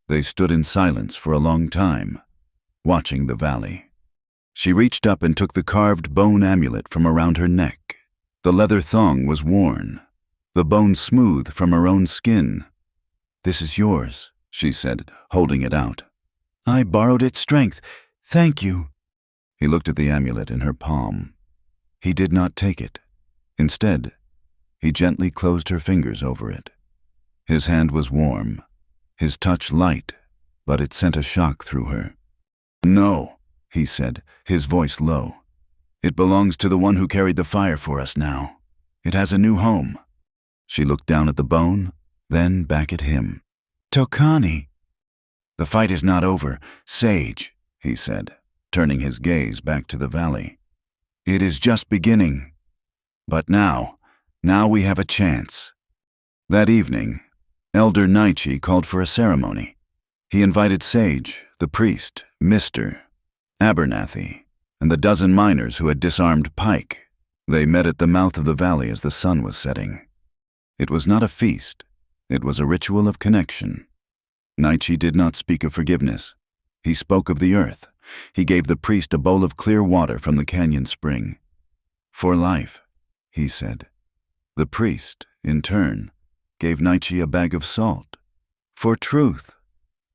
They stood in silence for a long time, watching the valley. She reached up and took the carved bone amulet from around her neck. The leather thong was worn, the bone smooth from her own skin. "This is yours," she said, holding it out. "I borrowed its strength. Thank you." He looked at the amulet in her palm. He did not take it. Instead, he gently closed her fingers over it. His hand was warm, his touch light, but it sent a shock through her. "No," he said, his voice low. "It belongs to the one who carried the fire for us now. It has a new home." She looked down at the bone, then back at him. "Tokani." "The fight is not over, Sage," he said, turning his gaze back to the valley. "It is just beginning. But now we have a chance." That evening, Elder Naichi called for a ceremony. He invited Sage, the priest, Mr. Abernathy, and the dozen miners who had disarmed Pike. They met at the mouth of the valley as the sun was setting. It was not a feast. It was a ritual of connection. Naichi did not speak of forgiveness. He spoke of the earth. He gave the priest a bowl of clear water from the canyon spring. "For life," he said. The priest, in turn, gave Naichi a bag of salt. "For truth,"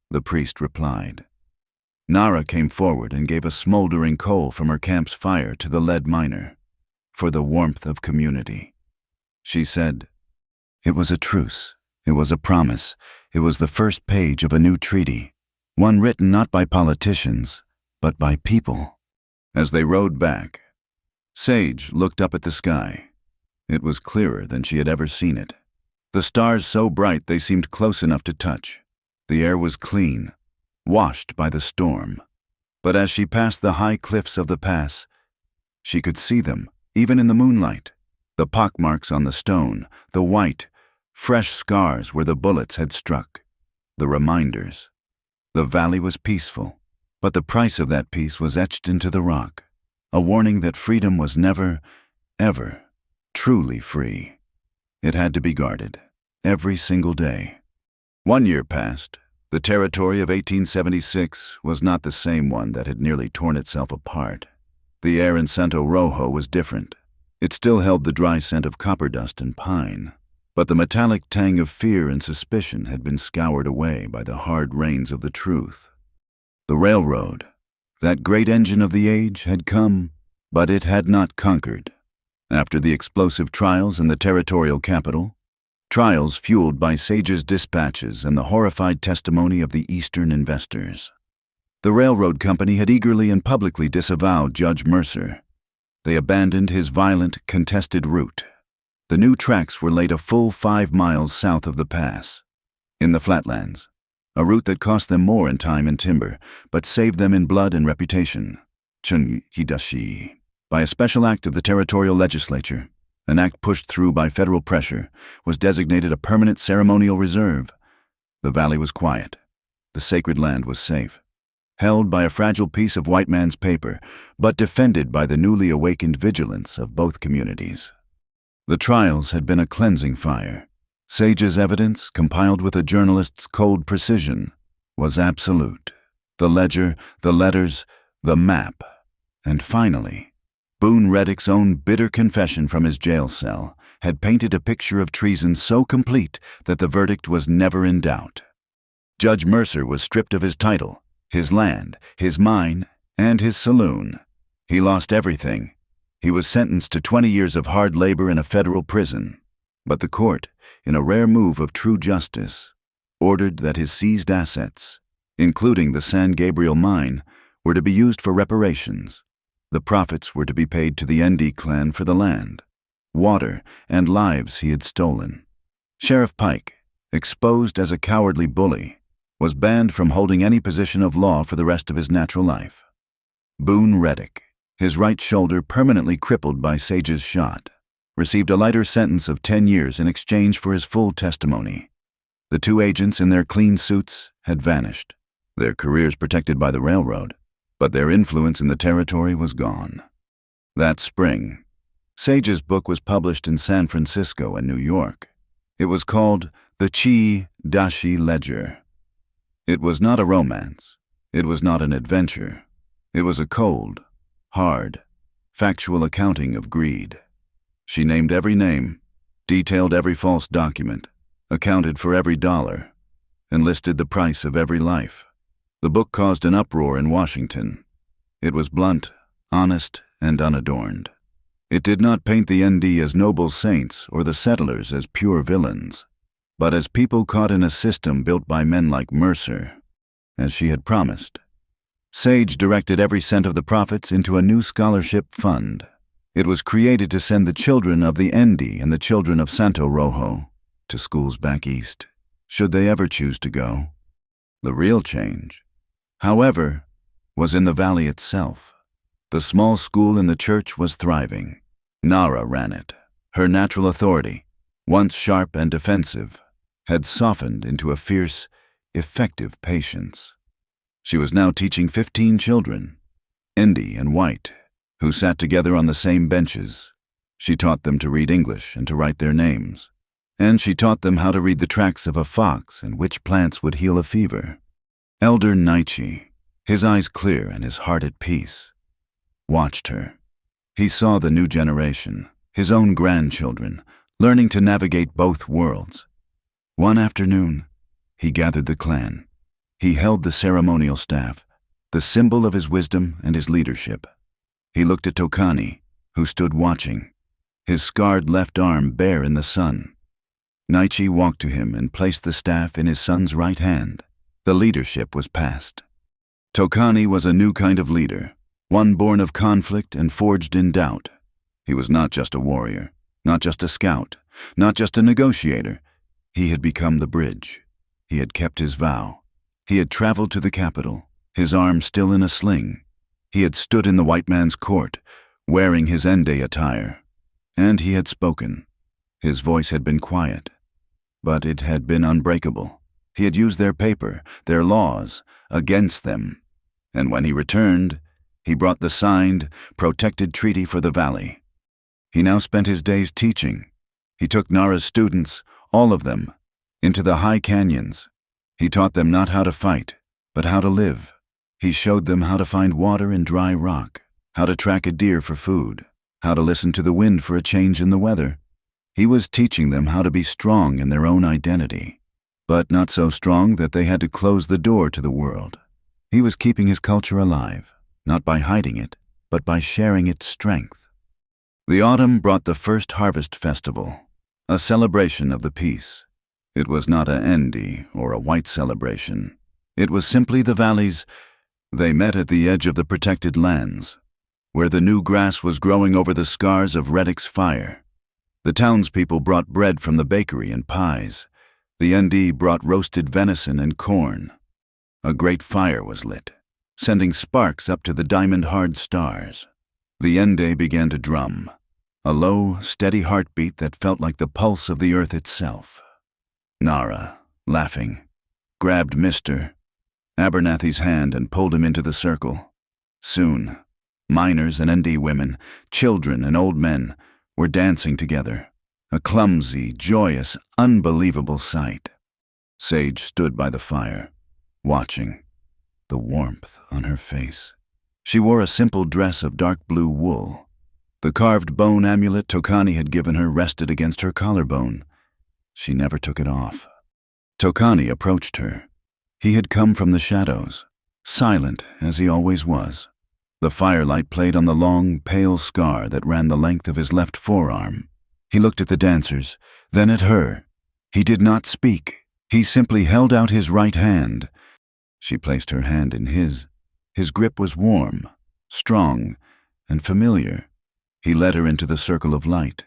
the priest replied. Nara came forward and gave a smoldering coal from her camp's fire to the lead miner. "For the warmth of community." She said, "It was a truce. It was a promise. It was the first page of a new treaty, one written not by politicians, but by people." As they rode back, Sage looked up at the sky. It was clearer than she had ever seen it. The stars so bright they seemed close enough to touch. The air was clean, washed by the storm. But as she passed the high cliffs of the pass, she could see them, even in the moonlight. The pockmarks on the stone, the white, fresh scars where the bullets had struck. The reminders. The valley was peaceful, but the price of that peace was etched into the rock. A warning that freedom was never, ever, truly free. It had to be guarded, every single day. 1 year passed. The territory of 1876 was not the same one that had nearly torn itself apart. The air in Santo Rojo was different. It still held the dry scent of copper dust and pine, but the metallic tang of fear and suspicion had been scoured away by the hard rains of the truth. The railroad, that great engine of the age, had come, but it had not conquered. After the explosive trials in the territorial capital, trials fueled by Sage's dispatches and the horrified testimony of the Eastern investors, the railroad company had eagerly and publicly disavowed Judge Mercer. They abandoned his violent, contested route. The new tracks were laid a full 5 miles south of the pass, in the flatlands, a route that cost them more in time and timber, but saved them in blood and reputation. Chun-hidashi. By a special act of the territorial legislature, an act pushed through by federal pressure, was designated a permanent ceremonial reserve. The valley was quiet. The sacred land was safe, held by a fragile piece of white man's paper, but defended by the newly awakened vigilance of both communities. The trials had been a cleansing fire. Sage's evidence, compiled with a journalist's cold precision, was absolute. The ledger, the letters, the map, and finally, Boone Reddick's own bitter confession from his jail cell had painted a picture of treason so complete that the verdict was never in doubt. Judge Mercer was stripped of his title, his land, his mine, and his saloon. He lost everything. He was sentenced to 20 years of hard labor in a federal prison. But the court, in a rare move of true justice, ordered that his seized assets, including the San Gabriel mine, were to be used for reparations. The profits were to be paid to the ND clan for the land, water, and lives he had stolen. Sheriff Pike, exposed as a cowardly bully, was banned from holding any position of law for the rest of his natural life. Boone Reddick, his right shoulder permanently crippled by Sage's shot, received a lighter sentence of 10 years in exchange for his full testimony. The two agents in their clean suits had vanished, their careers protected by the railroad, but their influence in the territory was gone. That spring, Sage's book was published in San Francisco and New York. It was called The Chi-Dashi Ledger. It was not a romance. It was not an adventure. It was a cold, hard, factual accounting of greed. She named every name, detailed every false document, accounted for every dollar, and listed the price of every life. The book caused an uproar in Washington. It was blunt, honest, and unadorned. It did not paint the ND as noble saints or the settlers as pure villains, but as people caught in a system built by men like Mercer, as she had promised. Sage directed every cent of the profits into a new scholarship fund. It was created to send the children of the ND and the children of Santo Rojo to schools back east, should they ever choose to go. The real change, however, was in the valley itself. The small school in the church was thriving. Nara ran it. Her natural authority, once sharp and defensive, had softened into a fierce, effective patience. She was now teaching 15 children, Indy and white, who sat together on the same benches. She taught them to read English and to write their names. And she taught them how to read the tracks of a fox and which plants would heal a fever. Elder Naichi, his eyes clear and his heart at peace, watched her. He saw the new generation, his own grandchildren, learning to navigate both worlds. One afternoon, he gathered the clan. He held the ceremonial staff, the symbol of his wisdom and his leadership. He looked at Tokani, who stood watching, his scarred left arm bare in the sun. Naichi walked to him and placed the staff in his son's right hand. The leadership was passed. Tokani was a new kind of leader, one born of conflict and forged in doubt. He was not just a warrior, not just a scout, not just a negotiator. He had become the bridge. He had kept his vow. He had traveled to the capital, his arm still in a sling. He had stood in the white man's court, wearing his Ende attire. And he had spoken. His voice had been quiet, but it had been unbreakable. He had used their paper, their laws, against them. And when he returned, he brought the signed, protected treaty for the valley. He now spent his days teaching. He took Nara's students, all of them, into the high canyons. He taught them not how to fight, but how to live. He showed them how to find water in dry rock, how to track a deer for food, how to listen to the wind for a change in the weather. He was teaching them how to be strong in their own identity, but not so strong that they had to close the door to the world. He was keeping his culture alive, not by hiding it, but by sharing its strength. The autumn brought the first harvest festival, a celebration of the peace. It was not a Endi or a white celebration. It was simply the valleys. They met at the edge of the protected lands, where the new grass was growing over the scars of Reddick's fire. The townspeople brought bread from the bakery and pies. The ND brought roasted venison and corn. A great fire was lit, sending sparks up to the diamond-hard stars. The Ende began to drum, a low, steady heartbeat that felt like the pulse of the earth itself. Nara, laughing, grabbed Mr. Abernathy's hand and pulled him into the circle. Soon, miners and ND women, children and old men, were dancing together, a clumsy, joyous, unbelievable sight. Sage stood by the fire, watching, the warmth on her face. She wore a simple dress of dark blue wool. The carved bone amulet Tokani had given her rested against her collarbone. She never took it off. Tokani approached her. He had come from the shadows, silent as he always was. The firelight played on the long, pale scar that ran the length of his left forearm. He looked at the dancers, then at her. He did not speak. He simply held out his right hand. She placed her hand in his. His grip was warm, strong, and familiar. He led her into the circle of light.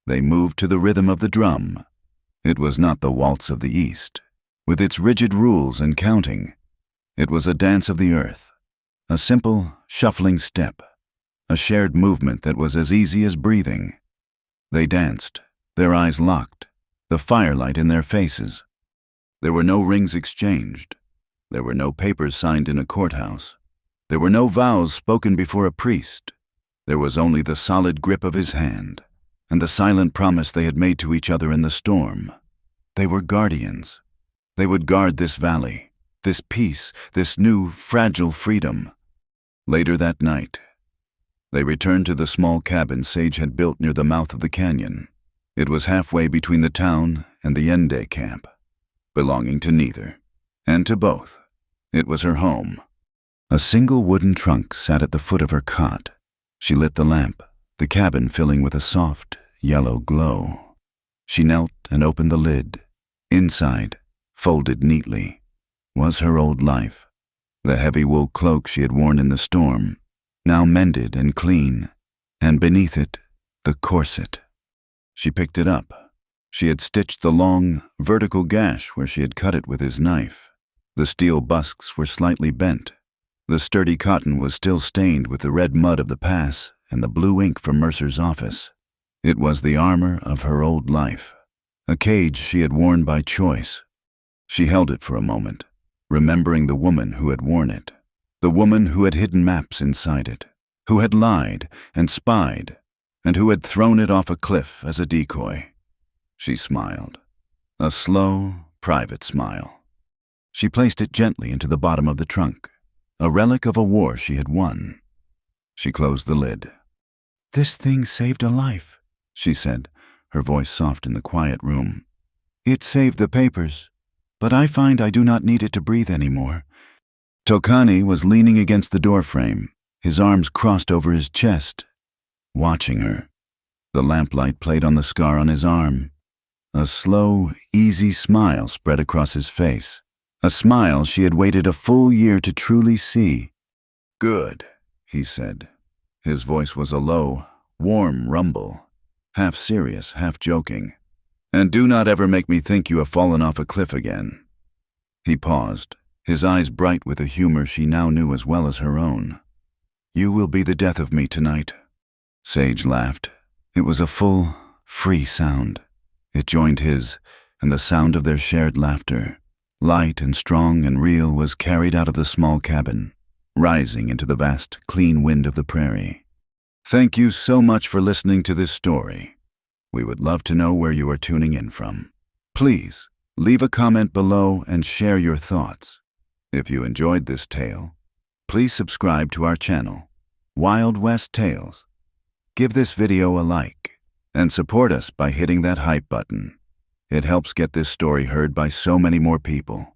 They moved to the rhythm of the drum. It was not the waltz of the East, with its rigid rules and counting. It was a dance of the earth, a simple, shuffling step, a shared movement that was as easy as breathing. They danced, their eyes locked, the firelight in their faces. There were no rings exchanged. There were no papers signed in a courthouse. There were no vows spoken before a priest. There was only the solid grip of his hand and the silent promise they had made to each other in the storm. They were guardians. They would guard this valley, this peace, this new, fragile freedom. Later that night, they returned to the small cabin Sage had built near the mouth of the canyon. It was halfway between the town and the end-day camp, belonging to neither, and to both. It was her home. A single wooden trunk sat at the foot of her cot. She lit the lamp, the cabin filling with a soft, yellow glow. She knelt and opened the lid. Inside, folded neatly, was her old life. The heavy wool cloak she had worn in the storm, now mended and clean, and beneath it, the corset. She picked it up. She had stitched the long, vertical gash where she had cut it with his knife. The steel busks were slightly bent. The sturdy cotton was still stained with the red mud of the pass and the blue ink from Mercer's office. It was the armor of her old life, a cage she had worn by choice. She held it for a moment, remembering the woman who had worn it, the woman who had hidden maps inside it, who had lied and spied, and who had thrown it off a cliff as a decoy. She smiled, a slow, private smile. She placed it gently into the bottom of the trunk, a relic of a war she had won. She closed the lid. "This thing saved a life," she said, her voice soft in the quiet room. "It saved the papers, but I find I do not need it to breathe anymore." Tokani was leaning against the doorframe, his arms crossed over his chest, watching her. The lamplight played on the scar on his arm. A slow, easy smile spread across his face, a smile she had waited a full year to truly see. "Good," he said. His voice was a low, warm rumble, half serious, half joking. "And do not ever make me think you have fallen off a cliff again." He paused, his eyes bright with a humor she now knew as well as her own. "You will be the death of me tonight." Sage laughed. It was a full, free sound. It joined his, and the sound of their shared laughter, light and strong and real, was carried out of the small cabin, rising into the vast, clean wind of the prairie. Thank you so much for listening to this story. We would love to know where you are tuning in from. Please, leave a comment below and share your thoughts. If you enjoyed this tale, please subscribe to our channel, Wild West Tales. Give this video a like, and support us by hitting that hype button. It helps get this story heard by so many more people.